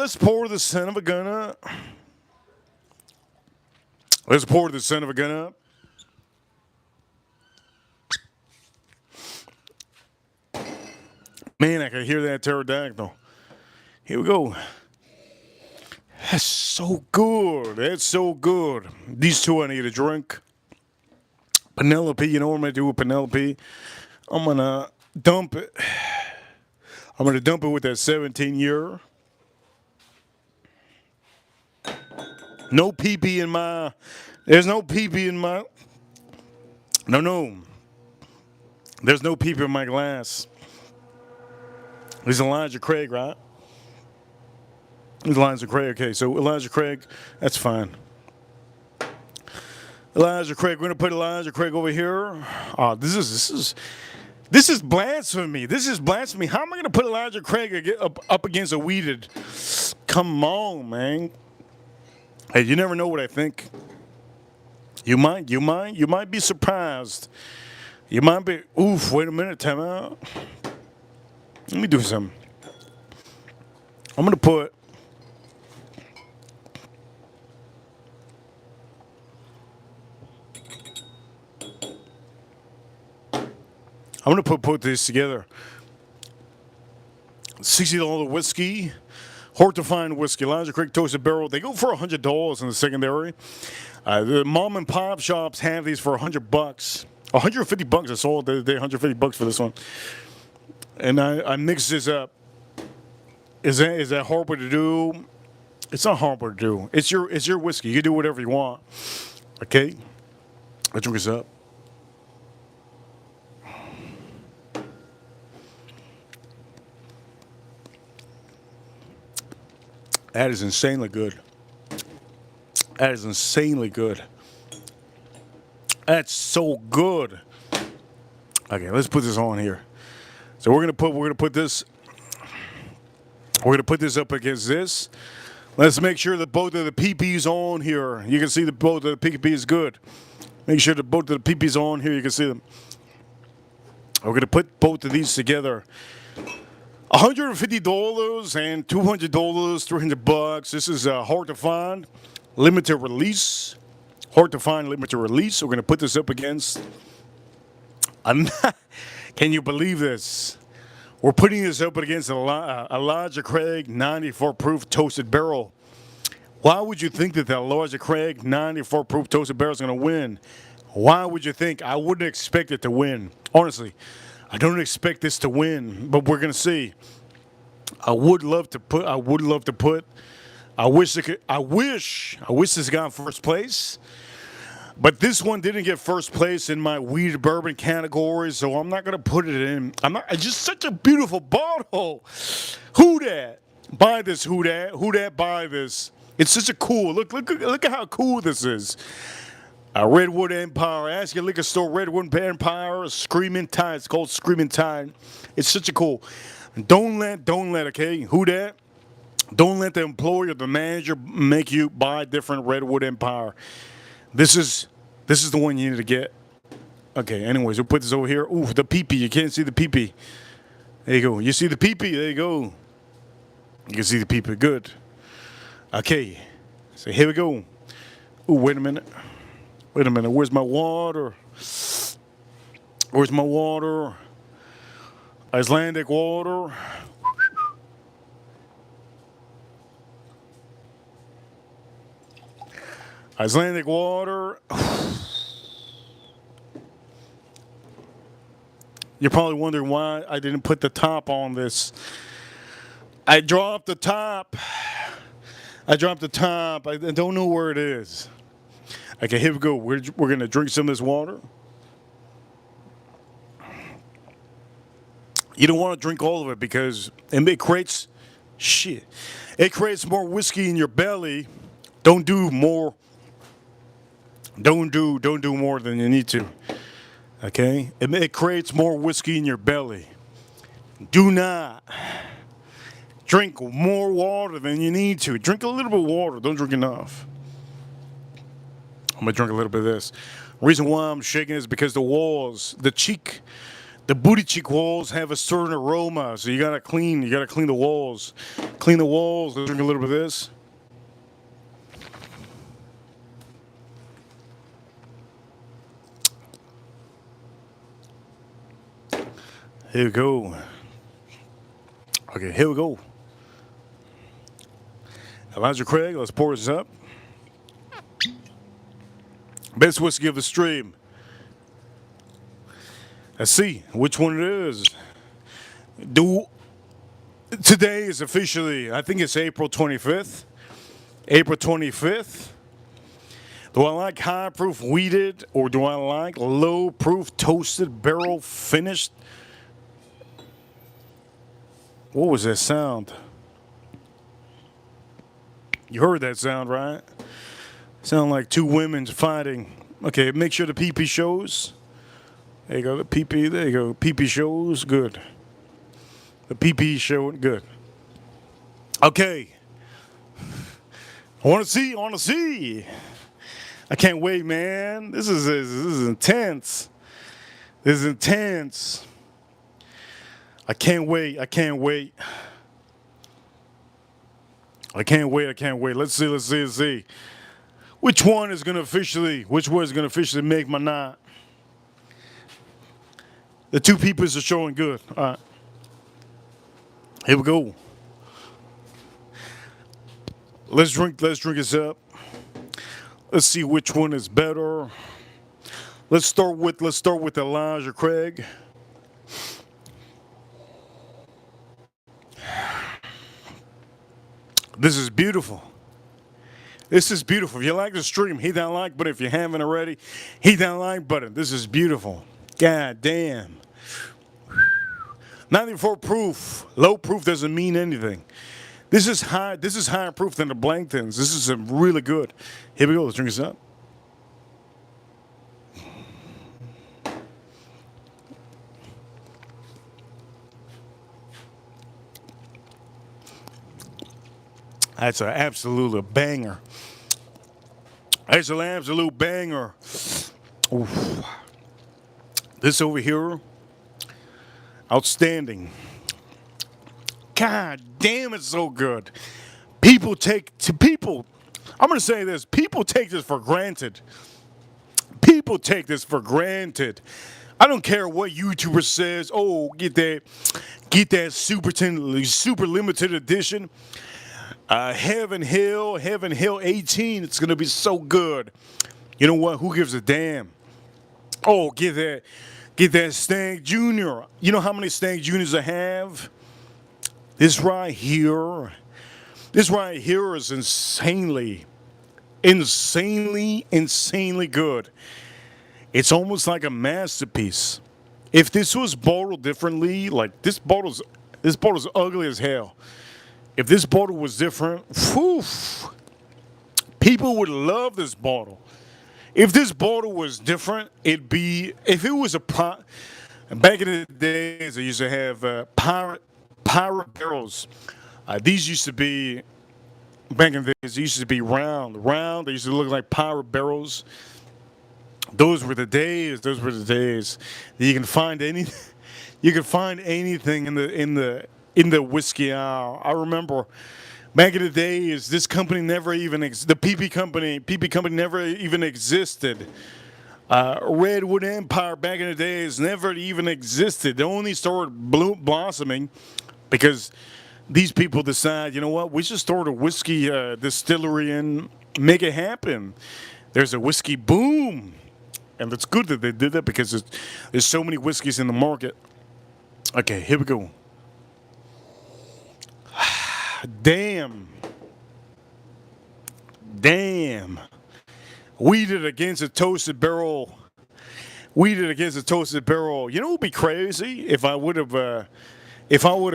this son of a gun up. Let's pour this son of a gun up. Man, I can hear that pterodactyl. Here we go. That's so good. That's so good. These two I need to drink. Penelope, you know what I'm going to do with Penelope? I'm going to dump it. I'm going to dump it with that 17-year. No PP in my... There's no PP in my... No. There's no PP in my glass. This is Elijah Craig, right? This is Elijah Craig. Okay, so Elijah Craig, that's fine. Elijah Craig, we're going to put Elijah Craig over here. This is blasphemy. This is blasphemy. How am I going to put Elijah Craig up against a weeded? Come on, man. Hey, you never know what I think. You might be surprised. You might be, oof, wait a minute, time out. Let me do something. I'm gonna put, put this together. $60 whiskey, hard to find whiskey. Elijah Craig Toasted Barrel. They go for $100 in the secondary. The mom and pop shops have these for $100. $150 I saw the other day. $150 for this one. And I mixed this up. Is that horrible to do? It's not horrible to do. It's your whiskey. You can do whatever you want. Okay? Let's drink this up. That is insanely good. That is insanely good. That's so good. Okay, let's put this on here. So we're gonna put this up against this. Let's make sure that both of the PP's on here. You can see that both of the PP is good. Make sure that both of the PP's on here. You can see them. We're gonna put both of these together. $150 and $200, $300. This is hard to find, limited release. Hard to find, limited release. We're gonna put this up against. Can you believe this? We're putting this up against Elijah Craig 94 proof toasted barrel. Why would you think that the Elijah Craig 94 proof toasted barrel is gonna win? Why would you think? I wouldn't expect it to win. Honestly, I don't expect this to win, but we're gonna see. I wish this got first place. But this one didn't get first place in my weed bourbon category, so I'm not gonna put it in. It's just such a beautiful bottle. Who dat? Buy this, who dat? Who dat buy this? It's such a cool look at how cool this is. Redwood Empire. Ask your liquor store. Redwood Empire. Screaming Tide. It's called Screaming Tide. It's such a cool. Don't let. Okay, who dat? Don't let the employer, the manager, make you buy different Redwood Empire. This is the one you need to get. Okay, anyways, we'll put this over here. Ooh, the peepee. You can't see the peepee. There you go. You see the peepee? There you go. You can see the peepee. Good. Okay. So here we go. Ooh, wait a minute. Where's my water? Where's my water? Icelandic water. Icelandic water. You're probably wondering why I didn't put the top on this. I dropped the top. I don't know where it is. Okay, here we go. We're going to drink some of this water. You don't want to drink all of it because it creates shit. It creates more whiskey in your belly. Don't do more. Don't do more than you need to. Okay? It creates more whiskey in your belly. Do not drink more water than you need to. Drink a little bit of water. Don't drink enough. I'm going to drink a little bit of this. The reason why I'm shaking is because the walls, the booty cheek walls have a certain aroma. So you got to clean the walls. Clean the walls. Let's drink a little bit of this. Here we go. Okay, here we go. Elijah Craig, let's pour this up. Best whiskey of the stream. Let's see which one it is. Today is officially, I think it's April 25th. April 25th. Do I like high proof wheated or do I like low proof toasted barrel finished? What was that sound? You heard that sound, right? Sound like two women fighting. Okay, make sure the PP shows. There you go, the PP, there you go. PP shows, good. The PP showing, good. Okay. I want to see. I want to see. I can't wait, man. This is intense. This is intense. I can't wait. I can't wait. I can't wait. I can't wait. Let's see. Let's see. Let's see. Which one is gonna officially make my night? The two peepers are showing good. All right. Here we go. Let's drink this up. Let's see which one is better. Let's start with Elijah Craig. This is beautiful. This is beautiful. If you like the stream, hit that like button. If you haven't already, hit that like button. This is beautiful. God damn. 94 proof. Low proof doesn't mean anything. This is higher proof than the blank things. This is really good. Here we go. Let's drink this up. That's an absolute banger. That's an absolute banger. Oof. This over here, outstanding. God damn, it's so good. I'm going to say this. People take this for granted. People take this for granted. I don't care what YouTuber says. Oh, get that super limited edition. Heaven Hill 18. It's gonna be so good. You know what? Who gives a damn? Oh, get that Stang Junior. You know how many Stang Juniors I have? This right here is insanely good. It's almost like a masterpiece. If this was bottled differently, like this bottle's ugly as hell. If this bottle was different, whew, people would love this bottle. If this bottle was different, if it was a pot. Back in the days, I used to have pirate barrels. These used to be, back in the days, they used to be round. They used to look like pirate barrels. Those were the days. You can find anything. You can find anything in the whiskey aisle. I remember back in the days, this company never even the PP company never even existed. Redwood Empire back in the days never even existed. They only started blossoming because these people decide, you know what, we should start a whiskey distillery and make it happen. There's a whiskey boom. And it's good that they did that because there's so many whiskeys in the market. Okay, here we go. Damn. Weeded against a toasted barrel. You know what would be crazy if I would have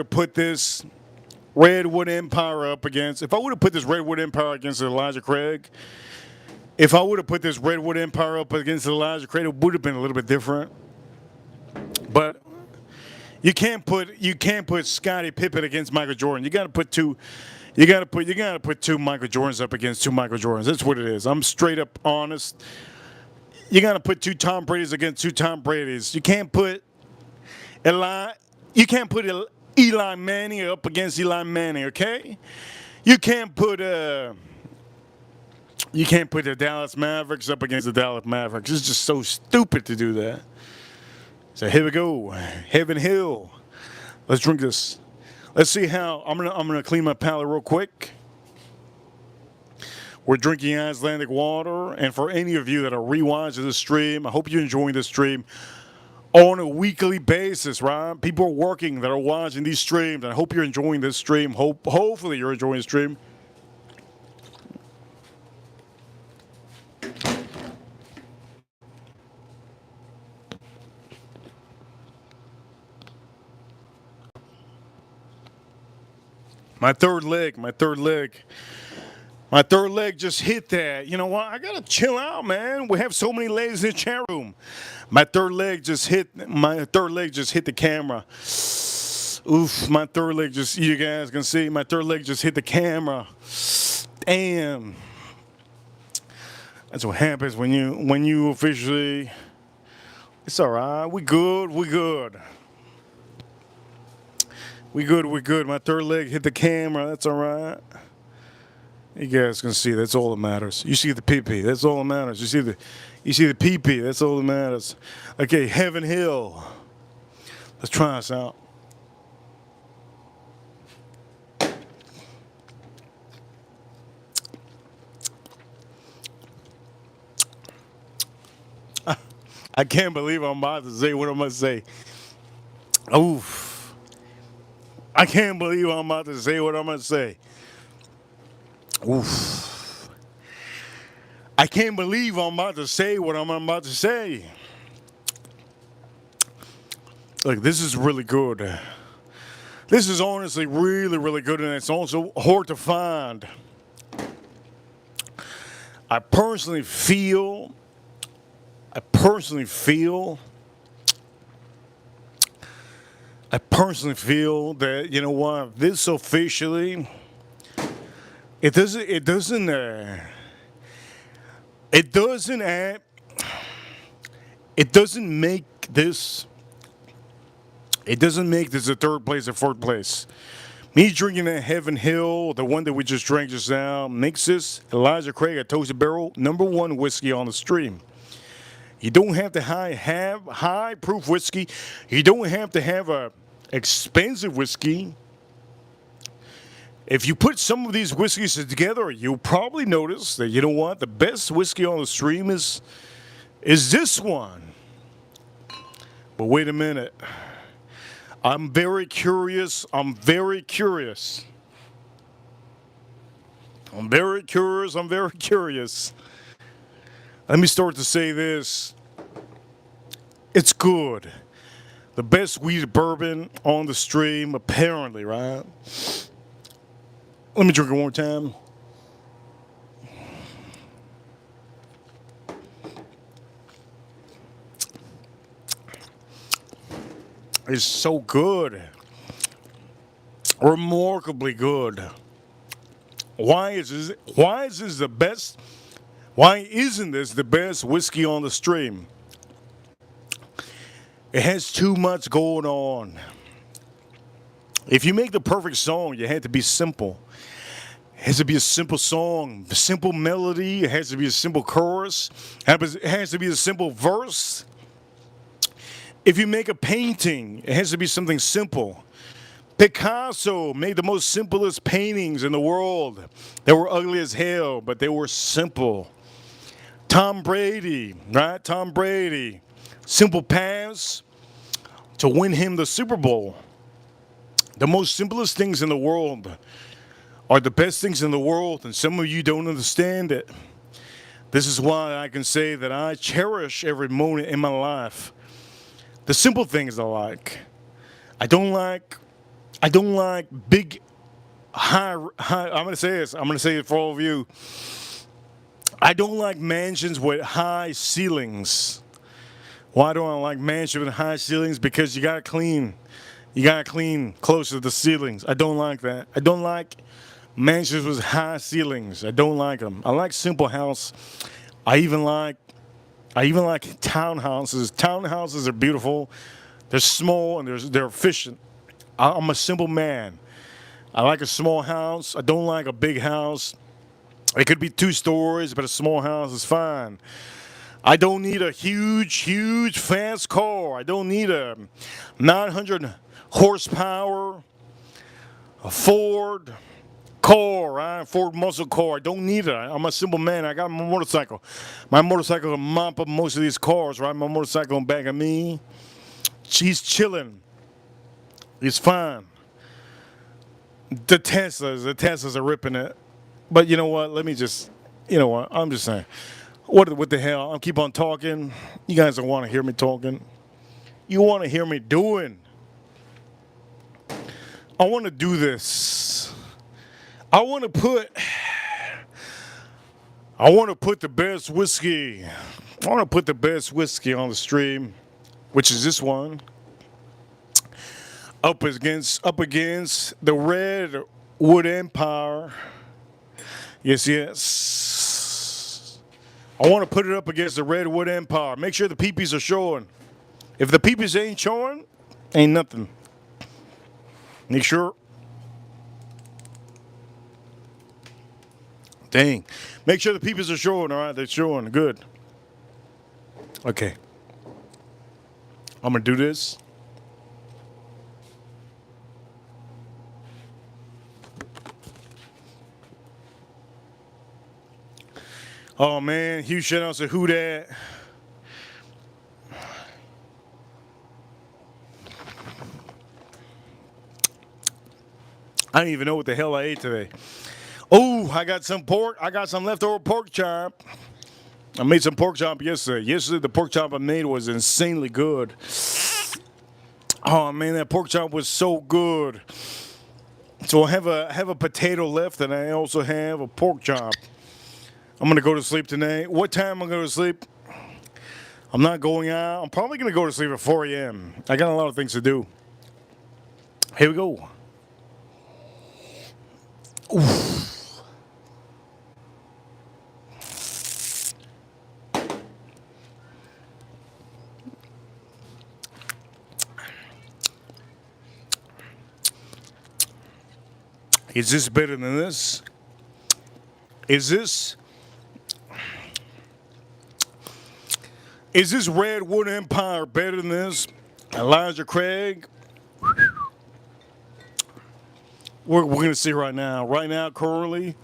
put this Redwood Empire against Elijah Craig. If I would have put this Redwood Empire up against Elijah Craig, it would have been a little bit different. But you can't put Scottie Pippen against Michael Jordan. You gotta put two Michael Jordans up against two Michael Jordans. That's what it is. I'm straight up honest. You gotta put two Tom Brady's against two Tom Brady's. You can't put Eli Manning up against Eli Manning, okay? You can't put the Dallas Mavericks up against the Dallas Mavericks. It's just so stupid to do that. So here we go, Heaven Hill. Let's drink this. Let's see how I'm gonna clean my palate real quick. We're drinking Icelandic water, and for any of you that are rewatching the stream, I hope you're enjoying the stream on a weekly basis, right? People are working that are watching these streams. I hope you're enjoying this stream. Hopefully you're enjoying the stream. My third leg just hit that. You know what? I gotta chill out, man. We have so many ladies in the chat room. My third leg just hit the camera. Oof, you guys can see my third leg just hit the camera. Damn. That's what happens when you officially. It's all right. We good. We good. We good. We good. My third leg hit the camera. That's all right. You guys can see. That's all that matters. You see the pee-pee. That's all that matters. You see the pee-pee. That's all that matters. Okay, Heaven Hill. Let's try this out. I can't believe I'm about to say what I'm going to say. Oof. I can't believe I'm about to say what I'm going to say. Oof. I can't believe I'm about to say what I'm about to say. Look, this is really good. This is honestly really, really good, and it's also hard to find. I personally feel that, you know what, this officially, it doesn't make this a third place or fourth place. Me drinking that Heaven Hill, the one that we just drank just now, makes this Elijah Craig a Toasted Barrel #1 whiskey on the stream. You don't have to have high proof whiskey. You don't have to have a expensive whiskey. If you put some of these whiskeys together, you'll probably notice that, you know what, the best whiskey on the stream is this one. But wait a minute. I'm very curious. I'm very curious. Let me start to say this. It's good. The best wheated bourbon on the stream, apparently, right? Let me drink it one more time. It's so good. Remarkably good. Why isn't this the best? Why isn't this the best whiskey on the stream? It has too much going on. If you make the perfect song, you have to be simple. It has to be a simple song, a simple melody. It has to be a simple chorus. It has to be a simple verse. If you make a painting, it has to be something simple. Picasso made the most simplest paintings in the world. They were ugly as hell, but they were simple. Tom Brady, right? Tom Brady. Simple pass to win him the Super Bowl. The most simplest things in the world are the best things in the world, and some of you don't understand it. This is why I can say that I cherish every moment in my life. The simple things I like. I don't like big, high. I'm gonna say this. I'm gonna say it for all of you. I don't like mansions with high ceilings. Why don't I like mansions with high ceilings? Because you gotta clean. You gotta clean close to the ceilings. I don't like that. I don't like mansions with high ceilings. I don't like them. I like simple house. I even like townhouses. Townhouses are beautiful. They're small and they're efficient. I'm a simple man. I like a small house. I don't like a big house. It could be 2 stories, but a small house is fine. I don't need a huge, fast car. I don't need a 900 horsepower, a Ford car, right? Ford muscle car. I don't need it. I'm a simple man. I got my motorcycle. My motorcycle will mop up most of these cars, right? My motorcycle in back of me. She's chilling. It's fine. The Teslas are ripping it. But you know what? I'm just saying. What the hell? I'll keep on talking. You guys don't want to hear me talking. You want to hear me doing. I want to do this. I want to put the best whiskey. I want to put the best whiskey on the stream, which is this one. Up against the Redwood Empire. Yes, yes. I want to put it up against the Redwood Empire. Make sure the peepees are showing. If the peepees ain't showing, ain't nothing. Make sure. Dang. Make sure the peepees are showing, all right? They're showing. Good. Okay. I'm going to do this. Oh, man. Huge shout outs to Who Dat. I don't even know what the hell I ate today. Oh, I got some pork. I got some leftover pork chop. I made some pork chop yesterday. Yesterday, the pork chop I made was insanely good. Oh, man, that pork chop was so good. So I have a potato left, and I also have a pork chop. I'm going to go to sleep tonight. What time am I going to sleep? I'm not going out. I'm probably going to go to sleep at 4 a.m. I got a lot of things to do. Here we go. Oof. Is this better than this? Is this Redwood Empire better than this? Elijah Craig? We're going to see right now. Right now, currently,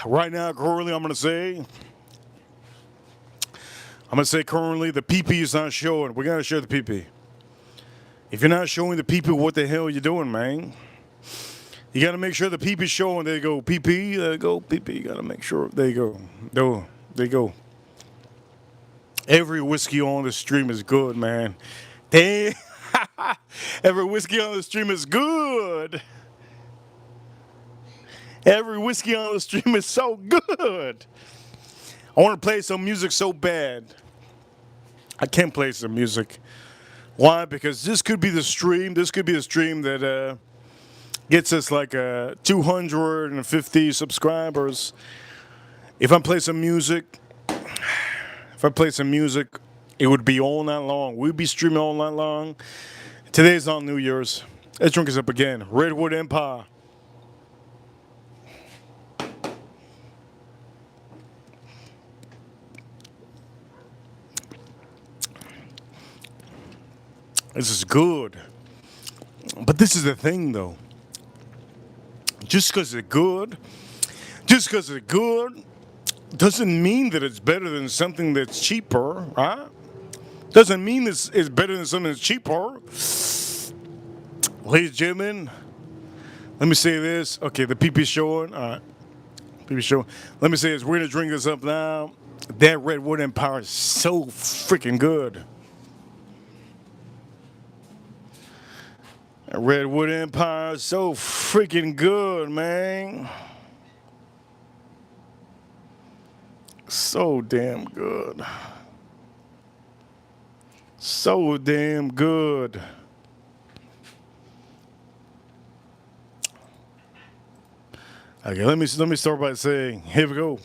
I'm going to say currently the PP is not showing. We got to show the PP. If you're not showing the PP, what the hell are you doing, man? You got to make sure the PP is showing. There you go, PP. There you go, PP. You got to make sure. There you go. There you go. Every whiskey on the stream is good, man. Damn. Every whiskey on the stream is good. Every whiskey on the stream is so good. I want to play some music so bad. I can't play some music. Why? Because this could be the stream. This could be the stream that gets us like 250 subscribers. If I play some music, it would be all night long. We'd be streaming all night long. Today's on New Year's. Let's drink this up again. Redwood Empire. This is good. But this is the thing, though. Just because it's good, doesn't mean that it's better than something that's cheaper, right? Doesn't mean it's better than something that's cheaper. Ladies and gentlemen, let me say this. Okay, the PP showing. All right. PP showing. Let me say this. We're going to drink this up now. That Redwood Empire is so freaking good. That Redwood Empire is so freaking good, man. So damn good. So damn good. Okay, let me start by saying, here we go.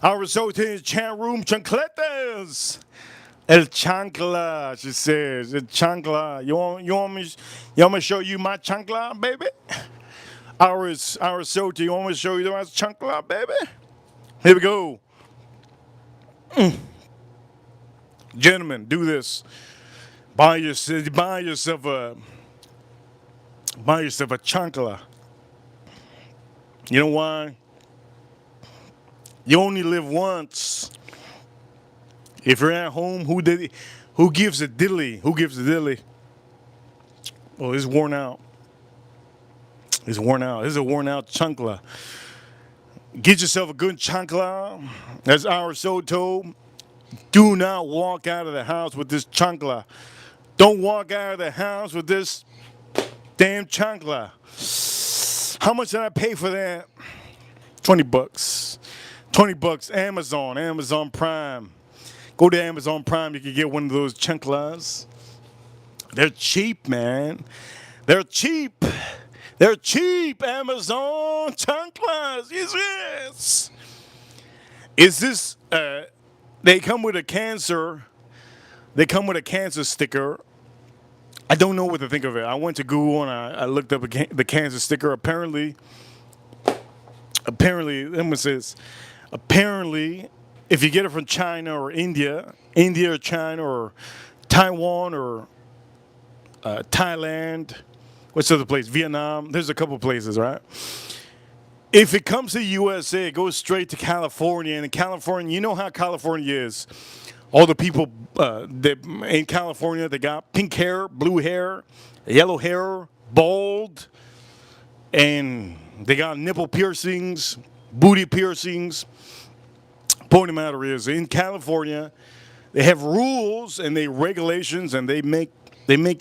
Our result in the chat room, chancletas. El chancla, she says. El chancla. You want me to show you my chancla, baby? Our result, you want me to show you my chancla, baby? Here we go. Gentlemen, do this. Buy yourself a chancla. You know why? You only live once. If you're at home, who gives a diddly? Who gives a diddly? Well, it's worn out. It's worn out. This is a worn out chancla. Get yourself a good chancla. As our so told. Do not walk out of the house with this chancla. Don't walk out of the house with this damn chancla. How much did I pay for that? $20. $20. Amazon Prime. Go to Amazon Prime. You can get one of those chanclas. They're cheap, man. They're cheap. They're cheap Amazon chanclas. Yes, yes. Is this? They come with a cancer. They come with a cancer sticker. I don't know what to think of it. I went to Google and I looked up the cancer sticker. Apparently, let me say this. Apparently, if you get it from China or India or China or Taiwan or Thailand, what's the other place? Vietnam. There's a couple places, right? If it comes to the USA, it goes straight to California. And in California, you know how California is. All the people that in California, they got pink hair, blue hair, yellow hair, bald, and they got nipple piercings, booty piercings. Point of the matter is, in California, they have rules and they regulations, and they make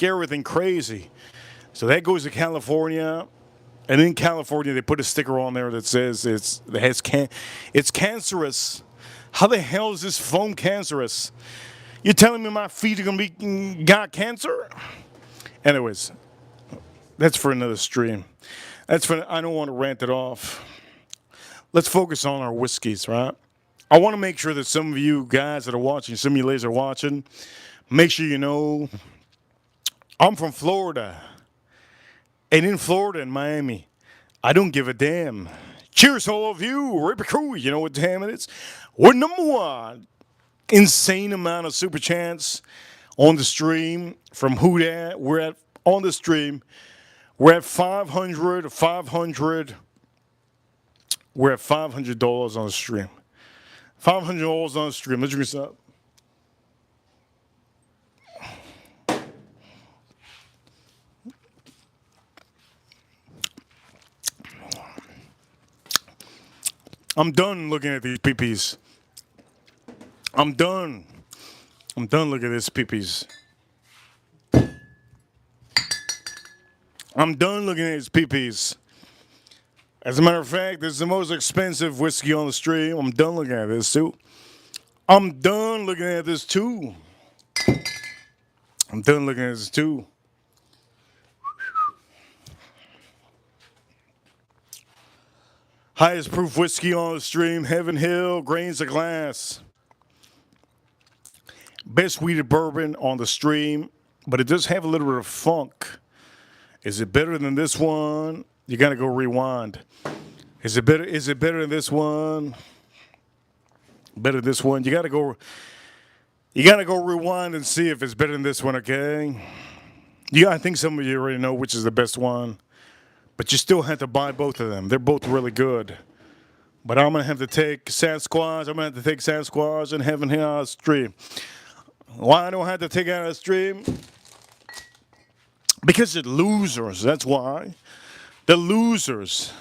everything crazy. So that goes to California, and in California, they put a sticker on there that says it's cancerous. How the hell is this foam cancerous? You're telling me my feet are gonna got cancer? Anyways, that's for another stream. I don't want to rant it off. Let's focus on our whiskeys, right? I want to make sure that some of you guys that are watching, some of you ladies are watching, make sure you know I'm from Florida. And in Florida and Miami, I don't give a damn. Cheers to all of you, Ripper Crew. You know what time it is? We're number one. Insane amount of super chats on the stream from who that we're at on the stream. We're at 500. We're at $500 on the stream. $500 on the stream. Let's drink this up. I'm done looking at these peepees. I'm done looking at these peepees. I'm done looking at these peepees. As a matter of fact, this is the most expensive whiskey on the stream. I'm done looking at this too. I'm done looking at this too. Highest proof whiskey on the stream, Heaven Hill, grains of glass. Best wheated bourbon on the stream, but it does have a little bit of funk. Is it better than this one? You gotta go rewind. Is it better than this one? Better than this one? You gotta go rewind and see if it's better than this one, okay? Yeah, I think some of you already know which is the best one. But you still have to buy both of them. They're both really good. But I'm gonna have to take Sasquatch and Heaven Hill out of the stream. Why I don't have to take it out of the stream? Because they're losers, that's why. They're losers.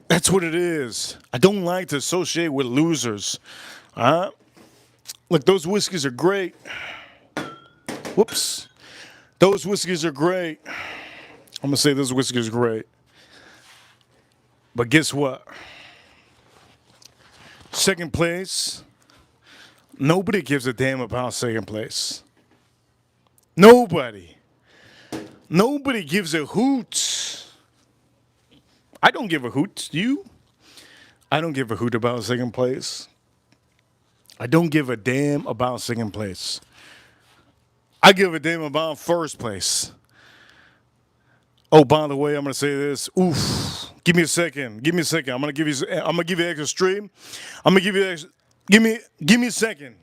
That's what it is. I don't like to associate with losers. Look, those whiskeys are great. Whoops. Those whiskeys are great. I'm gonna say those whiskeys are great. But guess what? Second place. Nobody gives a damn about second place. Nobody gives a hoot. I don't give a hoot. You? I don't give a hoot about second place. I don't give a damn about second place. I give a damn about first place. Oh, by the way, I'm gonna say this. Oof. Give me a second. I'm gonna give you extra stream. Give me a second.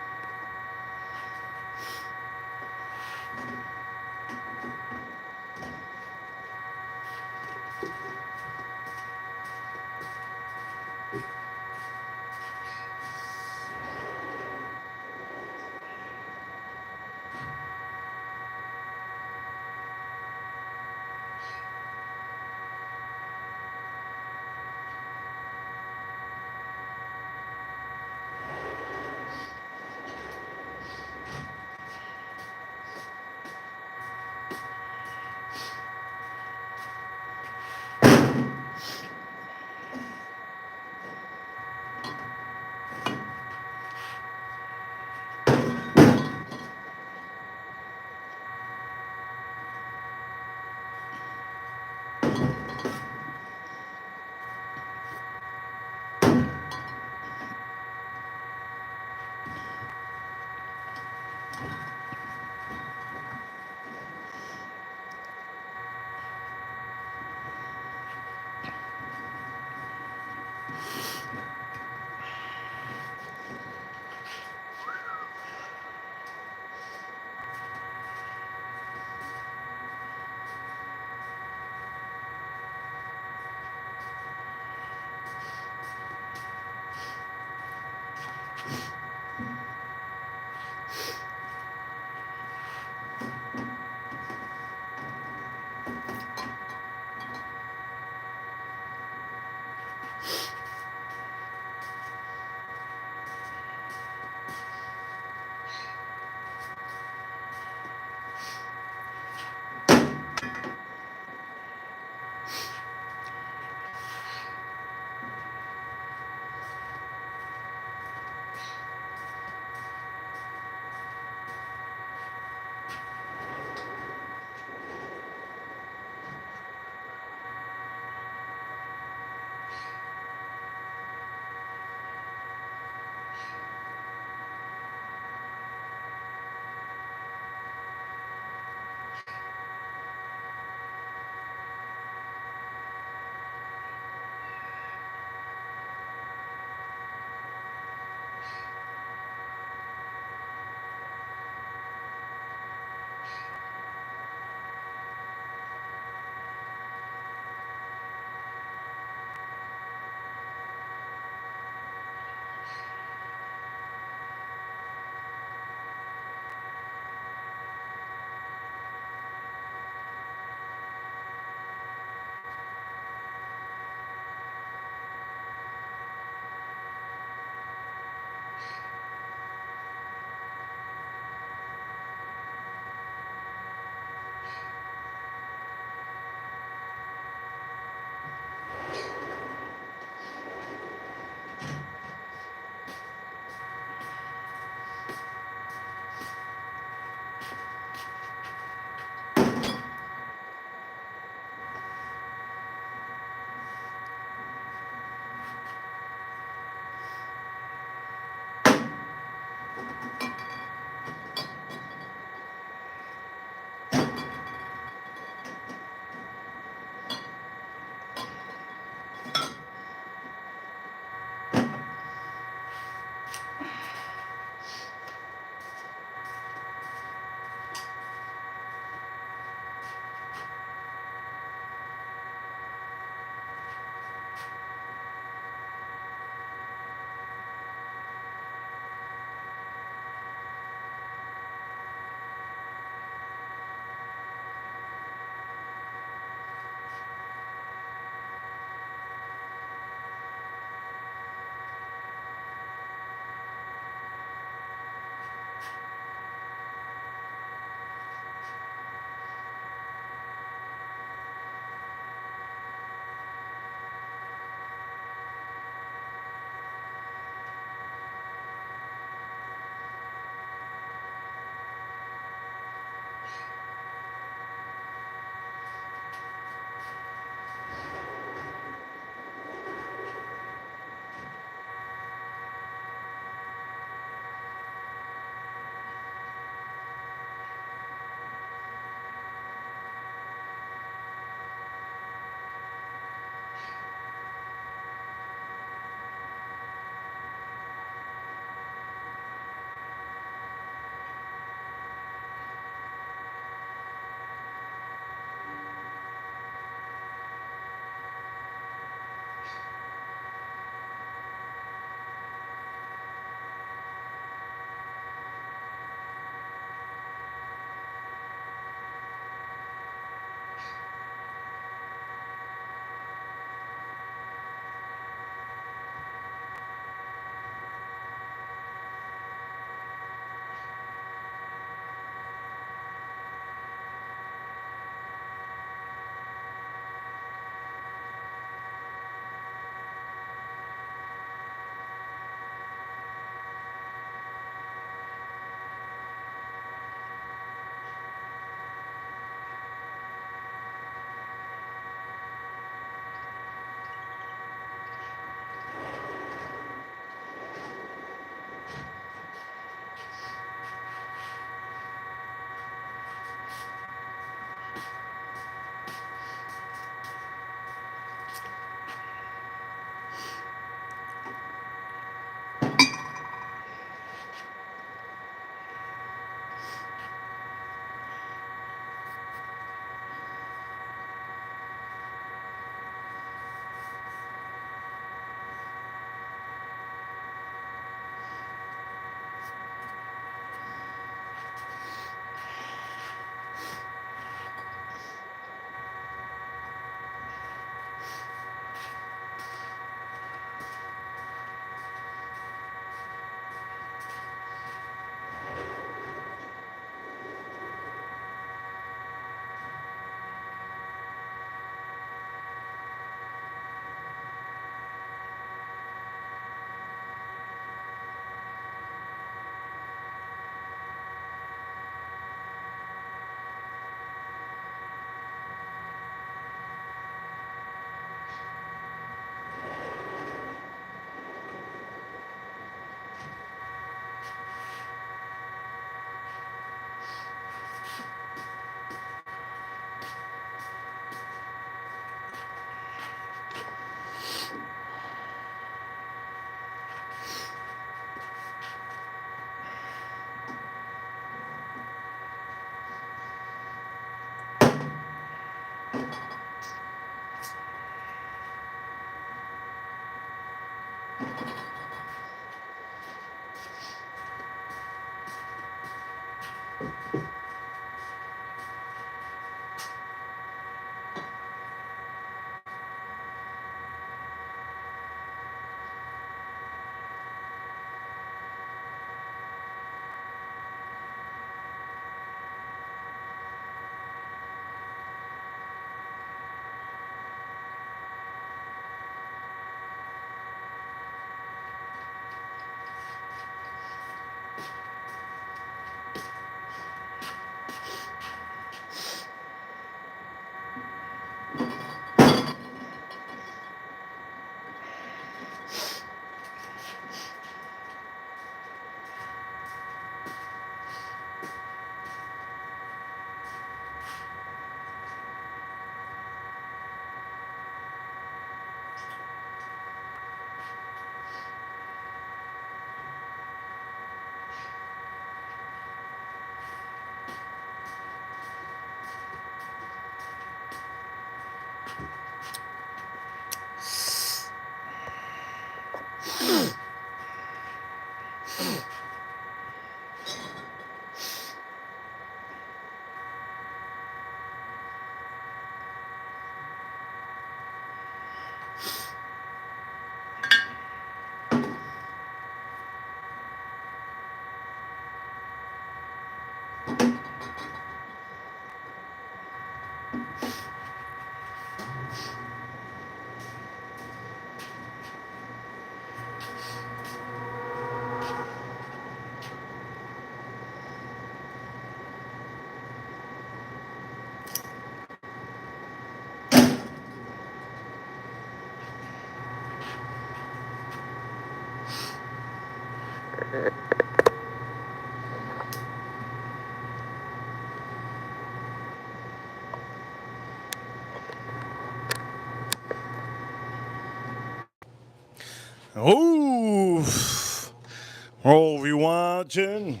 Oh, for all of you watching,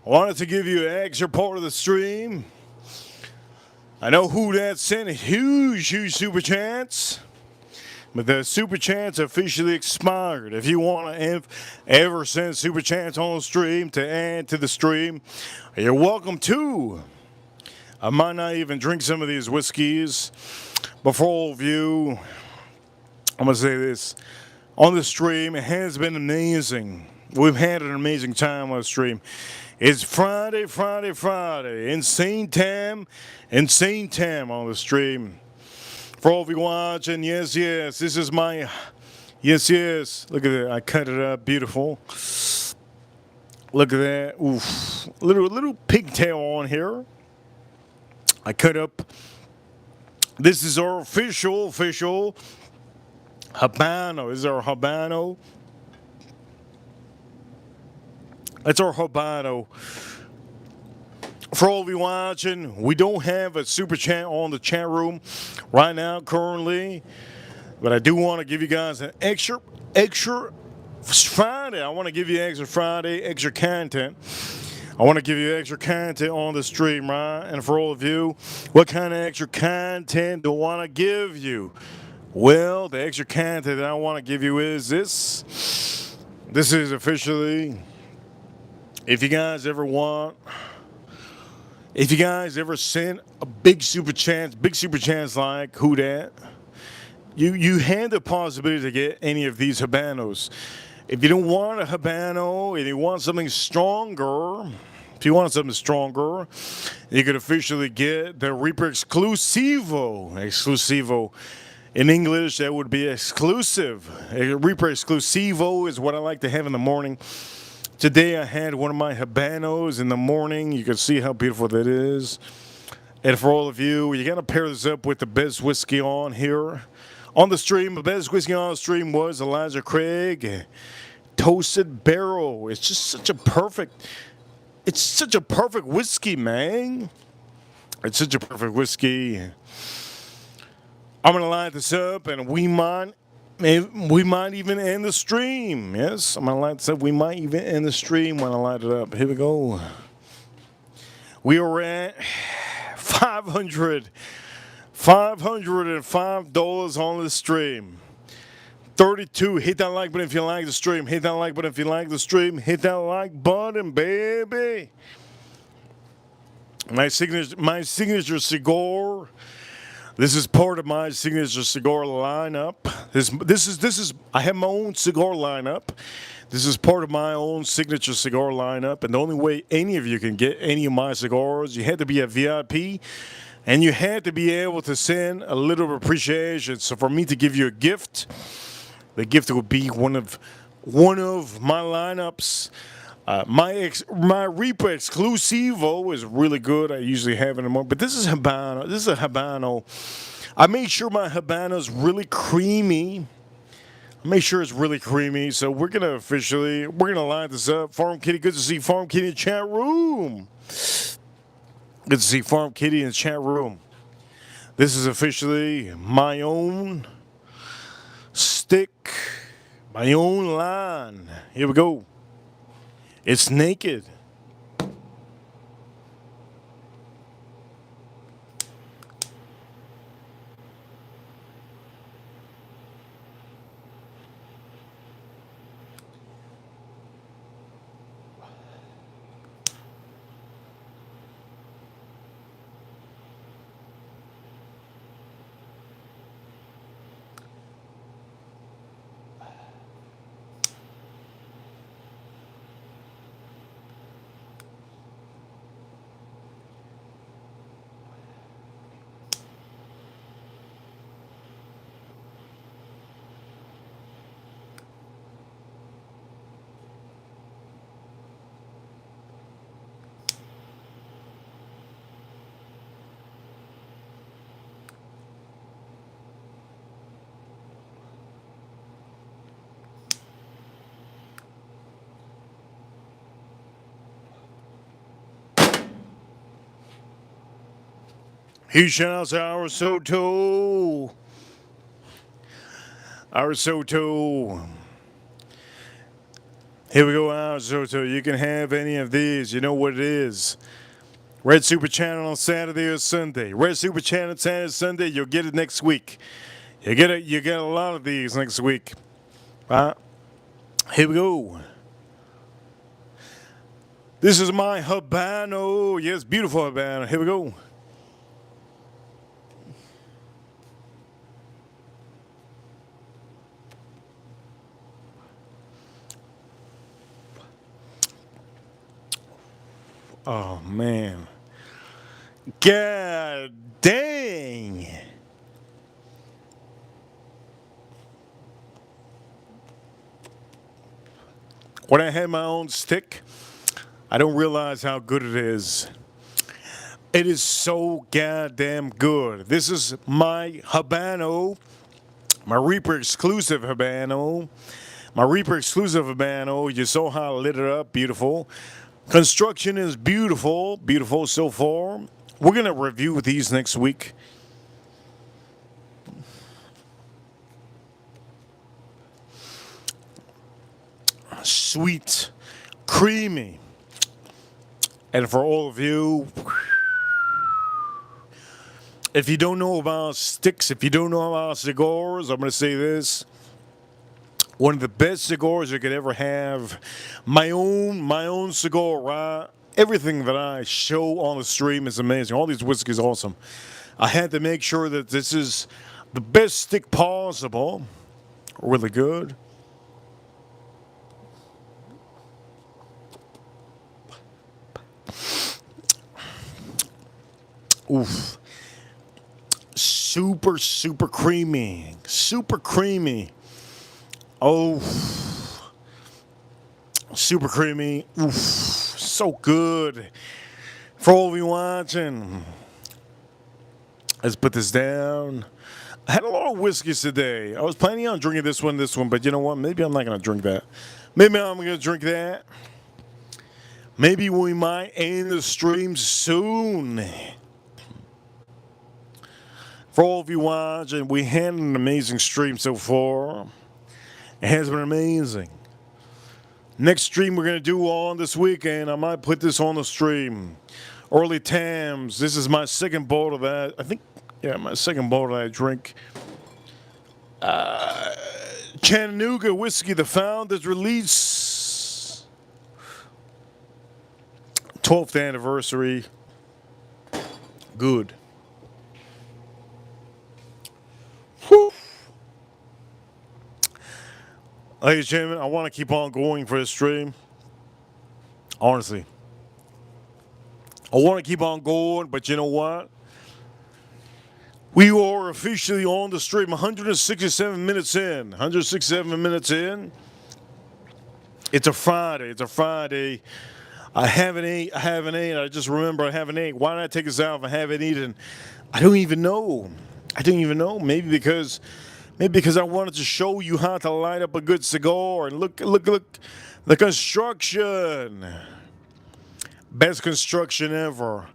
I wanted to give you an extra part of the stream. I know who that sent a huge super chats, but the super chats officially expired. If you want to ever send super chats on the stream to add to the stream, you're welcome to. I might not even drink some of these whiskeys, but for all of you, I'm going to say this. On the stream, it has been amazing. We've had an amazing time on the stream. It's Friday. Insane time on the stream. For all of you watching, yes, this is my, yes. Look at that, I cut it up, beautiful. Look at that, oof. Little pigtail on here. I cut up. This is our official Habano. This is our Habano. That's our Habano. For all of you watching, we don't have a super chat on the chat room right now currently, but I do want to give you guys an extra Friday. I want to give you extra Friday, extra content. I want to give you extra content on the stream, right? And for all of you, what kind of extra content do I want to give you? Well, the extra content that I want to give you is this. This is officially, if you guys ever send a big super chance like who that, you had the possibility to get any of these Habanos. If you don't want a Habano and you want something stronger, you could officially get the Reaper Exclusivo. In English, that would be exclusive. A Reaper Exclusivo is what I like to have in the morning. Today I had one of my Habanos in the morning. You can see how beautiful that is. And for all of you, you got to pair this up with the best whiskey on here. On the stream, the best whiskey on the stream was Elijah Craig Toasted Barrel. It's just such a perfect whiskey, man. It's such a perfect whiskey. I'm going to light this up, and we might even end the stream. Yes, I'm going to light this up. We might even end the stream when I light it up. Here we go. We are at $505 on the stream. 32. Hit that like button if you like the stream. Hit that like button if you like the stream. Hit that like button, baby. My signature cigar. This is part of my signature cigar lineup. This is I have my own cigar lineup. This is part of my own signature cigar lineup, and the only way any of you can get any of my cigars, you had to be a VIP, and you had to be able to send a little appreciation. So for me to give you a gift, the gift would be one of my lineups. My Reaper Exclusivo is really good. I usually have it in the morning, but this is Habano. This is a Habano. I made sure my Habano is really creamy. Make sure it's really creamy. So we're gonna line this up. Farm Kitty, good to see Farm Kitty in the chat room. Good to see Farm Kitty in the chat room. This is officially my own stick, my own line. Here we go. It's naked. Huge shout out to our Soto. Our Soto. Here we go, our Soto. You can have any of these. You know what it is. Red Super Channel on Saturday or Sunday. Red Super Channel Saturday or Sunday. You'll get it next week. You get a lot of these next week. Here we go. This is my Habano. Yes, beautiful Habano. Here we go. Oh, man. God dang. When I had my own stick, I don't realize how good it is. It is so goddamn good. This is my Habano, my Reaper exclusive Habano. My Reaper exclusive Habano. You saw how I lit it up. Beautiful. Construction is beautiful. Beautiful so far. We're going to review these next week. Sweet, creamy. And for all of you, if you don't know about sticks, if you don't know about cigars, I'm going to say this. One of the best cigars you could ever have. My own cigar, right? Everything that I show on the stream is amazing. All these whiskeys are awesome. I had to make sure that this is the best stick possible. Really good. Oof. Super, super creamy. Super creamy. Oh, super creamy. Oof, so good. For all of you watching, let's put this down. I had a lot of whiskeys today. I was planning on drinking this one, but you know what? Maybe I'm not going to drink that. Maybe I'm going to drink that. Maybe we might end the stream soon. For all of you watching, we had an amazing stream so far. It has been amazing. Next stream we're going to do on this weekend, I might put this on the stream. Early Tams. This is my second bottle that my second bottle that I drink. Chattanooga whiskey, the Founders release. 12th anniversary. Good. Whew. Ladies and gentlemen, I want to keep on going for this stream. Honestly. I want to keep on going, but you know what? We are officially on the stream, 167 minutes in. 167 minutes in. It's a Friday. I haven't ate. I just remember I haven't ate. Why did I take this out if I haven't eaten? I don't even know. Maybe because I wanted to show you how to light up a good cigar. And look. The construction. Best construction ever.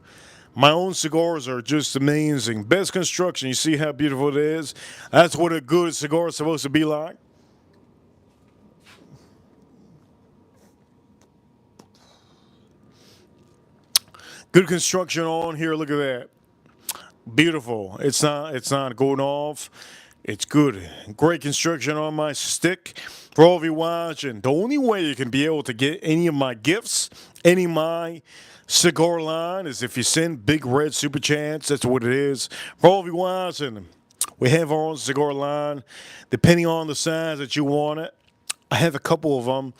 My own cigars are just amazing. Best construction. You see how beautiful it is? That's what a good cigar is supposed to be like. Good construction on here. Look at that. Beautiful. It's not going off. It's good. Great construction on my stick. For all of you watching, the only way you can be able to get any of my gifts, any of my cigar line, is if you send big red super chats. That's what it is. For all of you watching, we have our own cigar line, depending on the size that you want it. I have a couple of them,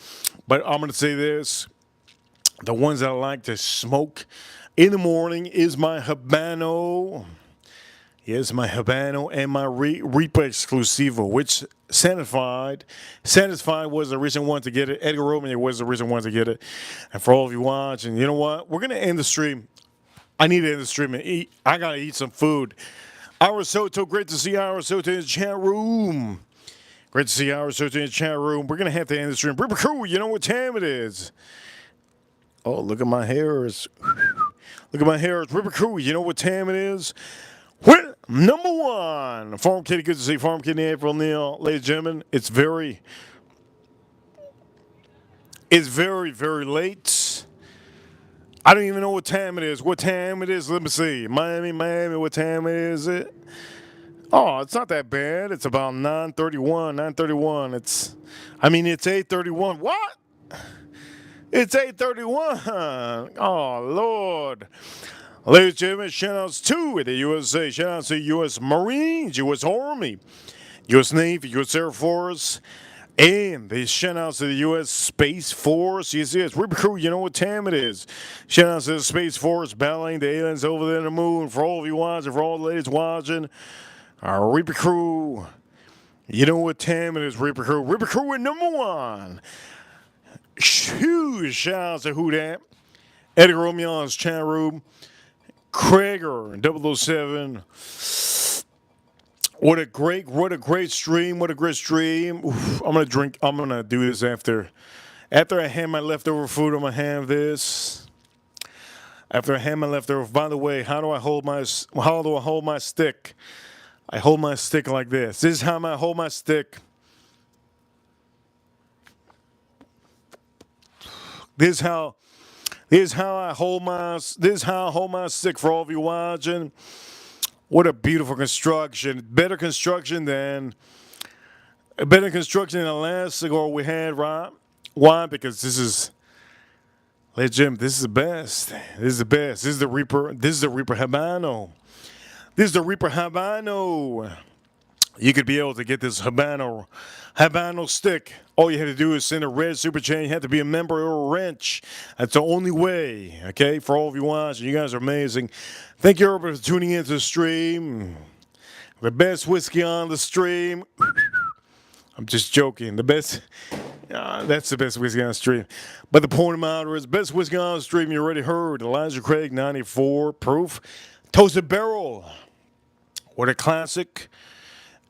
but I'm going to say this. The ones that I like to smoke in the morning is my Habano. Yes, my Habano and my Reaper Exclusivo, which Satisfied was the reason I wanted to get it. Edgar Romeo was the reason I wanted to get it. And for all of you watching, you know what? We're going to end the stream. I need to end the stream and eat. I got to eat some food. Ira Soto, great to see Ira Soto in the chat room. Great to see Ira Soto in the chat room. We're going to have to end the stream. Ripper Crew, you know what time it is. Oh, look at my hairs. Look at my hairs. Ripper Crew, you know what time it is. Well, number one, Farm Kitty, good to see Farm Kitty, April Neal. Ladies and gentlemen, it's very, very late. I don't even know what time it is. What time it is? Let me see. Miami, what time is it? Oh, it's not that bad. It's about 9:31. It's 8:31. What? It's 8:31. Oh, Lord. Ladies and gentlemen, shout-outs to the USA, shout-outs to U.S. Marines, U.S. Army, U.S. Navy, U.S. Air Force, and the shout-outs to the U.S. Space Force. Yes, Reaper Crew, you know what time it is. Shout-outs to the Space Force, battling the aliens over there in the moon. For all of you watching, for all the ladies watching, our Reaper Crew, you know what time it is, Reaper Crew. Reaper Crew at number one. Huge shout-outs to Who Dat, Edgar Romeo's chat room. Krager 007. What a great stream. Oof, I'm gonna do this after I have my leftover food. I'm gonna have this. After I have my leftover. By the way, how do I hold my stick? I hold my stick like this. This is how I hold my stick. This is how I hold my stick for all of you watching. What a beautiful construction. Better construction than the last cigar we had, right? Why? Because this is, ladies and gentlemen, this is the best. This is the Reaper Habano. This is the Reaper Habano. You could be able to get this Habano stick. All you have to do is send a red super chat. You have to be a member or a wrench. That's the only way, okay? For all of you watching, you guys are amazing. Thank you everybody for tuning into the stream. The best whiskey on the stream. I'm just joking. That's the best whiskey on the stream. But the point of the matter is, best whiskey on the stream you already heard. Elijah Craig, 94 proof. Toasted Barrel. What a classic.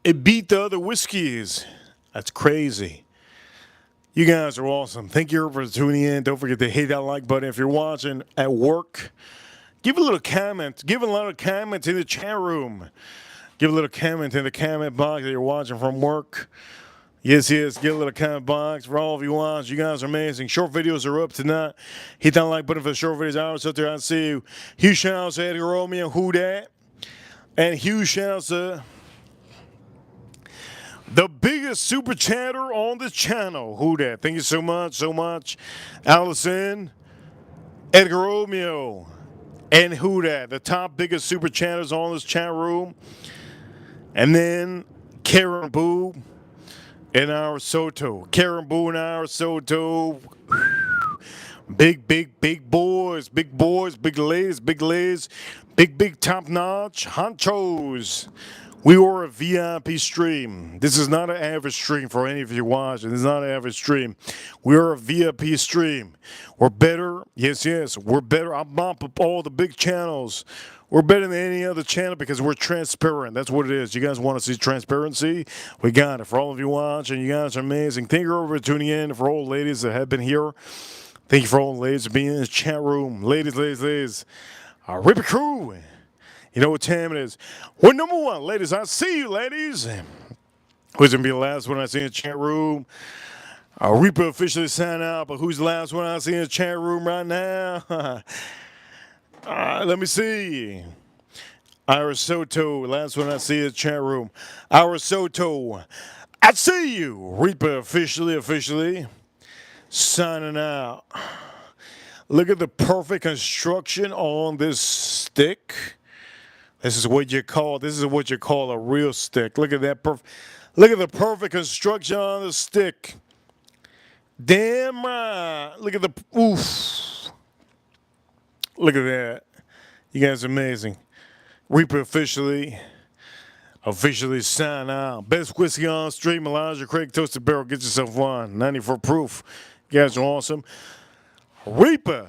It beat the other whiskeys. That's crazy. You guys are awesome. Thank you for tuning in. Don't forget to hit that like button. If you're watching at work, give a little comment. Give a lot of comments in the chat room. Give a little comment in the comment box that you're watching from work. Yes. Give a little comment box. For all of you watching, you guys are amazing. Short videos are up tonight. Hit that like button for the short videos. I was out there. I see you. Huge shout outs to Edgar Romeo, Who Dat. And huge shout outs to the biggest biggest super chatter on this channel. Who that? Thank you so much. Allison, Edgar Romeo, and who that? The top biggest super chatters on this chat room. And then Karen Boo and our Soto. Karen Boo and our Soto. Big boys, big ladies, big top notch honchos. We are a VIP stream. This is not an average stream for any of you watching. This is not an average stream. We are a VIP stream. We're better. Yes, we're better. I'll bump up all the big channels. We're better than any other channel because we're transparent. That's what it is. You guys want to see transparency? We got it. For all of you watching, you guys are amazing. Thank you for tuning in. For all the ladies that have been here, thank you for all the ladies for being in the chat room. Ladies. Ripper crew. You know what time it is. We're number one, ladies. I see you, ladies. Who's going to be the last one I see in the chat room? Reaper officially sign out, but who's the last one I see in the chat room right now? Let me see. Ira Soto, last one I see in the chat room. Ira Soto, I see you. Reaper officially signing out. Look at the perfect construction on this stick. This is what you call a real stick. Look at that look at the perfect construction on the stick. Damn right. Look at the oof. Look at that. You guys are amazing. Reaper officially sign out. Best whiskey on stream. Elijah Craig Toasted Barrel. Get yourself one. 94 proof. You guys are awesome. Reaper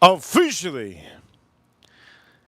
officially